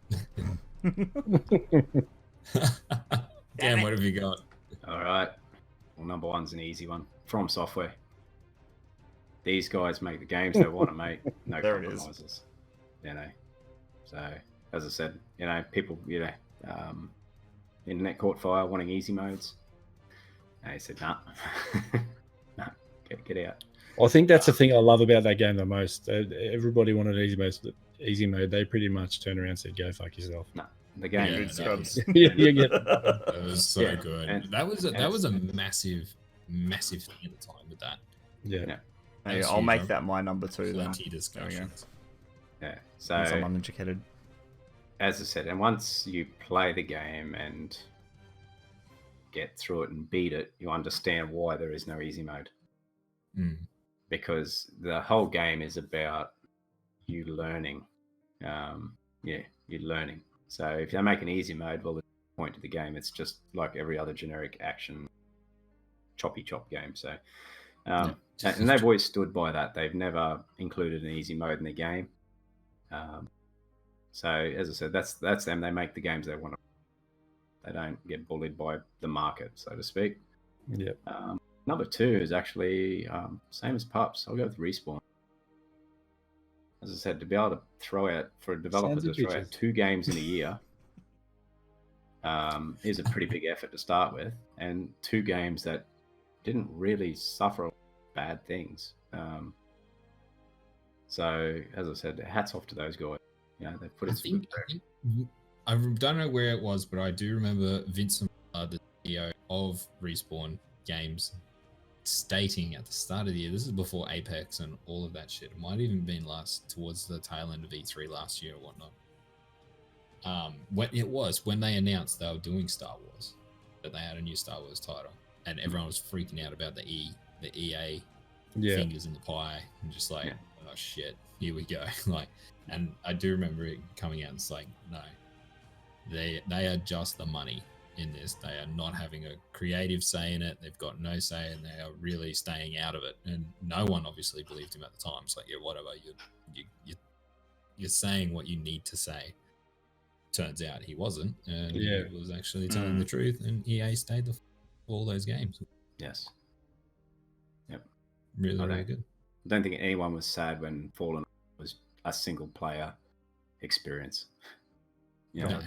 Damn, what have you got? All right. Well, number 1's an easy one. From Software. These guys make the games they want to make. No There it is. compromises. So as I said, people, internet caught fire wanting easy modes. And he said, nah, get out. I think that's the thing I love about that game the most. Everybody wanted easy mode. They pretty much turned around and said, "Go fuck yourself." No, the game. Yeah, is that was so good. And that was a massive thing at the time with that. Yeah. Hey, I'll make that my number 2 then. Plenty discussions. Yeah. So I'm uneducated. as I said, and once you play the game and get through it and beat it, you understand why there is no easy mode. Because the whole game is about you learning. You're learning. So if they make an easy mode, well, the point of the game, it's just like every other generic action choppy chop game. So, and they've always stood by that. They've never included an easy mode in the game. So as I said, that's them. They make the games they want to. They don't get bullied by the market, so to speak. Yep. Number 2 is actually same as Pups. I'll go with Respawn. As I said, to be able to throw out, for a developer to throw out 2 games in a year is a pretty big effort to start with, and 2 games that didn't really suffer bad things. So, as I said, hats off to those guys. You know, they put it. I don't know where it was, but I do remember Vincent, the CEO of Respawn Games, stating at the start of the year, this is before Apex and all of that shit. It might have even been towards the tail end of E3 last year or whatnot. When they announced they were doing Star Wars, that they had a new Star Wars title, and everyone was freaking out about the EA fingers in the pie, and just like, oh shit, here we go. Like, and I do remember it coming out and it's like, no, they are just the money in this. They are not having a creative say in it. They've got no say, and they are really staying out of it. And no one obviously believed him at the time. It's like, yeah, whatever. You're saying what you need to say. Turns out he wasn't, and he was actually telling the truth. And EA stayed all those games. Yes. Yep. Really good. I don't think anyone was sad when Fallen was a single player experience. You know,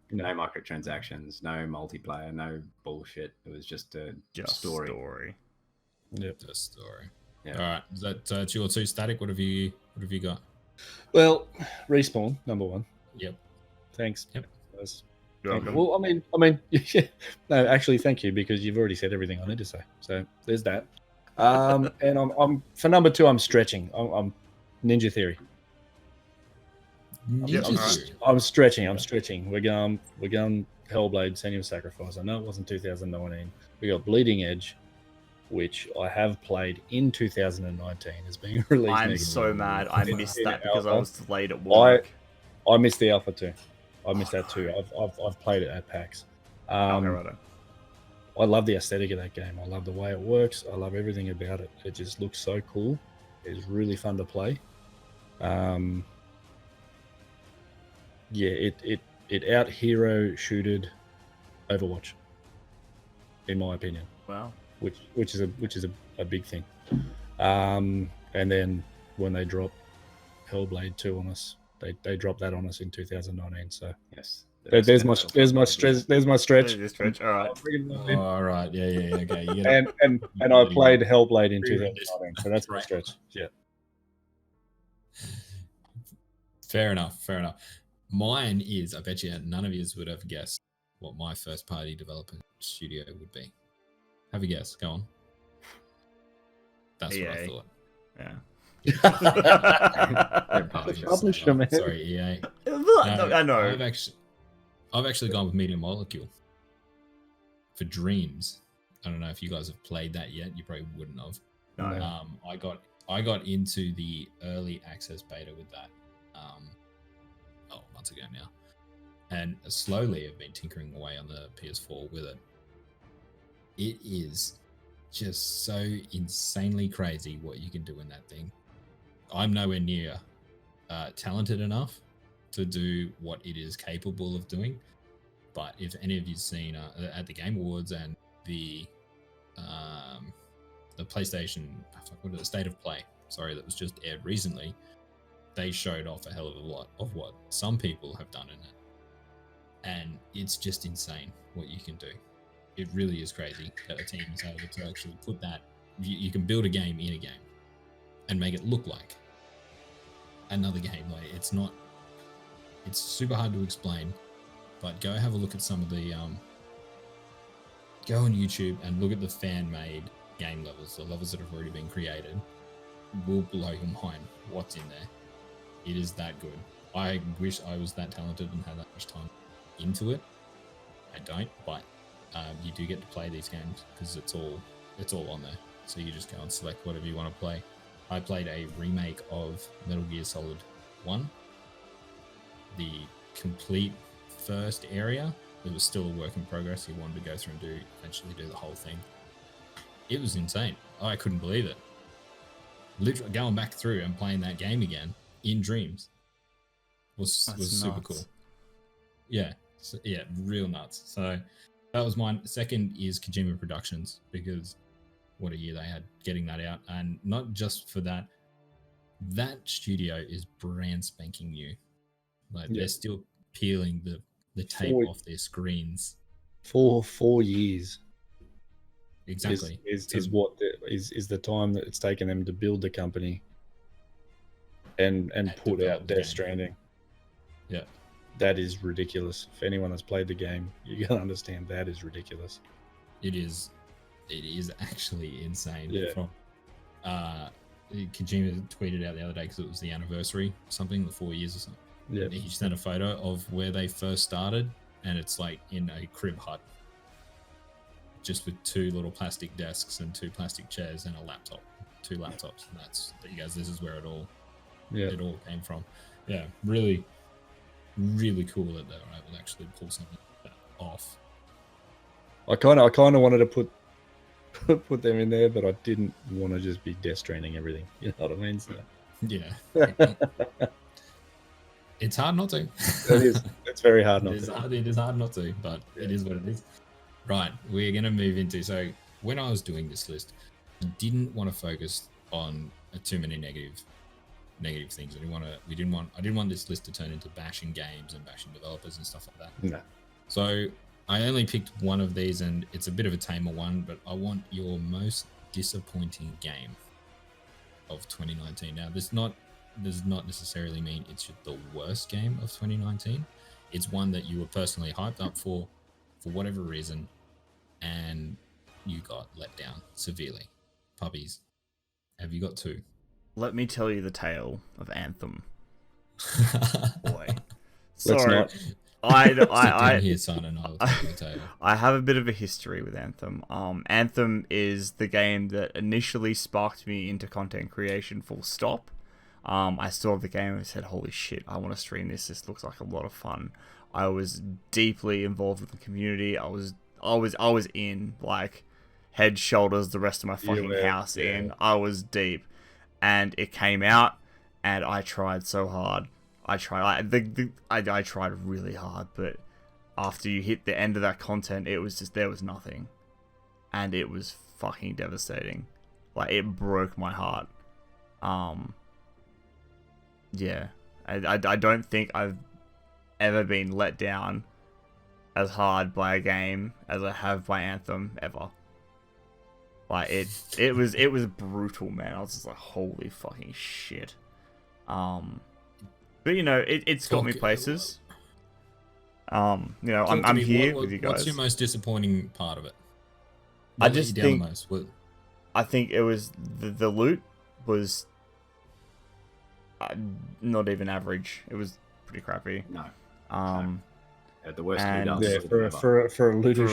no microtransactions, no multiplayer, no bullshit. It was just a story. Yep. Just story. Yep. All right. Is that your 2 static? What have you got? Well, Respawn, number 1. Yep. Thanks. Yep. Well, I mean, no, actually, thank you, because you've already said everything I need to say. So there's that. And I'm for number 2. I'm stretching. I'm Ninja Theory. I'm stretching. We're going Hellblade: Senua's Sacrifice. I know it wasn't 2019. We got Bleeding Edge, which I have played in 2019. Is being released. I'm so mad. I missed that because I was delayed at work. I missed the alpha too. I missed that too. I've played it at PAX. I love the aesthetic of that game. I love the way it works. I love everything about it. It just looks so cool. It's really fun to play. It out hero shooted Overwatch, in my opinion. Wow. Which is a big thing. And then when they drop Hellblade 2 on us, they dropped that on us in 2019. So yes, there's my stretch. All right. All right. Yeah. Okay. And I played Hellblade in 2019, so that's my stretch. Yeah. Fair enough. Mine is, I bet you none of you would have guessed what my first party developer studio would be. Have a guess. Go on. That's EA. what I thought. Yeah. Publisher, man. Sorry, EA. No, I know. I've actually gone with Media Molecule for Dreams. I don't know if you guys have played that yet. You probably wouldn't have. No. I got into the early access beta with that. Months ago now, and slowly I've been tinkering away on the PS4 with it. It is just so insanely crazy what you can do in that thing. I'm nowhere near talented enough to do what it is capable of doing, but if any of you've seen at the Game Awards and the PlayStation State of Play, that was just aired recently, they showed off a hell of a lot of what some people have done in it. And it's just insane what you can do. It really is crazy that a team is able to actually put that. You can build a game in a game and make it look like another game. Like, it's super hard to explain, but go have a look at some of the, go on YouTube and look at the fan-made game levels, the levels that have already been created. Will blow your mind what's in there. It is that good. I wish I was that talented and had that much time into it. I don't, but you do get to play these games because it's all on there. So you just go and select whatever you want to play. I played a remake of Metal Gear Solid 1. The complete first area. It was still a work in progress. He wanted to go through and eventually do the whole thing. It was insane. I couldn't believe it. Literally going back through and playing that game again in Dreams. was super nuts. cool. Yeah, yeah, real nuts. So that was mine. Second is Kojima Productions, because what a year they had getting that out, and not just for that. That studio is brand spanking new. Like they're still peeling the tape off their screens. For 4 years. Exactly. Is the time that it's taken them to build the company and put out Death Stranding. Yeah. That is ridiculous. If anyone has played the game, you gotta understand that is ridiculous. It is actually insane. Yeah. From Kojima tweeted out the other day, because it was the anniversary, something, the 4 years or something. Yeah. He sent a photo of where they first started, and it's like in a crib hut, just with 2 little plastic desks and 2 plastic chairs and a laptop, 2 laptops. And there you guys. This is where it all came from. Yeah, really, really cool that they were able to actually pull something like that off. I kind of wanted to put them in there, but I didn't want to just be Death Stranding everything. You know what I mean? So. Yeah. It's hard not to. It is. It's very hard not to. It is hard not to, but it is what it is. Right, we're going to move into... So when I was doing this list, I didn't want to focus on too many negative things. I didn't want this list to turn into bashing games and bashing developers and stuff like that. No. So I only picked one of these, and it's a bit of a tamer one, but I want your most disappointing game of 2019. Now, this does not necessarily mean it's the worst game of 2019. It's one that you were personally hyped up for whatever reason, and you got let down severely. Puppies, have you got 2? Let me tell you the tale of Anthem. Boy. Let's not. Here, son, and I'll tell you the tale. I have a bit of a history with Anthem. Anthem is the game that initially sparked me into content creation, full stop. I saw the game and said, holy shit, I want to stream this. This looks like a lot of fun. I was deeply involved with the community. I was in, like, head, shoulders, the rest of my fucking house in. I was deep. And it came out, and I tried so hard. I tried really hard, but after you hit the end of that content, it was just, there was nothing. And it was fucking devastating. Like, it broke my heart. Yeah. I don't think I've ever been let down as hard by a game as I have by Anthem ever. Like, it was brutal, man. I was just like, holy fucking shit. But you know, it's got me places. You know, I'm here with you guys. What's your most disappointing part of it? I just think I think it was the loot was not even average. It was pretty crappy. No. At the worst and for a looter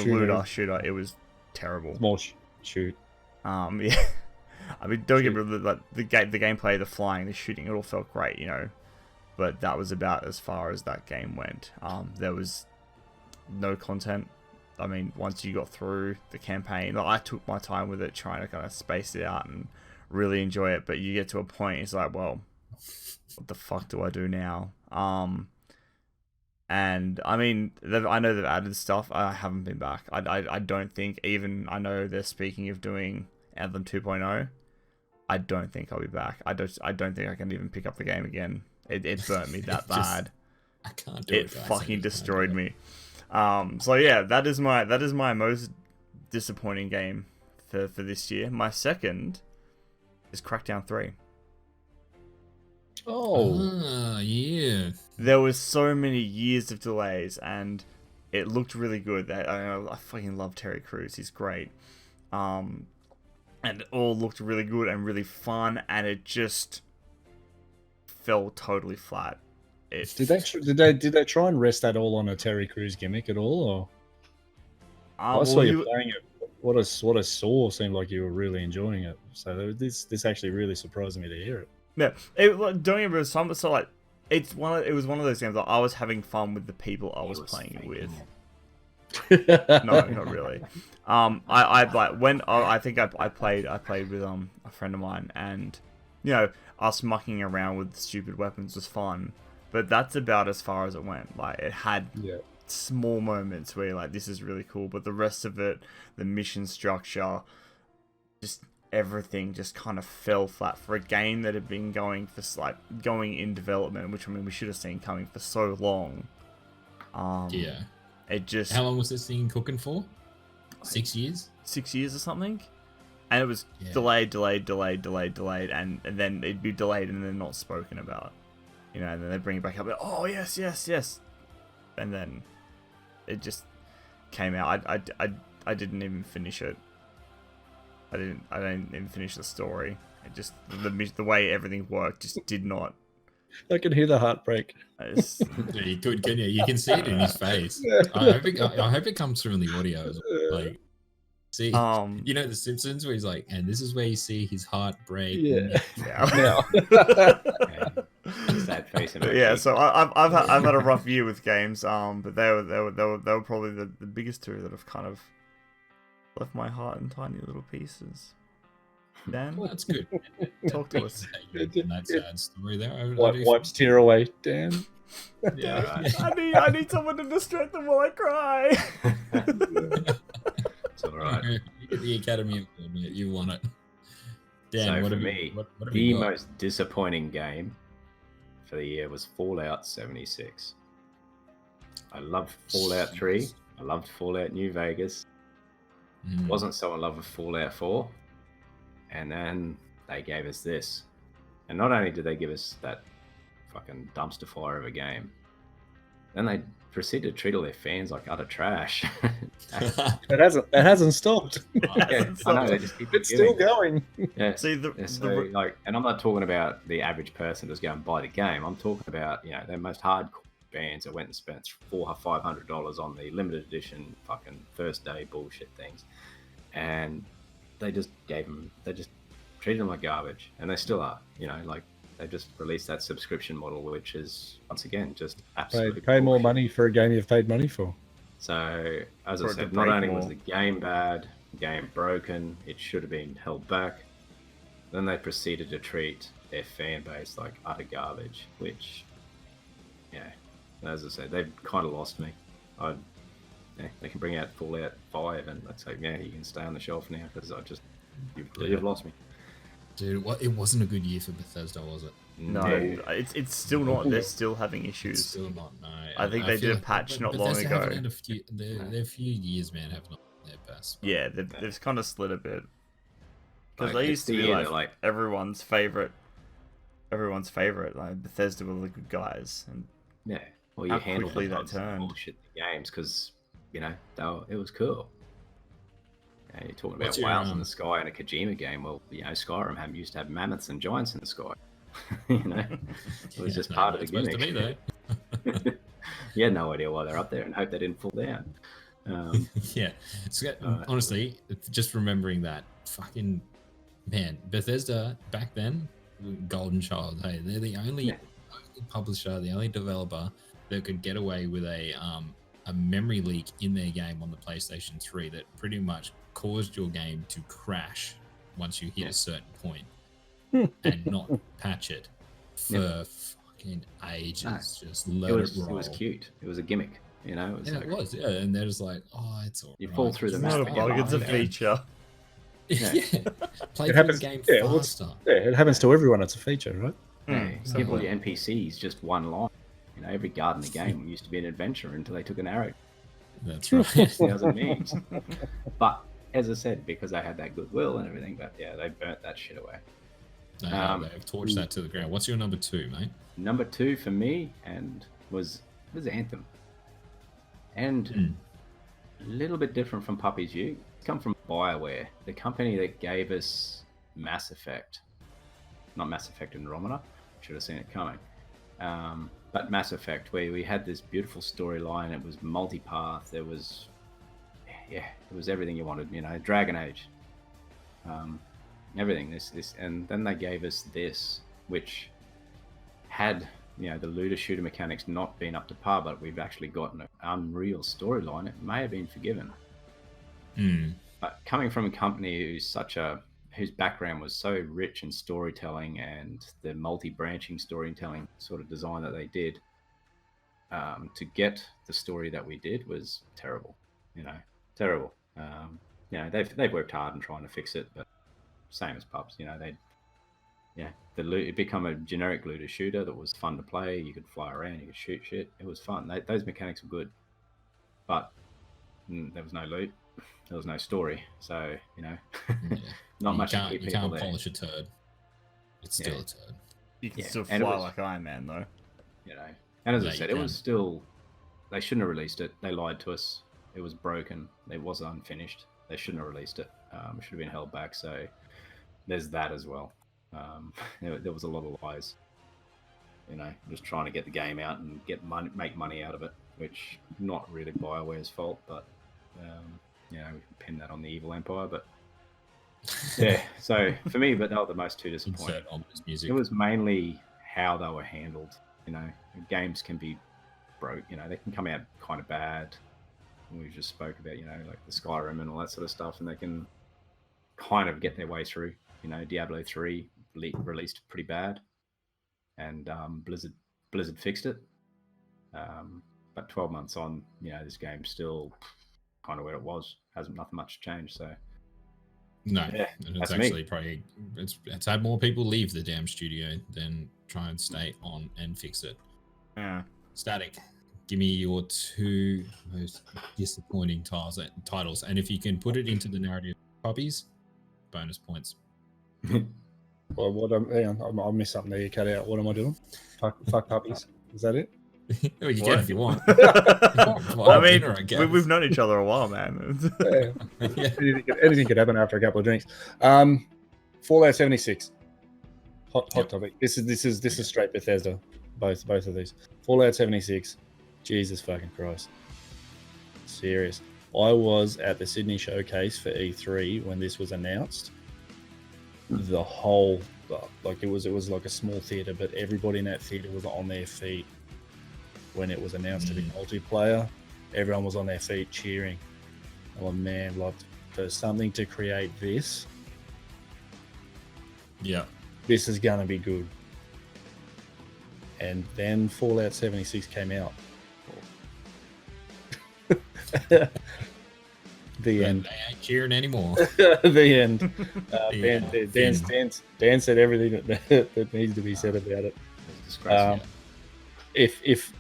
shooter, it was terrible. Small shoot. Yeah. I mean, don't get me wrong, like the gameplay, the flying, the shooting, it all felt great, you know. But that was about as far as that game went. There was no content. I mean, once you got through the campaign, like, I took my time with it, trying to kind of space it out and really enjoy it. But you get to a point, it's like, well, what the fuck do I do now? And I mean, I know they've added stuff. I haven't been back. I don't think, even, I know they're speaking of doing Anthem 2.0. I don't think I'll be back. I don't think I can even pick up the game again. It burnt me that bad. I can't do it. It fucking destroyed me. So yeah, that is my most disappointing game for this year. My second is Crackdown 3. Oh, yeah. There was so many years of delays, and it looked really good. I fucking love Terry Crews. He's great. And it all looked really good and really fun, and it just fell totally flat. Did they try and rest that all on a Terry Crews gimmick at all, or? I saw you playing it. What I saw seemed like you were really enjoying it. So this actually really surprised me to hear it. Yeah, don't get me wrong. So like, it was one of those games that I was having fun with the people I was playing it with. No, not really. I think I played with a friend of mine, and you know, us mucking around with stupid weapons was fun. But that's about as far as it went. Like, it had Yeah. small moments where you're like, this is really cool, but the rest of it, the mission structure, just everything just kind of fell flat for a game that had been going for going in development, which I mean we should have seen coming for so long. Yeah. It just How long was this thing cooking for? 6 years? 6 years or something, and it was Yeah. delayed, and then it'd be delayed and then not spoken about, you know, and then they bring it back up. Oh yes, and then it just came out. I didn't even finish it. I didn't even finish the story. It just the way everything worked just did not. I can hear the heartbreak. Yeah, you could, can you? You can see it in his face. I hope it comes through in the audio as well. Like, see, you know, The Simpsons, where he's like, and this is where you see his heart break. Yeah. Yeah. Sad face. Yeah, so I've had a rough year with games, but they were probably the biggest two that have kind of left my heart in tiny little pieces. Dan, Well, that's good. talk to us. In that sad story there. Wipes tear away. Damn. Yeah. I need someone to distract them while I cry. It's all right. You get the Academy Award, mate. You won it. Dan, So what for have me, what have the you got? most disappointing game for the year was Fallout 76. I loved Fallout 3. I loved Fallout New Vegas. Wasn't so in love with Fallout 4. And then they gave us this. And not only did they give us that fucking dumpster fire of a game, then they proceeded to treat all their fans like utter trash. It hasn't stopped. Yeah, I know, they just keep It's giving. still going. Yeah. See So, like, and I'm not talking about the average person that's going to buy the game. I'm talking about, you know, the most hardcore fans that went and spent $400-500 on the limited edition fucking first day bullshit things, and they just treated them like garbage, and they still are. You know, like, they just released that subscription model, which is once again just absolutely Pay more bullshit. money for a game you've paid money for. So, as I For it to said, not break only more. was the game bad, the game broken, it should have been held back. Then they proceeded to treat their fan base like utter garbage, which, yeah, as I said, they've kind of lost me. They can bring out Fallout 5 and let's say, yeah, you can stay on the shelf now because you've lost me. Dude, it wasn't a good year for Bethesda, was it? No, it's still not. They're still having It's issues. still not. No, I think they feel did a patch not long Bethesda ago. haven't had a few, their few years, man, have not been their best. Yeah, they've kind of slid a bit. Because Like, they it's used to the be year like, that, like, everyone's favorite. Like Bethesda were the good guys, and yeah. Well, you How handled quickly the that bugs and turned. bullshit the games because, you know, it was cool. Yeah, you're talking about What's your, whales in the sky in a Kojima game. Well, you know, Skyrim used to have mammoths and giants in the sky. You know, it was just part of the it's supposed gimmick. to be, though. You had no idea why they're up there and hope they didn't fall down. Yeah, honestly, just remembering that fucking man, Bethesda back then, golden child. Hey, they're the only publisher, the only developer that could get away with a memory leak in their game on the PlayStation 3 that pretty much caused your game to crash once you hit a certain point and not patch it for fucking ages. No. Just let It roll. was cute. It was a gimmick. You know, it was Yeah, like, it was. Yeah, and they're just like, oh, it's all You right. fall through the it's map. not a bug, it's a Yeah. feature. Yeah, play It through happens- the game yeah, well, faster. Yeah, it happens to everyone. It's a feature, right? Hey, so give all what? your NPCs just one line. You know, every guard in the game used to be an adventurer until they took an arrow. That's right. 1,000 memes. But as I said, because they had that goodwill and everything, but yeah, they burnt that shit away. They've torched that to the ground. What's your number 2, mate? Number 2 for me was Anthem. And a little bit different from Puppies U. It's come from BioWare, the company that gave us Mass Effect. Not Mass Effect Andromeda. Should have seen it coming. But Mass Effect, where we had this beautiful storyline. It was multipath. There was, it was everything you wanted. You know, Dragon Age. Everything. This, and then they gave us this, which had, you know, the looter shooter mechanics not been up to par, but we've actually gotten an unreal storyline. It may have been forgiven. But coming from a company who's such a whose background was so rich in storytelling and the multi-branching storytelling sort of design that they did, to get the story that we did was terrible. Terrible. They've worked hard in trying to fix it, but same as pubs. It become a generic looter shooter that was fun to play. You could fly around, you could shoot shit. It was fun. Those mechanics were good, but there was no loot. There was no story. So not much to keep you people can't there. polish a turd. It's still a turd. You can still and fly it was, like Iron Man, though. And as I Yeah, said, you it was still. They shouldn't have released it. They lied to us. It was broken. It was unfinished. They shouldn't have released it. It should have been held back. So there's that as well. There was a lot of lies. Just trying to get the game out and make money out of it, which not really BioWare's fault, but we can pin that on the evil empire. But yeah, so for me, but they were the most two disappointing. Insert ominous music. It was mainly how they were handled. Games can be broke. They can come out kind of bad. We just spoke about, like the Skyrim and all that sort of stuff, and they can kind of get their way through. Diablo 3 released pretty bad, and Blizzard fixed it. But 12 months on, this game's still kind of where it was. Nothing much changed. So no, yeah, and it's that's actually me. probably it's had more people leave the damn studio than try and stay on and fix it. Yeah. Static, give me your two most disappointing titles, and if you can put it into the narrative puppies, bonus points. Well, I missed something there. You cut out. What am I doing? Fuck puppies. Is that it? Well, you can if you want. I mean, we've known each other a while, man. Yeah. Anything could happen after a couple of drinks. Fallout 76. Hot topic. This is straight Bethesda. Both of these. Fallout 76. Jesus fucking Christ. Serious. I was at the Sydney showcase for E3 when this was announced. The whole it was like a small theater, but everybody in that theater was on their feet when it was announced to be multiplayer. Everyone was on their feet cheering. Oh man, for something to create this, this is gonna be good. And then Fallout 76 came out. The end. They ain't cheering anymore. The end. Dan said everything that needs to be said about it. If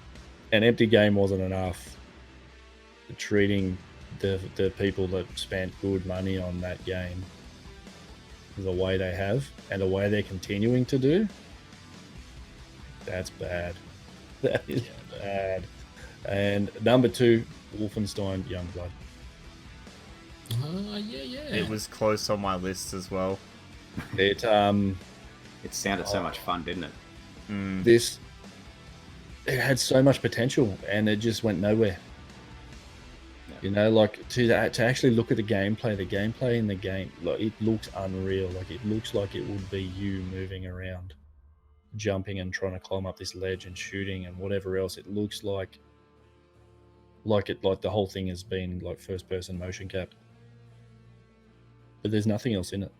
an empty game wasn't enough, treating the people that spent good money on that game the way they have and the way they're continuing to do, that's bad. That is bad. And number 2, Wolfenstein Youngblood. Yeah. It was close on my list as well. It sounded so much fun, didn't it? It had so much potential and it just went nowhere. To actually look at the gameplay in the game, it looks unreal. It looks like it would be you moving around, jumping and trying to climb up this ledge and shooting and whatever else. It looks like the whole thing has been like first person motion cap. But there's nothing else in it.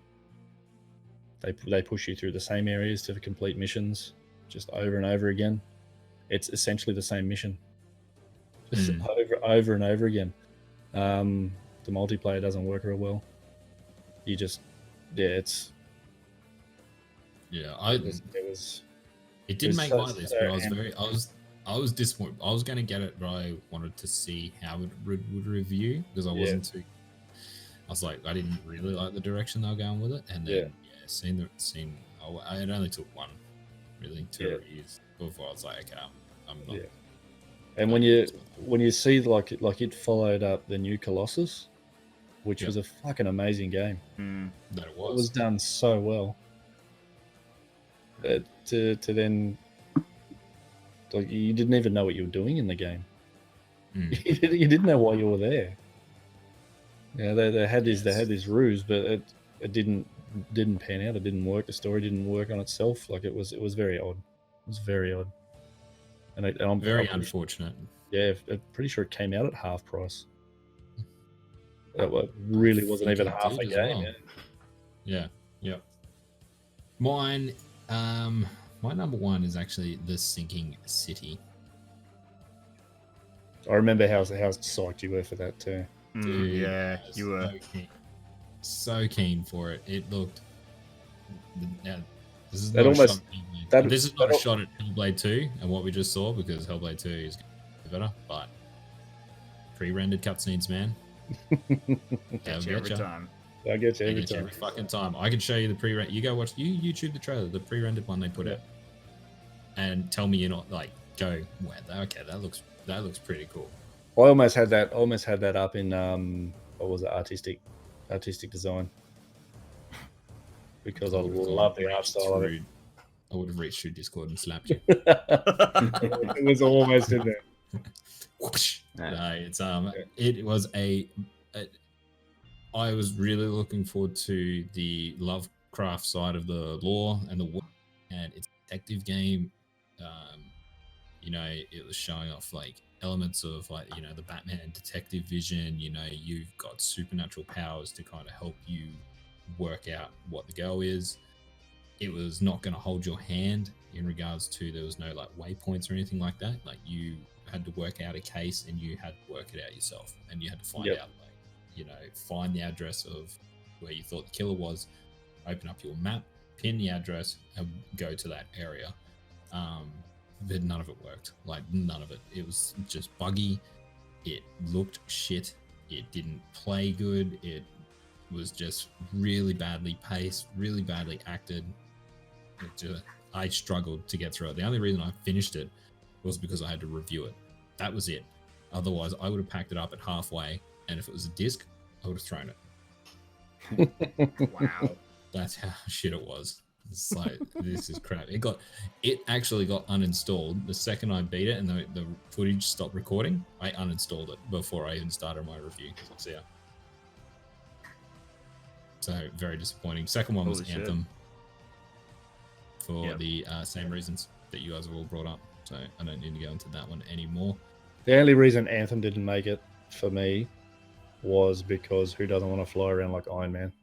They push you through the same areas to complete missions just over and over again. It's essentially the same mission. Just over and over again. The multiplayer doesn't work real well. It didn't make my list, but I was disappointed. I was going to get it, but I wanted to see how it would review because I wasn't too. I was like, I didn't really like the direction they were going with it, and then it only took two reviews before I was like, okay, I'm not. Yeah. And when you see like it followed up the new Colossus, which was a fucking amazing game. That it was. It was done so well. To then, like, you didn't even know what you were doing in the game. You didn't know why you were there. Yeah, they had this ruse, but it didn't pan out. It didn't work. The story didn't work on itself. Like it was very odd. It was very odd. And I'm very unfortunate. I'm pretty sure it came out at half price. It really wasn't even half a game. Yeah. Yep. Mine, my number one is actually The Sinking City. I remember how psyched you were for that too. Dude, Yeah, you were. So keen for it. It looked. Now, this is That not almost- a shot. that- This is not that a al- shot at Hellblade 2 and what we just saw, because Hellblade 2 is better. But pre-rendered cutscenes, man. Get you every time. I get you I every get you time. every fucking time. I can show you the pre-rendered. You go watch. You YouTube the trailer, the pre-rendered one they put out, and tell me you're not like go. Well, okay, that looks pretty cool. I almost had that up in what was it, artistic design, because I love the art style of it. I would have reached through Discord and slapped you. It was almost in there. Whoosh. No, it's it was I was really looking forward to the Lovecraft side of the lore and the world, and it's a detective game. You know, it was showing off like elements of like, you know, the Batman detective vision. You know, you've got supernatural powers to kind of help you work out what the go is. It was not going to hold your hand in regards to, there was no like waypoints or anything like that. Like, you had to work out a case and you had to work it out yourself, and you had to find out, like, you know, find the address of where you thought the killer was, open up your map, pin the address, and go to that area. But none of it worked. Like, none of it. It was just buggy. It looked shit. It didn't play good. It was just really badly paced, really badly acted. I struggled to get through it. The only reason I finished it was because I had to review it. That was it. Otherwise, I would have packed it up at halfway, and if it was a disc, I would have thrown it. Wow. That's how shit it was. It's like, this is crap. It actually got uninstalled the second I beat it, and the footage stopped recording. I uninstalled it before I even started my review. So very disappointing. Second one was Anthem, for the same reasons that you guys have all brought up. So I don't need to go into that one anymore. The only reason Anthem didn't make it for me was because who doesn't want to fly around like Iron Man?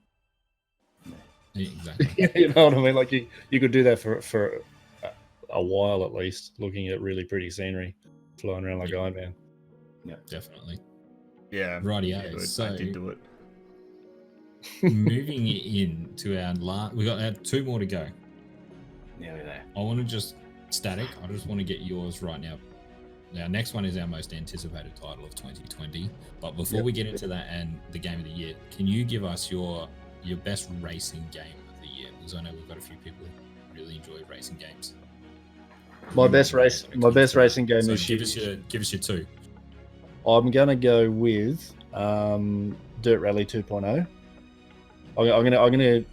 Yeah, exactly. You know what I mean? Like, you could do that for a while at least, looking at really pretty scenery, flying around like Iron Man. Yeah, definitely. Yeah. Rightio. So I did do it. moving in to our last, we got two more to go. Nearly there. I want to just static. I just want to get yours right now. Our next one is our most anticipated title of 2020. But before we get into that and the game of the year, can you give us your best racing game of the year? Because I know we've got a few people who really enjoy racing games. My best racing game So this year. give us your two. I'm gonna go with Dirt Rally 2.0. I'm gonna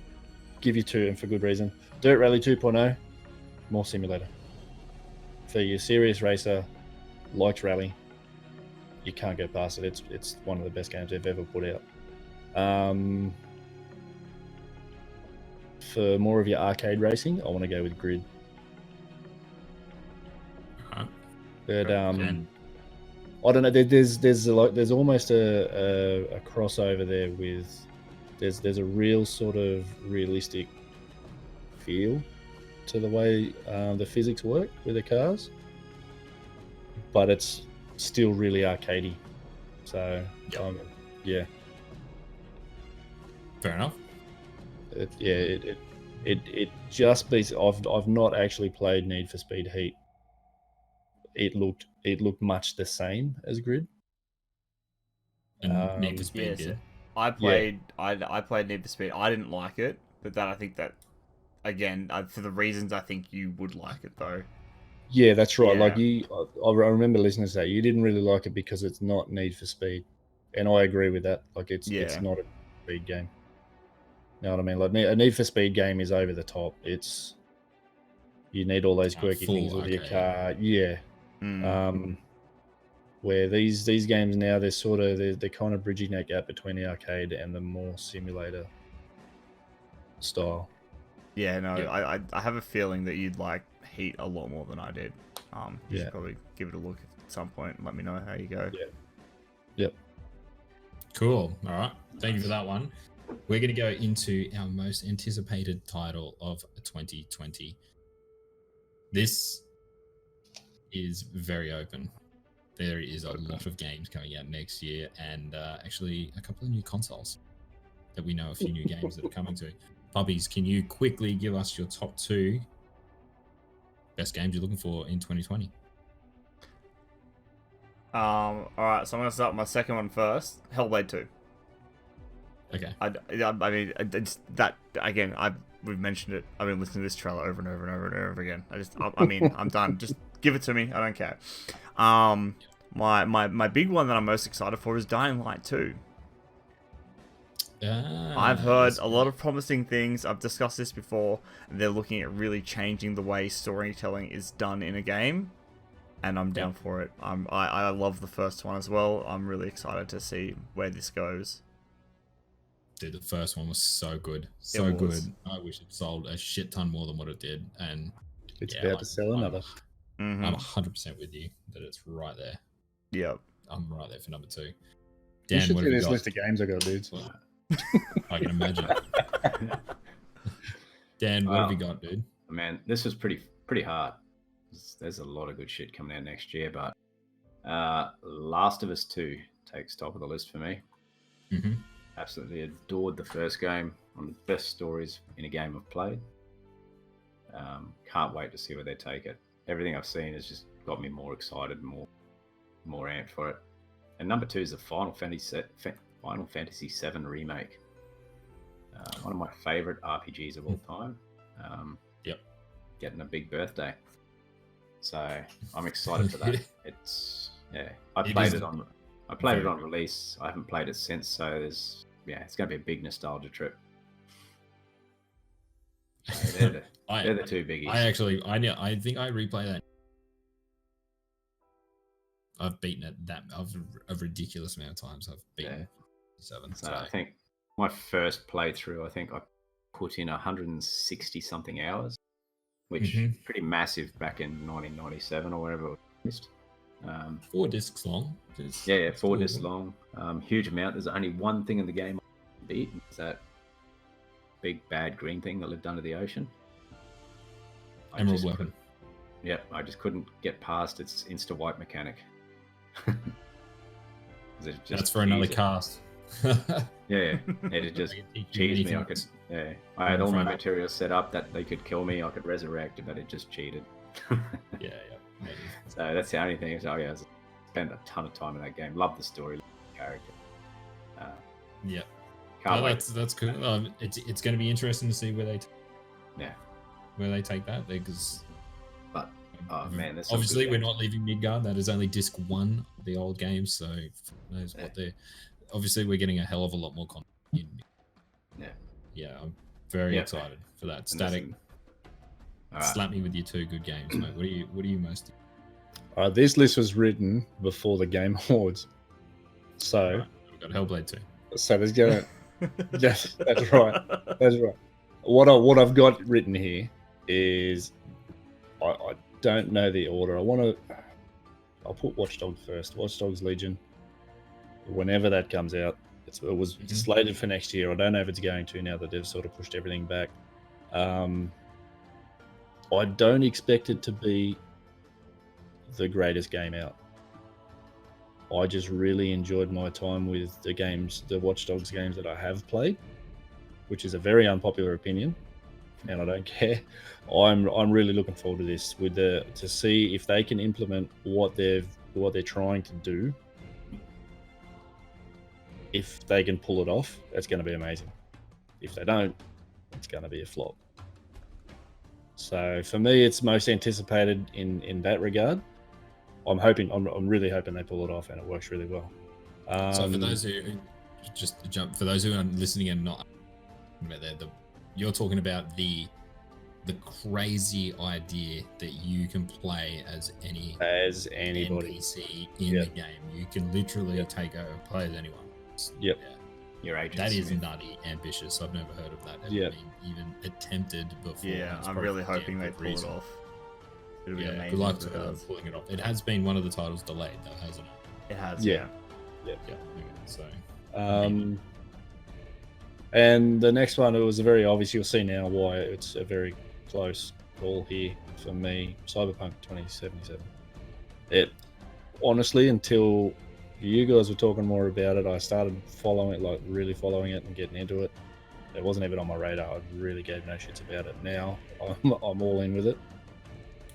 give you two, and for good reason. Dirt Rally 2.0, more simulator. For your serious racer, likes rally, you can't go past it. It's one of the best games they've ever put out. For more of your arcade racing, I want to go with Grid. But I don't know. There's almost a crossover there with. There's a real sort of realistic feel to the way the physics work with the cars, but it's still really arcadey. So yeah, fair enough. It just beats. I've not actually played Need for Speed Heat. It looked much the same as Grid. And Need for Speed yes. did. I played Need for Speed. I didn't like it, but I think that, again, for the reasons I think you would like it though. Yeah, that's right. Yeah. Like I remember listening to that. You didn't really like it because it's not Need for Speed, and I agree with that. Like it's not a speed game. You know what I mean? Like a Need for Speed game is over the top. You need all those quirky things with your car. Yeah. Where these games now, they're kind of bridging that gap between the arcade and the more simulator style. Yeah, no, yeah. I have a feeling that you'd like Heat a lot more than I did. You should probably give it a look at some point and let me know how you go. Yeah. Yep. Cool. All right. Thank you for that one. we're going to go into our most anticipated title of 2020. This is very open. There is a lot of games coming out next year, and actually a couple of new consoles that we know a few new games that are coming to. Puppies, can you quickly give us your top 2 best games you're looking for in 2020? All right, so I'm gonna start my second one first. Hellblade 2. Okay. I mean, it's that again. We've mentioned it. I've been listening to this trailer over and over and over and over again. I mean, I'm done. Just give it to me. I don't care. My big one that I'm most excited for is Dying Light 2. I've heard a lot of promising things. I've discussed this before. They're looking at really changing the way storytelling is done in a game, and I'm down for it. I love the first one as well. I'm really excited to see where this goes. Dude, the first one was so good. So good. I wish it sold a shit ton more than what it did. And it's about to sell another. I'm 100% with you that it's right there. Yep. I'm right there for number 2. You Dan, should what see have you this got? list of games I got, dudes. I can imagine. Dan, what have you got, dude? Man, this was pretty hard. There's a lot of good shit coming out next year, but Last of Us 2 takes top of the list for me. Mm-hmm. Absolutely adored the first game. One of the best stories in a game I've played. Can't wait to see where they take it. Everything I've seen has just got me more excited, more amped for it. And number 2 is the Final Fantasy VII remake. One of my favorite RPGs of all time. Yep. Getting a big birthday. So I'm excited for that. I played it on release. I haven't played it since, so it's going to be a big nostalgia trip. So they're the 2 biggies. I think I replay that. I've beaten it a ridiculous amount of times. I've beaten 7. So I think my first playthrough, I think I put in 160 something hours, which pretty massive back in 1997 or wherever it was. 4 discs long. 4 discs long. Huge amount. There's only one thing in the game I beat. It's that big bad green thing that lived under the ocean. Emerald Weapon. I just couldn't get past its insta-wipe mechanic. That's for another cast. It just cheated me. I had all my materials set up that they could kill me. I could resurrect, but it just cheated. Maybe. So that's the only thing. So I spent a ton of time in that game. Love the story, love the character. Can't wait. That's cool. It's going to be interesting to see where they take that, because. But man, obviously we're not leaving Midgard. That is only disc 1 of the old game, so who knows what they're. Obviously, we're getting a hell of a lot more content. I'm very excited for that. Static, slap me with your 2 good games, mate. What are you most? This list was written before the Game Awards, so we've got Hellblade 2. So there's gonna. Yes, that's right. That's right. What I've got written here is I don't know the order. I'll put Watch Dogs first. Watch Dogs Legion. Whenever that comes out, it was slated for next year. I don't know if it's going to now that they've sort of pushed everything back. I don't expect it to be the greatest game out. I just really enjoyed my time with the Watch Dogs games that I have played, which is a very unpopular opinion, and I don't care. I'm really looking forward to this to see if they can implement what they're trying to do. If they can pull it off, that's going to be amazing. If they don't, it's going to be a flop. So for me, it's most anticipated in that regard. I'm really hoping they pull it off and it works really well. So for those who for those who are listening and not about that, you're talking about the crazy idea that you can play as anybody NPC in the game. You can literally take over, play as anyone. Yep. Yeah. Your agency. That is nutty ambitious. I've never heard of that ever been even attempted before. Yeah, I'm really hoping they pull it off. It'll be amazing. Good luck to pulling it off. It has been one of the titles delayed, though, hasn't it? It has. Yeah. Yeah. So. And the next one, it was a very obvious. You'll see now why it's a very close call here for me. Cyberpunk 2077. It honestly, until you guys were talking more about it, I started following it, like really following it and getting into it. It wasn't even on my radar. I really gave no shits about it. Now I'm all in with it.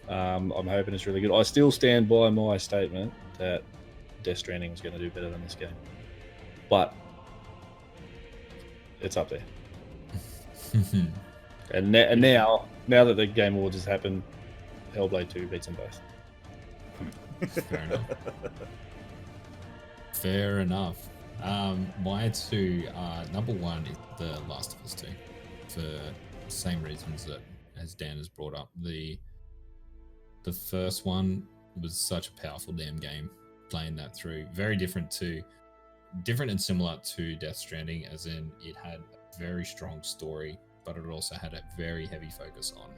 I'm hoping it's really good. I still stand by my statement that Death Stranding was going to do better than this game, but it's up there. and now that the Game Awards has happened, Hellblade 2 beats them both. Fair enough. Fair enough. My two are, number one is The Last of Us 2, for the same reasons that as Dan has brought up. The first one was such a powerful damn game. Playing that through, very different and similar to Death Stranding, as in it had a very strong story, but it also had a very heavy focus on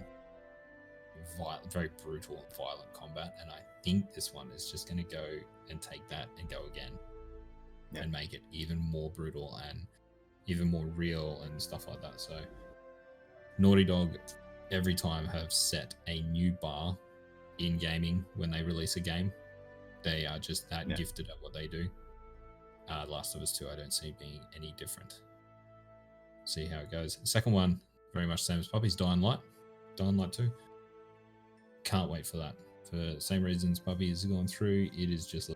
very brutal and violent combat. And I think this one is just going to go and take that and go again, and make it even more brutal and even more real and stuff like that. So Naughty Dog every time have set a new bar in gaming when they release a game. They are just that gifted at what they do. Last of Us 2, I don't see being any different. See how it goes. Second one, very much same as Puppies, Dying Light 2. Can't wait for that. For the same reasons Puppies has gone through, it is just a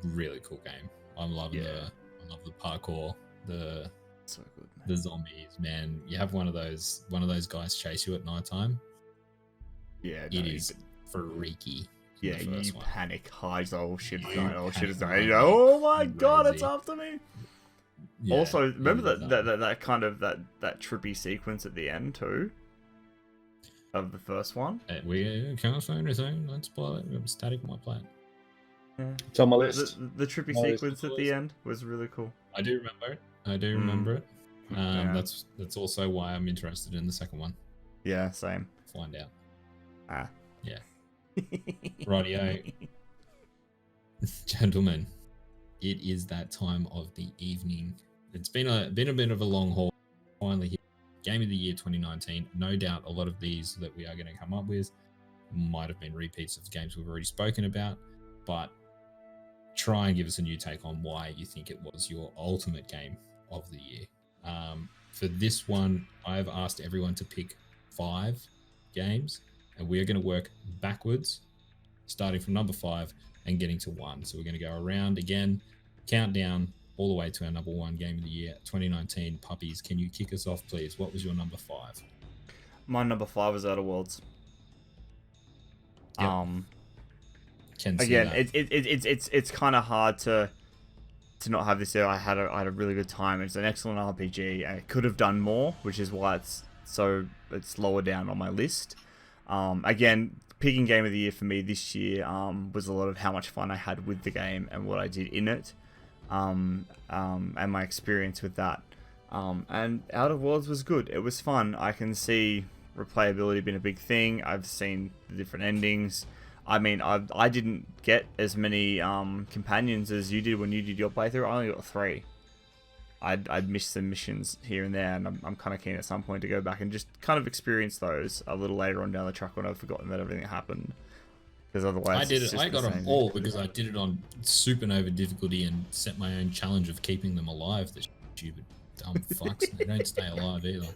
really cool game. I'm loving I love the parkour, So good, man. the zombies, man. You have one of those guys chase you at nighttime. Yeah, It is freaky. Yeah, the you first one. panic hard. Oh shit! You Shit is panic dying. like Oh my god, it's crazy. after me. Yeah, Also, remember it is that kind of that trippy sequence at the end too, of the first one. We can't say anything. Let's play it. I'm static my plan. Yeah. It's on my list. The trippy My list sequence of at the end was really cool. I do remember it. Remember it. Yeah. That's also why I'm interested in the second one. Yeah, same. Find out. Ah. Yeah. Rightio. Gentlemen, it is that time of the evening. It's been a bit of a long haul. Finally here. Game of the Year 2019. No doubt a lot of these that we are going to come up with might have been repeats of games we've already spoken about, but try and give us a new take on why you think it was your ultimate game of the year. For this one, I've asked everyone to pick 5 games, and we're going to work backwards, starting from number 5 and getting to 1. So we're going to go around again, countdown all the way to our number 1 game of the year, 2019. Puppies, can you kick us off, please? What was your number 5? My number 5 was Outer Worlds. Yep. Can see Again, that. it's kind of hard to not have this there. I had a really good time. It's an excellent RPG. I could have done more, which is why it's lower down on my list. Again, picking game of the year for me this year was a lot of how much fun I had with the game and what I did in it, and my experience with that. And Outer Worlds was good. It was fun. I can see replayability being a big thing. I've seen the different endings. I mean, I didn't get as many companions as you did when you did your playthrough. I only got 3. I'd missed some missions here and there, and I'm kind of keen at some point to go back and just kind of experience those a little later on down the track when I've forgotten that everything happened. Because otherwise, I did it. I got them all because I did it on supernova difficulty and set my own challenge of keeping them alive. The stupid dumb fucks. They don't stay alive either.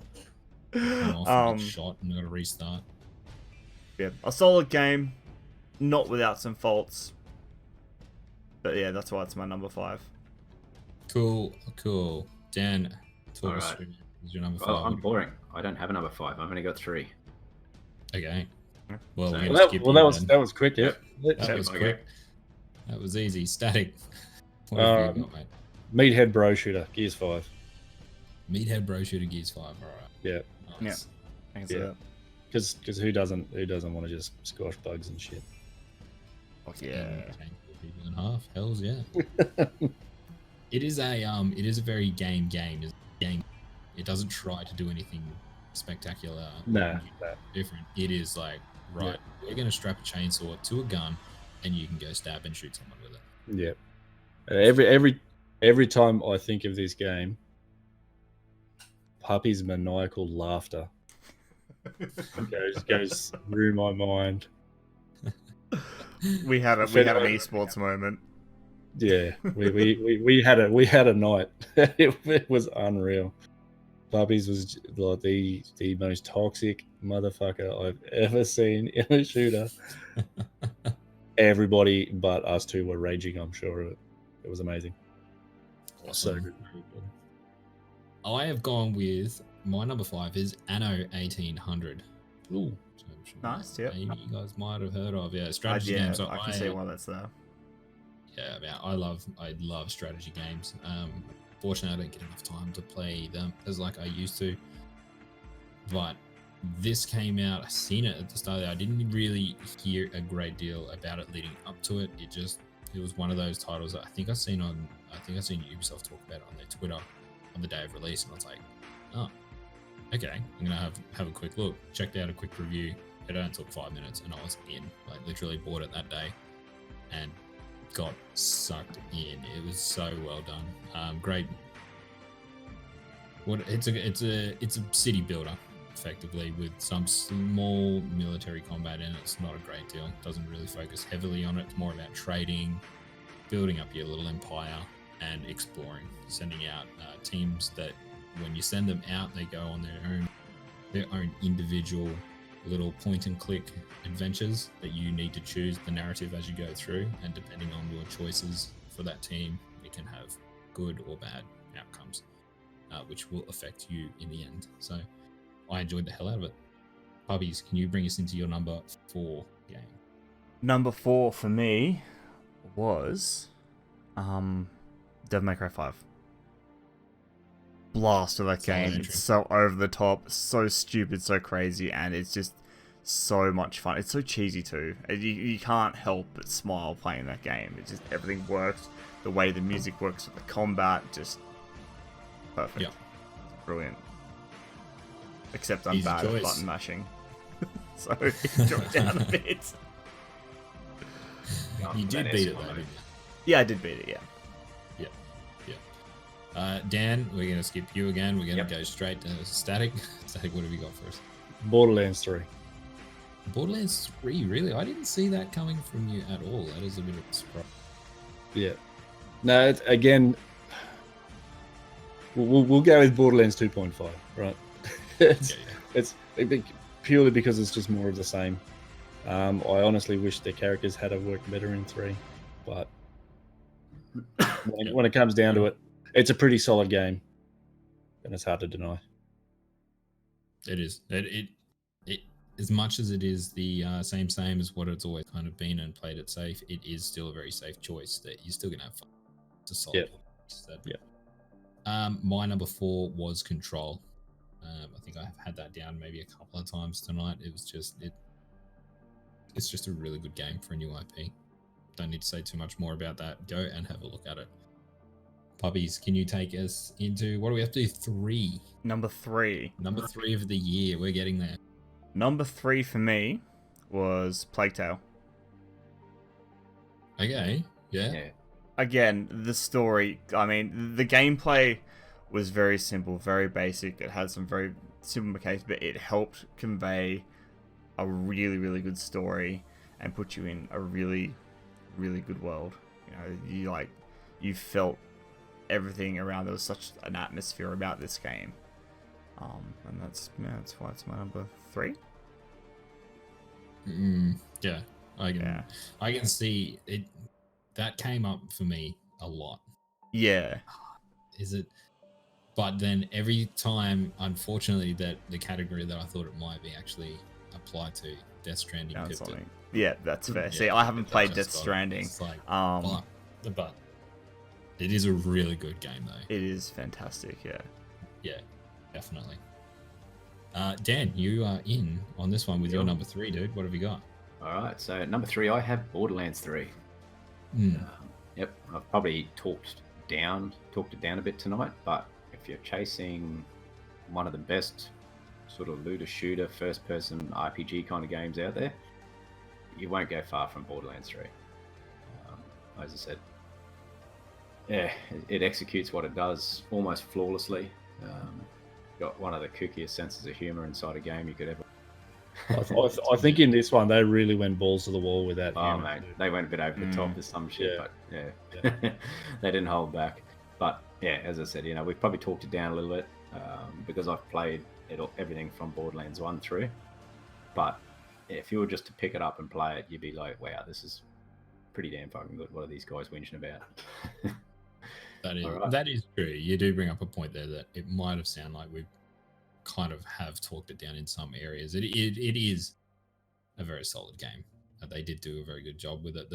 Come off and get shot and got to restart. Yeah, a solid game, not without some faults. But yeah, that's why it's my number 5. Cool. Dan, talk us through. Is your number 5? Well, I'm boring. I don't have a number 5. I've only got 3. Okay. Well, So- we're gonna Well, skip that you was then. that was quick. Yeah. That was Okay. quick. That was easy. Static. What have you got, mate? Meathead Bro Shooter, Gears 5. Meathead Bro Shooter Gears 5. All right. Yeah. Nice. I can see Yeah. that. Because who doesn't want to just squash bugs and shit? Fuck yeah. Tank people in half. Hells yeah. It is a very game. It doesn't try to do anything spectacular. Nah. Different. It is like, right, we're gonna strap a chainsaw to a gun, and you can go stab and shoot someone with it. Yeah. Every time I think of this game, Puppy's maniacal laughter goes through my mind. We had an esports moment. Yeah, we had a night. It was unreal. Puppies was like the most toxic motherfucker I've ever seen in a shooter. Everybody but us two were raging, I'm sure of it. It was amazing. Awesome. So good. I have gone with my number 5 is Anno 1800. Ooh, Nice, yeah. You guys might have heard of, strategy games. So I can see why that's there. Yeah, man, I love strategy games. Fortunately, I don't get enough time to play them as like I used to. But this came out, I seen it at the start. I didn't really hear a great deal about it leading up to it. It was one of those titles that I think I seen Ubisoft talk about it on their Twitter on the day of release, and I was like, oh, okay, I'm gonna have a quick look. Checked out a quick review. It only took 5 minutes, and I was in. Like literally bought it that day, and got sucked in. It was so well done. Great. It's a city builder, effectively, with some small military combat in it. It's not a great deal. It doesn't really focus heavily on it. It's more about trading, building up your little empire, and exploring. Sending out teams that, when you send them out, they go on their own individual little point and click adventures that you need to choose the narrative as you go through, and depending on your choices for that team, it can have good or bad outcomes, which will affect you in the end. So I enjoyed the hell out of it. Puppies, can you bring us into your number 4 game? Number 4 for me was Devil May Cry 5. Blast of that game. It's so over the top, so stupid, so crazy, and it's just so much fun. It's so cheesy too. You can't help but smile playing that game. It just, everything works. The way the music works with the combat, just perfect. Yeah. Brilliant. Except I'm bad at button mashing. So drop down a bit. You did beat it though, didn't you? Yeah, I did beat it, yeah. Dan, we're going to skip you again. We're going to go straight to Static. Static, what have you got for us? Borderlands 3. Borderlands 3, really? I didn't see that coming from you at all. That is a bit of a surprise. Yeah. No, again, we'll go with Borderlands 2.5, right? It's purely because it's just more of the same. I honestly wish the characters had worked better in 3, but when it comes down to it, it's a pretty solid game, and it's hard to deny. It is. It as much as it is the same as what it's always kind of been and played it safe, it is still a very safe choice that you're still gonna have fun. It's a solid. My number 4 was Control. I think I've had that down maybe a couple of times tonight. It was just it's just a really good game for a new IP. Don't need to say too much more about that. Go and have a look at it. Puppies, can you take us into, what do we have to do? 3. Number 3. Number 3 of the year. We're getting there. Number 3 for me was Plague Tale. Okay. Yeah. Again, the story, I mean, the gameplay was very simple, very basic. It had some very simple mechanics, but it helped convey a really, really good story and put you in a really, really good world. You know, you felt everything around. There was such an atmosphere about this game, and that's why it's my number 3. Yeah, I can see it. That came up for me a lot. Yeah. Is it? But then every time, unfortunately, that the category that I thought it might be actually applied to, Death Stranding. Yeah, that's fair. See, I haven't played Death Stranding. It's like, but it is a really good game, though. It is fantastic, yeah. Yeah, definitely. Dan, you are in on this one with your number 3, dude. What have you got? All right, so number 3, I have Borderlands 3. Yep, I've probably talked it down a bit tonight, but if you're chasing one of the best sort of looter shooter first person RPG kind of games out there, you won't go far from Borderlands 3. As I said, yeah, it executes what it does almost flawlessly. got one of the kookiest senses of humor inside a game you could ever. I think in this one they really went balls to the wall with that. Oh man, they went a bit over the top with some shit, but they didn't hold back. But yeah, as I said, we've probably talked it down a little bit because I've played everything from Borderlands 1 through. But if you were just to pick it up and play it, you'd be like, wow, this is pretty damn fucking good. What are these guys whinging about? That is true. You do bring up a point there that it might have sounded like we kind of have talked it down in some areas. It is a very solid game. They did do a very good job with it.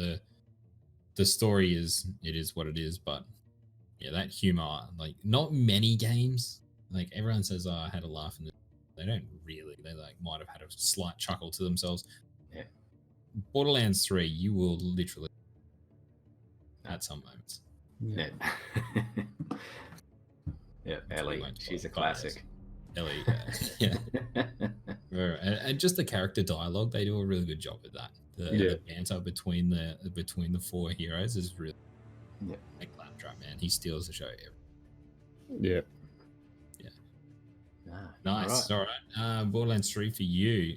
The story is what it is, but yeah, that humor, like not many games, like everyone says, I had a laugh, and they don't really. They like might have had a slight chuckle to themselves. Yeah. Borderlands 3, you will literally at some moments. Yeah. Yeah, Ellie, she's a classic. Ellie, yeah. And just the character dialogue, they do a really good job with that. The banter between the four heroes is really like Claptrap, man. He steals the show. Yeah. Nice. All right. Borderlands 3 for you.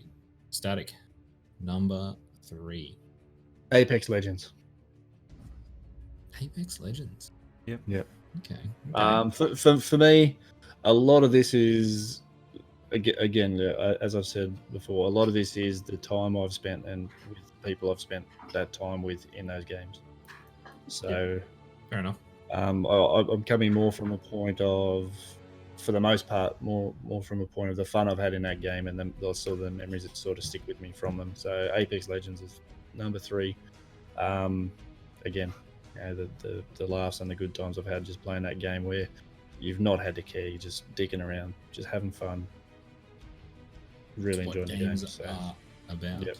Static. Number 3. Apex Legends. Apex Legends. Yep. Okay. For me, a lot of this is again, as I've said before, a lot of this is the time I've spent and with people I've spent that time with in those games. So, fair enough. I'm coming more from a point of, for the most part, more from a point of the fun I've had in that game and those sort of the memories that sort of stick with me from them. So Apex Legends is number 3. Again, the laughs and the good times I've had just playing that game where you've not had to care, you're just dicking around, just having fun, really enjoying the game. Are about. Yep.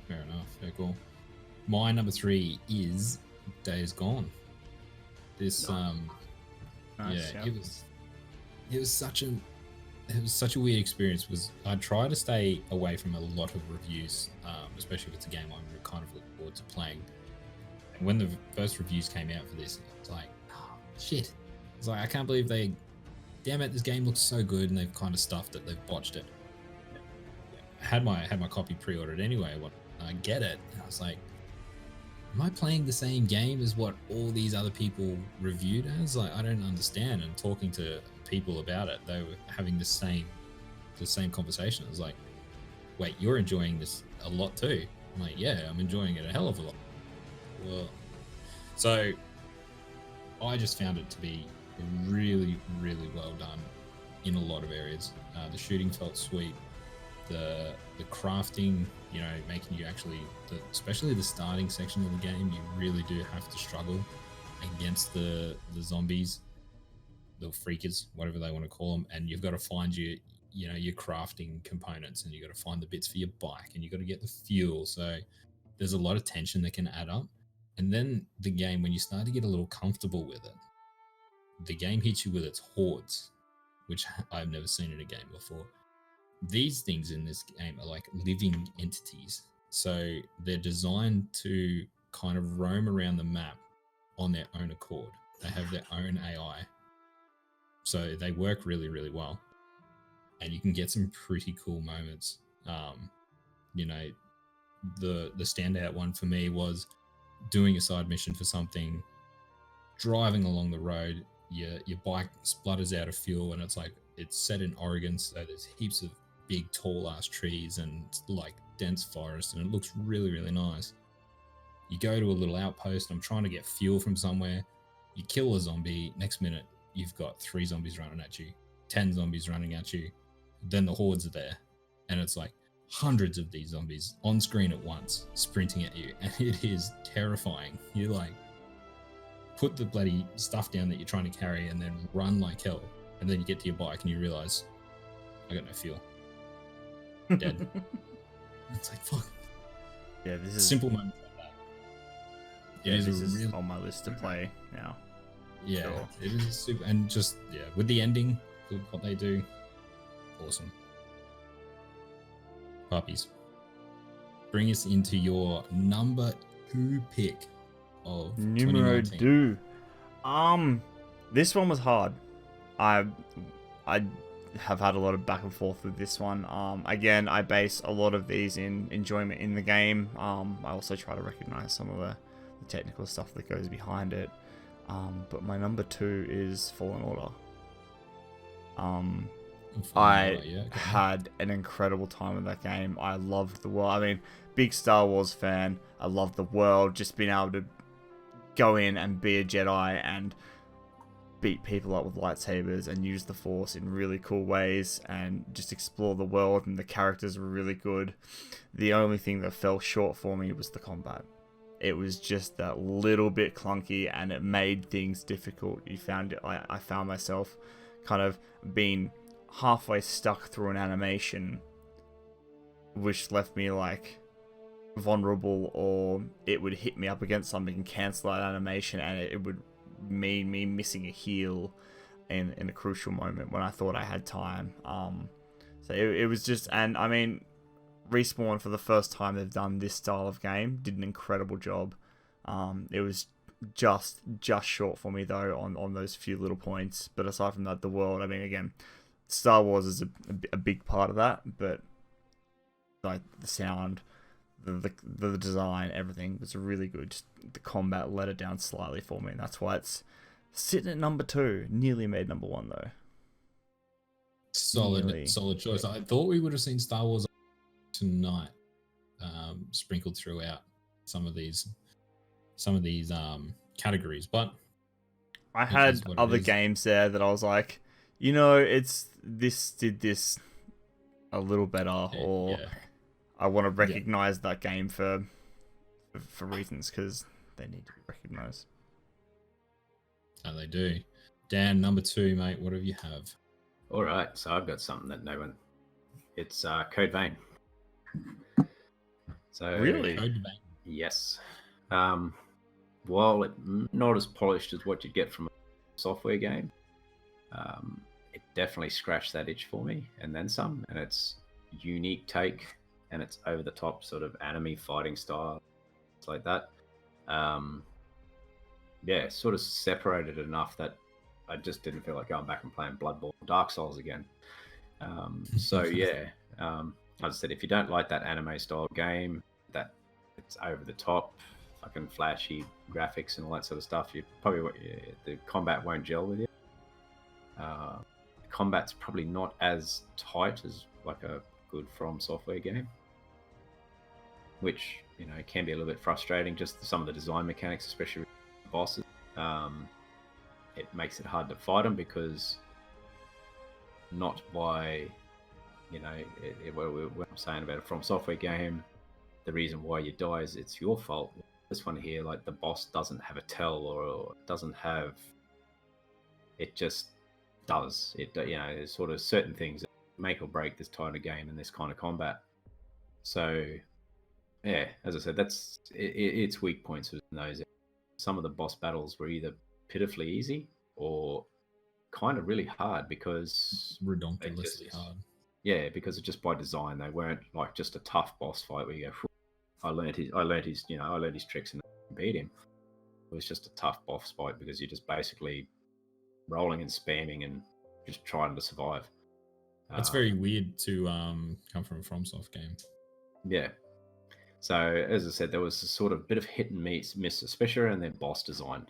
Fair enough. Very cool. My number 3 is Days Gone. This Nice, it was such a weird experience. I try to stay away from a lot of reviews, especially if it's a game I'm kind of looking forward to playing. And when the first reviews came out for this, it's like, oh, shit. It's like, I can't believe damn it, this game looks so good, and they've kind of stuffed it. They've botched it. I had my copy pre-ordered anyway. I get it. And I was like, am I playing the same game as what all these other people reviewed as? Like, I don't understand. And talking to people about it, they were having the same conversation. It was like, wait, you're enjoying this a lot too? I'm like, yeah, I'm enjoying it a hell of a lot. Well, so I just found it to be really, really well done in a lot of areas. The shooting felt sweet. The crafting, making you actually, especially the starting section of the game, you really do have to struggle against the zombies, the freakers, whatever they want to call them, and you've got to find your crafting components, and you've got to find the bits for your bike, and you've got to get the fuel. So there's a lot of tension that can add up. And then the game, when you start to get a little comfortable with it, the game hits you with its hordes, which I've never seen in a game before. These things in this game are like living entities. So they're designed to kind of roam around the map on their own accord. They have their own AI. So they work really, really well. And you can get some pretty cool moments. The standout one for me was doing a side mission for something, driving along the road, your bike splutters out of fuel, and it's set in Oregon, so there's heaps of big tall ass trees and like dense forest, and it looks really, really nice. You go to a little outpost, I'm trying to get fuel from somewhere, you kill a zombie, next minute you've got 3 zombies running at you, 10 zombies running at you, then the hordes are there, and it's like hundreds of these zombies on screen at once sprinting at you, and it is terrifying. You like put the bloody stuff down that you're trying to carry and then run like hell, and then you get to your bike and you realize I got no fuel. Dead. It's like, fuck. Yeah, this is simple moments like that. Yeah, this is really on my list to play now. Yeah, Sure. it is super, and just with the ending, with what they do, awesome. Puppies, bring us into your number 2 pick of Numero 2019. two. This one was hard. I I have had a lot of back and forth with this one. Again, I base a lot of these in enjoyment in the game. I also try to recognize some of the technical stuff that goes behind it. But my number 2 is Fallen Order. I had an incredible time with that game. I loved the world. I mean, big Star Wars fan. I loved the world. Just being able to go in and be a Jedi and beat people up with lightsabers and use the Force in really cool ways and just explore the world, and the characters were really good. The only thing that fell short for me was the combat. It was just that little bit clunky, and it made things difficult. I found myself kind of being halfway stuck through an animation, which left me like vulnerable, or it would hit me up against something and cancel that animation, and it would mean me missing a heal in a crucial moment when I thought I had time. So it was just, and I mean, Respawn, for the first time they've done this style of game, did an incredible job. It was just short for me though on those few little points, but aside from that, the world, I mean, again, Star Wars is a big part of that, but like the sound, the design, everything was really good. Just the combat let it down slightly for me, and that's why it's sitting at number 2. Nearly made number 1 though. Solid choice. I thought we would have seen Star Wars tonight, sprinkled throughout some of these categories, but I had other games there that I was like, you know, this did this a little better, or I want to recognize that game for reasons, because they need to be recognized. And they do. Dan, number 2, mate, what do you have? All right, so I've got something that no one. It's Code Vein. So really, Code Vein. Yes. While it's not as polished as what you'd get from a software game, it definitely scratched that itch for me, and then some. And it's unique take, and it's over the top sort of anime fighting style, it's like that. Sort of separated enough that I just didn't feel like going back and playing Bloodborne, Dark Souls again. As I said, if you don't like that anime style game, that it's over the top, fucking flashy graphics and all that sort of stuff, the combat won't gel with you. Combat's probably not as tight as like a good From Software game, which, you know, can be a little bit frustrating. Just some of the design mechanics, especially with bosses, it makes it hard to fight them, because not by, you know, what I'm saying about a From Software game, the reason why you die is it's your fault. This one here, like, the boss doesn't have a tell, or doesn't have, it just does it. You know, there's sort of certain things that make or break this kind of game and this kind of combat. So yeah, as I said, that's its weak points in those. Some of the boss battles were either pitifully easy or kind of really hard, because redonkulously hard. Yeah, because it's just by design. They weren't like just a tough boss fight where you go, I learned his tricks and beat him. It was just a tough boss fight because you're just basically rolling and spamming and just trying to survive. That's very weird to come from a FromSoft game. Yeah. So as I said, there was a sort of bit of hit and miss, especially around their boss design,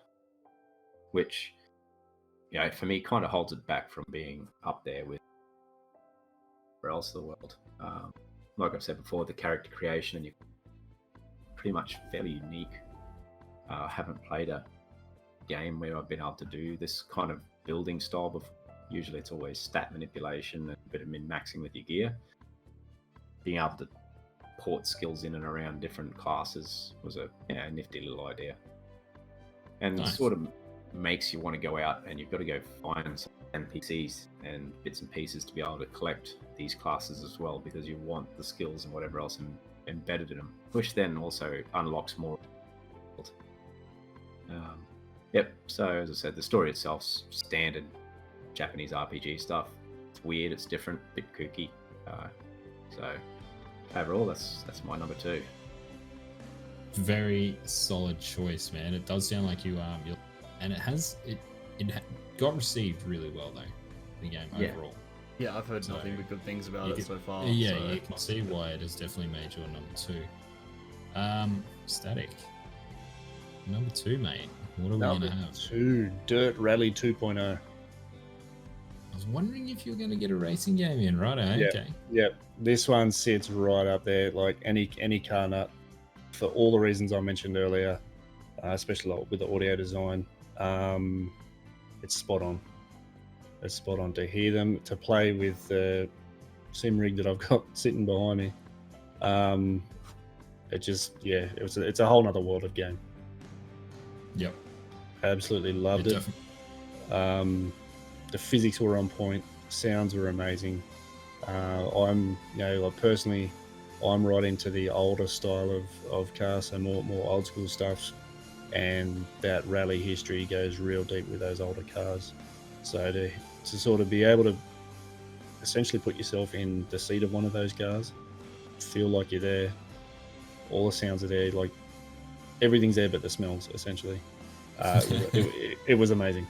which, you know, for me kind of holds it back from being up there with where else in the world. Like I've said before, the character creation, and you're pretty much fairly unique. I haven't played a game where I've been able to do this kind of building style before. Usually it's always stat manipulation and a bit of min-maxing with your gear. Being able to port skills in and around different classes was a nifty little idea. And nice. Sort of makes you want to go out and you've got to go find some NPCs and bits and pieces to be able to collect these classes as well, because you want the skills and whatever else embedded in them, which then also unlocks more. So as I said, the story itself's standard Japanese RPG stuff. It's weird, it's different, a bit kooky. So overall, that's my number 2. Very solid choice, man. It does sound like you and it got received really well though. the game Yeah. overall. Yeah, I've heard So, nothing but good things about you it can- so far. Yeah, so. you can see why it has definitely made your number 2. Static. Number 2, mate. What are we Number gonna have? 2, Dirt Rally 2.0. I was wondering if you were gonna get a racing game in, right? Yeah. Okay. Yep, this one sits right up there, like any car nut, for all the reasons I mentioned earlier, especially like with the audio design. It's spot on. It's spot on to hear them, to play with the sim rig that I've got sitting behind me. It just, yeah, it's a whole nother world of game. Yep. Absolutely loved it. The physics were on point, sounds were amazing. I'm, like personally, I'm right into the older style of cars, so more old school stuff, and that rally history goes real deep with those older cars. So to sort of be able to essentially put yourself in the seat of one of those cars, feel like you're there, all the sounds are there, like everything's there but the smells, essentially. It was amazing.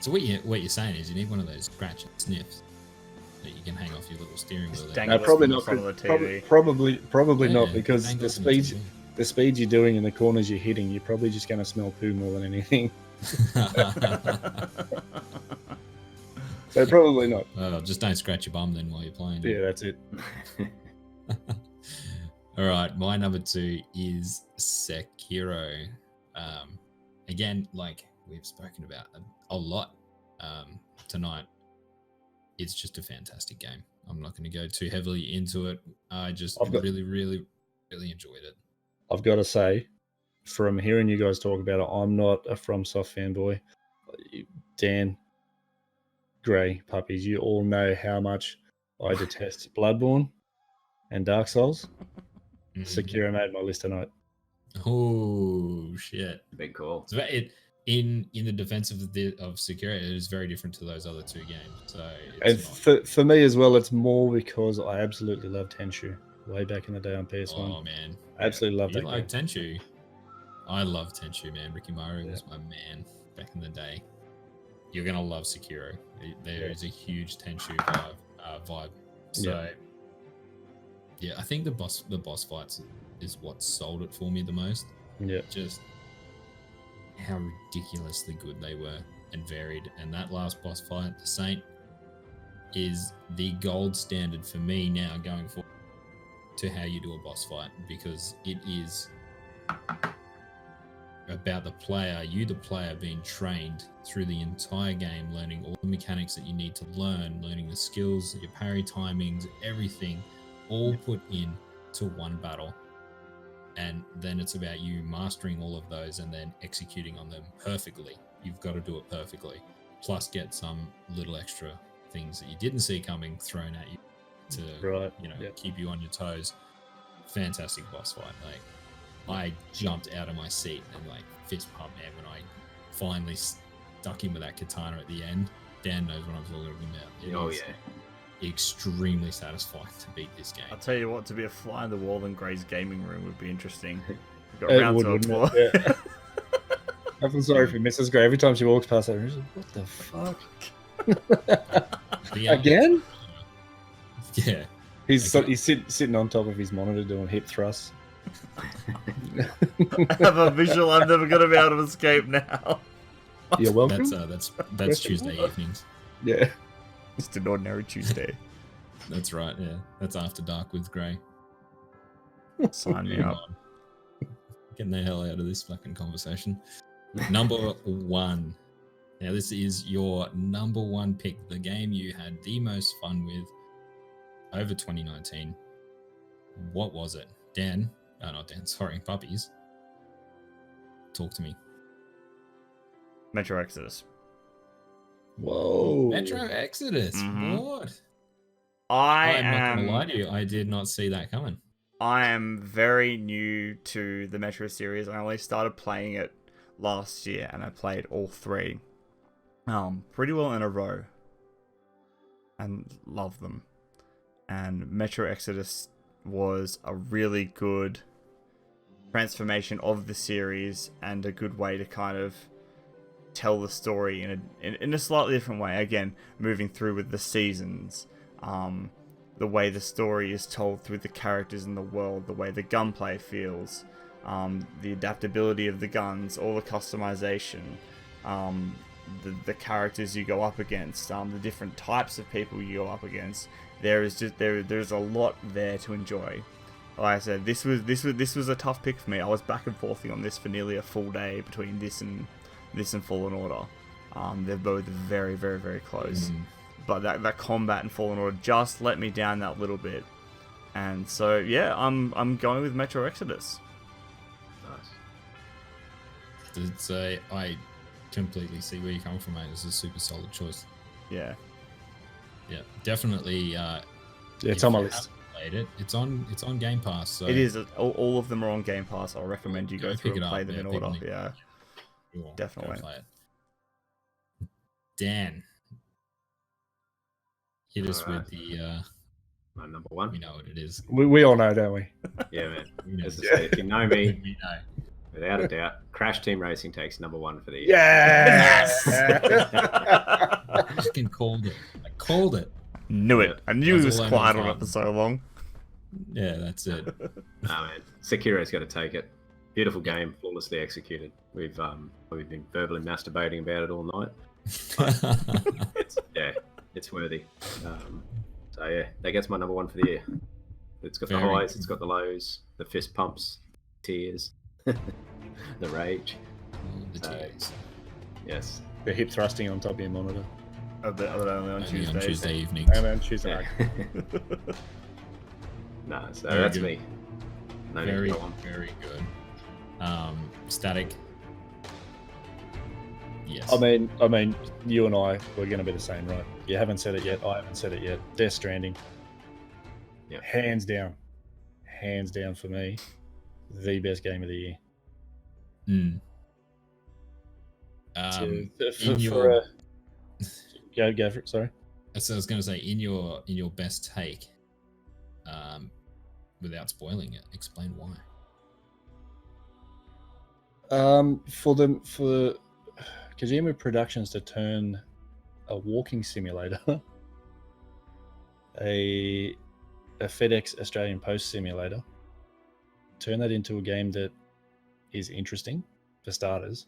So what you're saying is you need one of those scratch and sniffs that you can hang off your little steering wheel. Dang there. it. Probably in not. front of the TV. Probably Yeah, not, because hang the off on the speeds you're doing and the corners you're hitting, you're probably just going to smell poo more than anything. TV. So probably not. Just don't scratch your bum then while you're playing. Yeah, that's it. All right, my number 2 is Sekiro. Again, like we've spoken about a lot tonight, it's just a fantastic game. I'm not going to go too heavily into it. I just really, really, really enjoyed it. I've got to say, from hearing you guys talk about it, I'm not a FromSoft fanboy. Dan, Grey, Puppies, you all know how much I detest Bloodborne and Dark Souls. Sekiro made my list tonight. Oh shit! Big call. So in the defense of Sekiro, it is very different to those other 2 games. So for me as well, it's more because I absolutely loved Tenchu way back in the day on PS1. Oh man, absolutely loved you that. like Tenchu? I love Tenchu, man. Ricky Maru was my man back in the day. You're gonna love Sekiro. There is a huge Tenchu vibe. So yeah, I think the boss fights is what sold it for me the most. Yeah, just how ridiculously good they were and varied. And that last boss fight, the Saint, is the gold standard for me now going forward to how you do a boss fight, because it is about the player, the player being trained through the entire game, learning all the mechanics that you need to learning the skills, your parry timings, everything, all put in to one battle. And then it's about you mastering all of those and then executing on them perfectly. You've got to do it perfectly. Plus get some little extra things that you didn't see coming thrown at you to keep you on your toes. Fantastic boss fight. Like, I jumped out of my seat and like fist pumped, man, when I finally stuck him with that katana at the end. Dan knows what I'm talking about. It is extremely satisfying to beat this game. I'll tell you what, to be a fly on the wall in Gray's gaming room would be interesting. We've got round to applause. Yeah. I feel sorry for Mrs. Gray. Every time she walks past her, she's like, what the fuck? Again? Yeah. He's sitting on top of his monitor doing hip thrusts. I have a visual I'm never going to be able to escape now. You're welcome. That's Tuesday evenings. Yeah. Just an ordinary Tuesday. That's right, yeah. That's After Dark with Grey. Sign me up. Getting the hell out of this fucking conversation. Number 1. Now, this is your number 1 pick, the game you had the most fun with over 2019. What was it? Dan? Oh, not Dan, sorry, Puppies. Talk to me. Metro Exodus. Whoa. Metro Exodus. Mm-hmm. What? I'm not going to lie to you. I did not see that coming. I am very new to the Metro series. I only started playing it last year, and I played all 3 pretty well in a row. And love them. And Metro Exodus was a really good transformation of the series and a good way to kind of tell the story in a slightly different way. Again, moving through with the seasons, the way the story is told through the characters in the world, the way the gunplay feels, the adaptability of the guns, all the customization, the characters you go up against, the different types of people you go up against. There's a lot there to enjoy. Like I said, this was a tough pick for me. I was back and forthing on this for nearly a full day between this and Fallen Order. They're both very, very, very close. But that combat in Fallen Order just let me down that little bit. And so yeah, I'm going with Metro Exodus. Nice. I completely see where you're coming from, mate. It's a super solid choice. Yeah. Yeah, definitely. Yeah, it's on my list. Played it. It's on Game Pass. So it is. All of them are on Game Pass. I'll recommend you go through and play them in order. Yeah, sure, definitely. Play it. Dan, hit us with the. My number one. We know what it is. We all know, don't we? Yeah, man. We know. As I say, if you know me, We know. without a doubt, Crash Team Racing takes number one for the year. Yes. I fucking called it. I called it. Knew it. I knew he That's was all I quiet know. on it for so long. Yeah, that's it. Nah, man. Sekiro's got to take it. Beautiful game, flawlessly executed. We've been verbally masturbating about it all night. It's worthy. So yeah, that gets my number one for the year. It's got the Very highs, good. it's got the lows, the fist pumps, tears, the rage. The So, tears. yes. The hip thrusting on top of your monitor. Only on Only on Tuesdays. Tuesday evenings. And then Tuesday Yeah. night. Nah, so Very that's good. me. No need Very, to go on. very good. Static. Yes. I mean, you and I were going to be the same, right? You haven't said it yet. I haven't said it yet. Death Stranding. Yeah. Hands down for me, the best game of the year. Mm. Go for it. Sorry. So I was going to say, in your best take, without spoiling it, explain why. For Kojima Productions to turn a walking simulator, a FedEx Australian Post simulator, turn that into a game that is interesting for starters,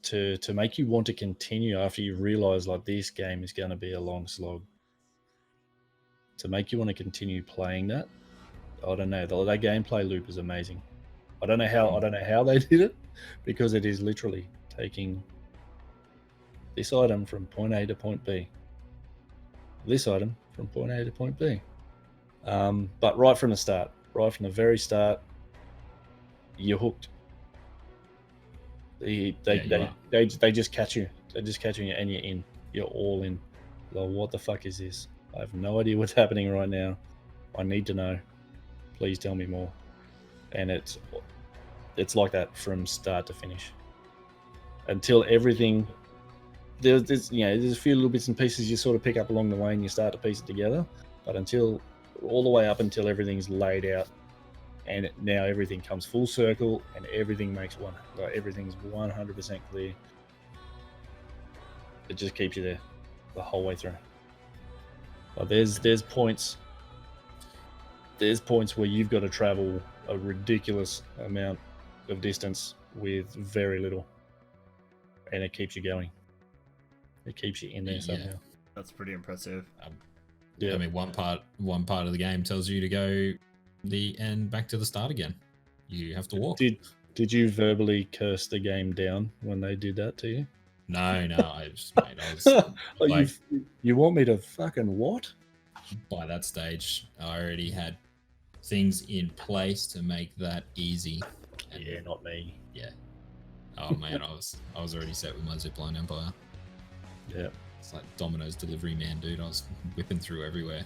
to make you want to continue after you realize like this game is going to be a long slog, to make you want to continue playing that. I don't know. That gameplay loop is amazing. I don't know how they did it, because it is literally taking this item from point A to point B. This item from point A to point B. But right from the very start, you're hooked. They just catch you. They just catch you and you're in. You're all in. Like, what the fuck is this? I have no idea what's happening right now. I need to know. Please tell me more. And it's like that from start to finish. Until everything, there's a few little bits and pieces you sort of pick up along the way and you start to piece it together. But all the way up until everything's laid out, and now everything comes full circle and everything makes one. Like, everything's 100% clear. It just keeps you there the whole way through. Like, there's points where you've got to travel a ridiculous amount of distance with very little, and it keeps you going. It keeps you in there somehow. That's pretty impressive. Yeah. I mean, one part of the game tells you to go the end back to the start again. You have to walk. Did you verbally curse the game down when they did that to you? No, I was You want me to fucking what? by that stage, I already had things in place to make that easy. And Yeah, not me. yeah. Oh man, I was already set with my zipline empire. Yeah. It's like Domino's delivery man, dude. I was whipping through everywhere.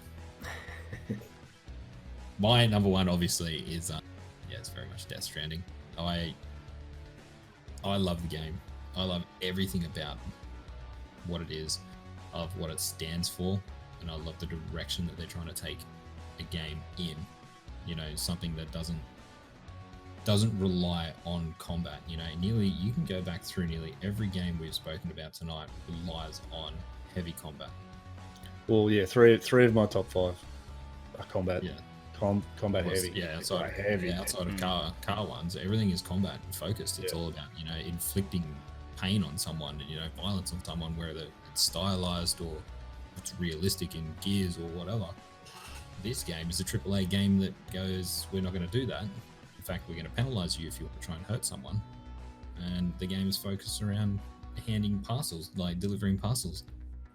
My number one, obviously, is it's very much Death Stranding. I love the game. I love everything about what it is, of what it stands for, and I love the direction that they're trying to take a game in. You know, something that doesn't doesn't rely on combat. You know, you can go back through nearly every game we've spoken about tonight relies on heavy combat. Well, yeah, three of my top 5 are combat. Yeah. Combat heavy. Yeah, outside of car ones, everything is combat focused. It's all about, you know, inflicting pain on someone and, you know, violence on someone, whether it's stylized or it's realistic in Gears or whatever. This game is a AAA game that goes, we're not going to do that. In fact, we're going to penalize you if you want to try and hurt someone. And the game is focused around handing parcels, like delivering parcels.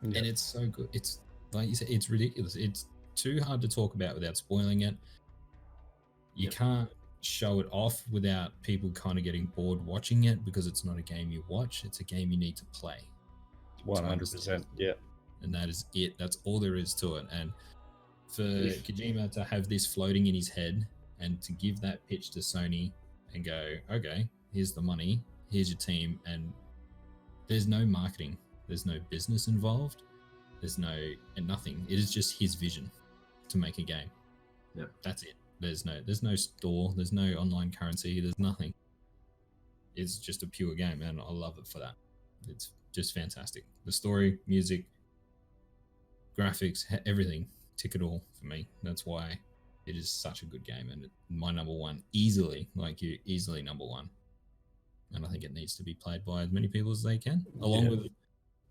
And it's so good. It's like you said, it's ridiculous. It's too hard to talk about without spoiling it. You can't show it off without people kind of getting bored watching it, because it's not a game you watch, it's a game you need to play. 100%. Yeah. And that is it. That's all there is to it. And for Kojima to have this floating in his head and to give that pitch to Sony and go, okay, here's the money, here's your team, and there's no marketing, there's no business involved, there's nothing. It is just his vision to make a game. Yep. That's it. There's no store, there's no online currency, there's nothing. It's just a pure game, and I love it for that. It's just fantastic. The story, music, graphics, everything, tick it all for me. That's why it is such a good game, and my number one, easily number one. And I think it needs to be played by as many people as they can, along with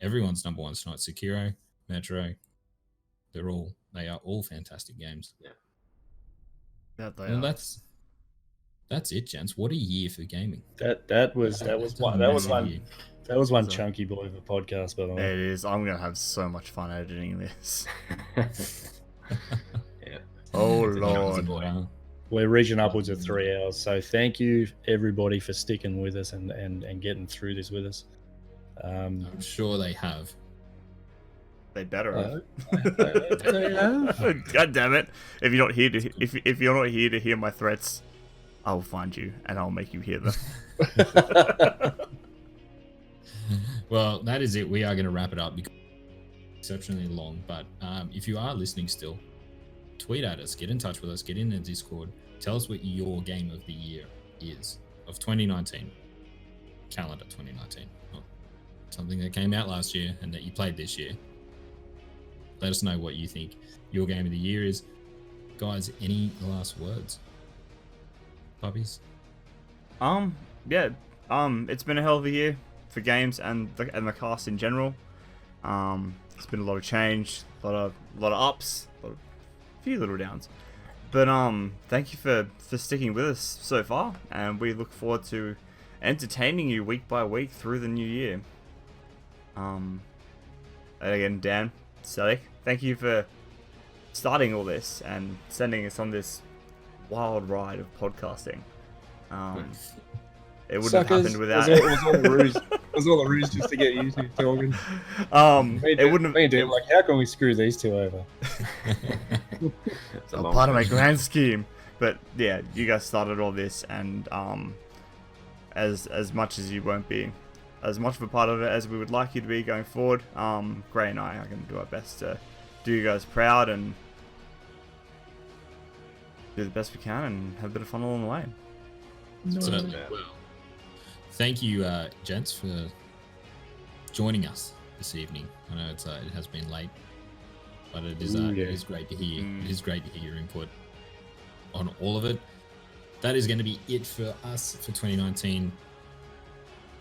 everyone's number one tonight. Sekiro, Metro, they are all fantastic games. Yeah. Well, that's it, gents. What a year for gaming. That was one chunky boy of a podcast, by the way. It is. I'm gonna have so much fun editing this. Yeah. Oh Lord. We're reaching upwards of 3 hours, so thank you everybody for sticking with us and getting through this with us. I'm sure they have. They better have. God damn it! If you're not here to hear my threats, I will find you and I'll make you hear them. Well, that is it. We are going to wrap it up because it's exceptionally long. But if you are listening still, tweet at us, get in touch with us, get in the Discord. Tell us what your game of the year is of 2019, calendar 2019. Not something that came out last year and that you played this year. Let us know what you think your game of the year is. Guys, any last words? Puppies? Yeah. It's been a hell of a year for games and the cast in general. It's been a lot of change, a lot of ups, a few little downs. But thank you for sticking with us so far, and we look forward to entertaining you week by week through the new year. And again, Dan, Selig, thank you for starting all this and sending us on this wild ride of podcasting. It wouldn't have happened without it. Was all the ruse. It was all the ruse just to get you two talking. It wouldn't have. Like, how can we screw these two over? It's a part of my grand scheme. But yeah, you guys started all this, and as much as you won't be as much of a part of it as we would like you to be going forward, Grey and I are going to do our best to do you guys proud and do the best we can and have a bit of fun along the way. Certainly. Well, thank you, gents, for joining us this evening. I know it has been late, but it is great to hear. It is great to hear your input on all of it. That is going to be it for us for 2019.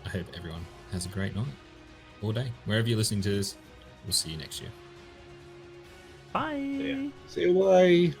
I hope everyone has a great night or day. Wherever you're listening to this, we'll see you next year. Bye. See you. Bye.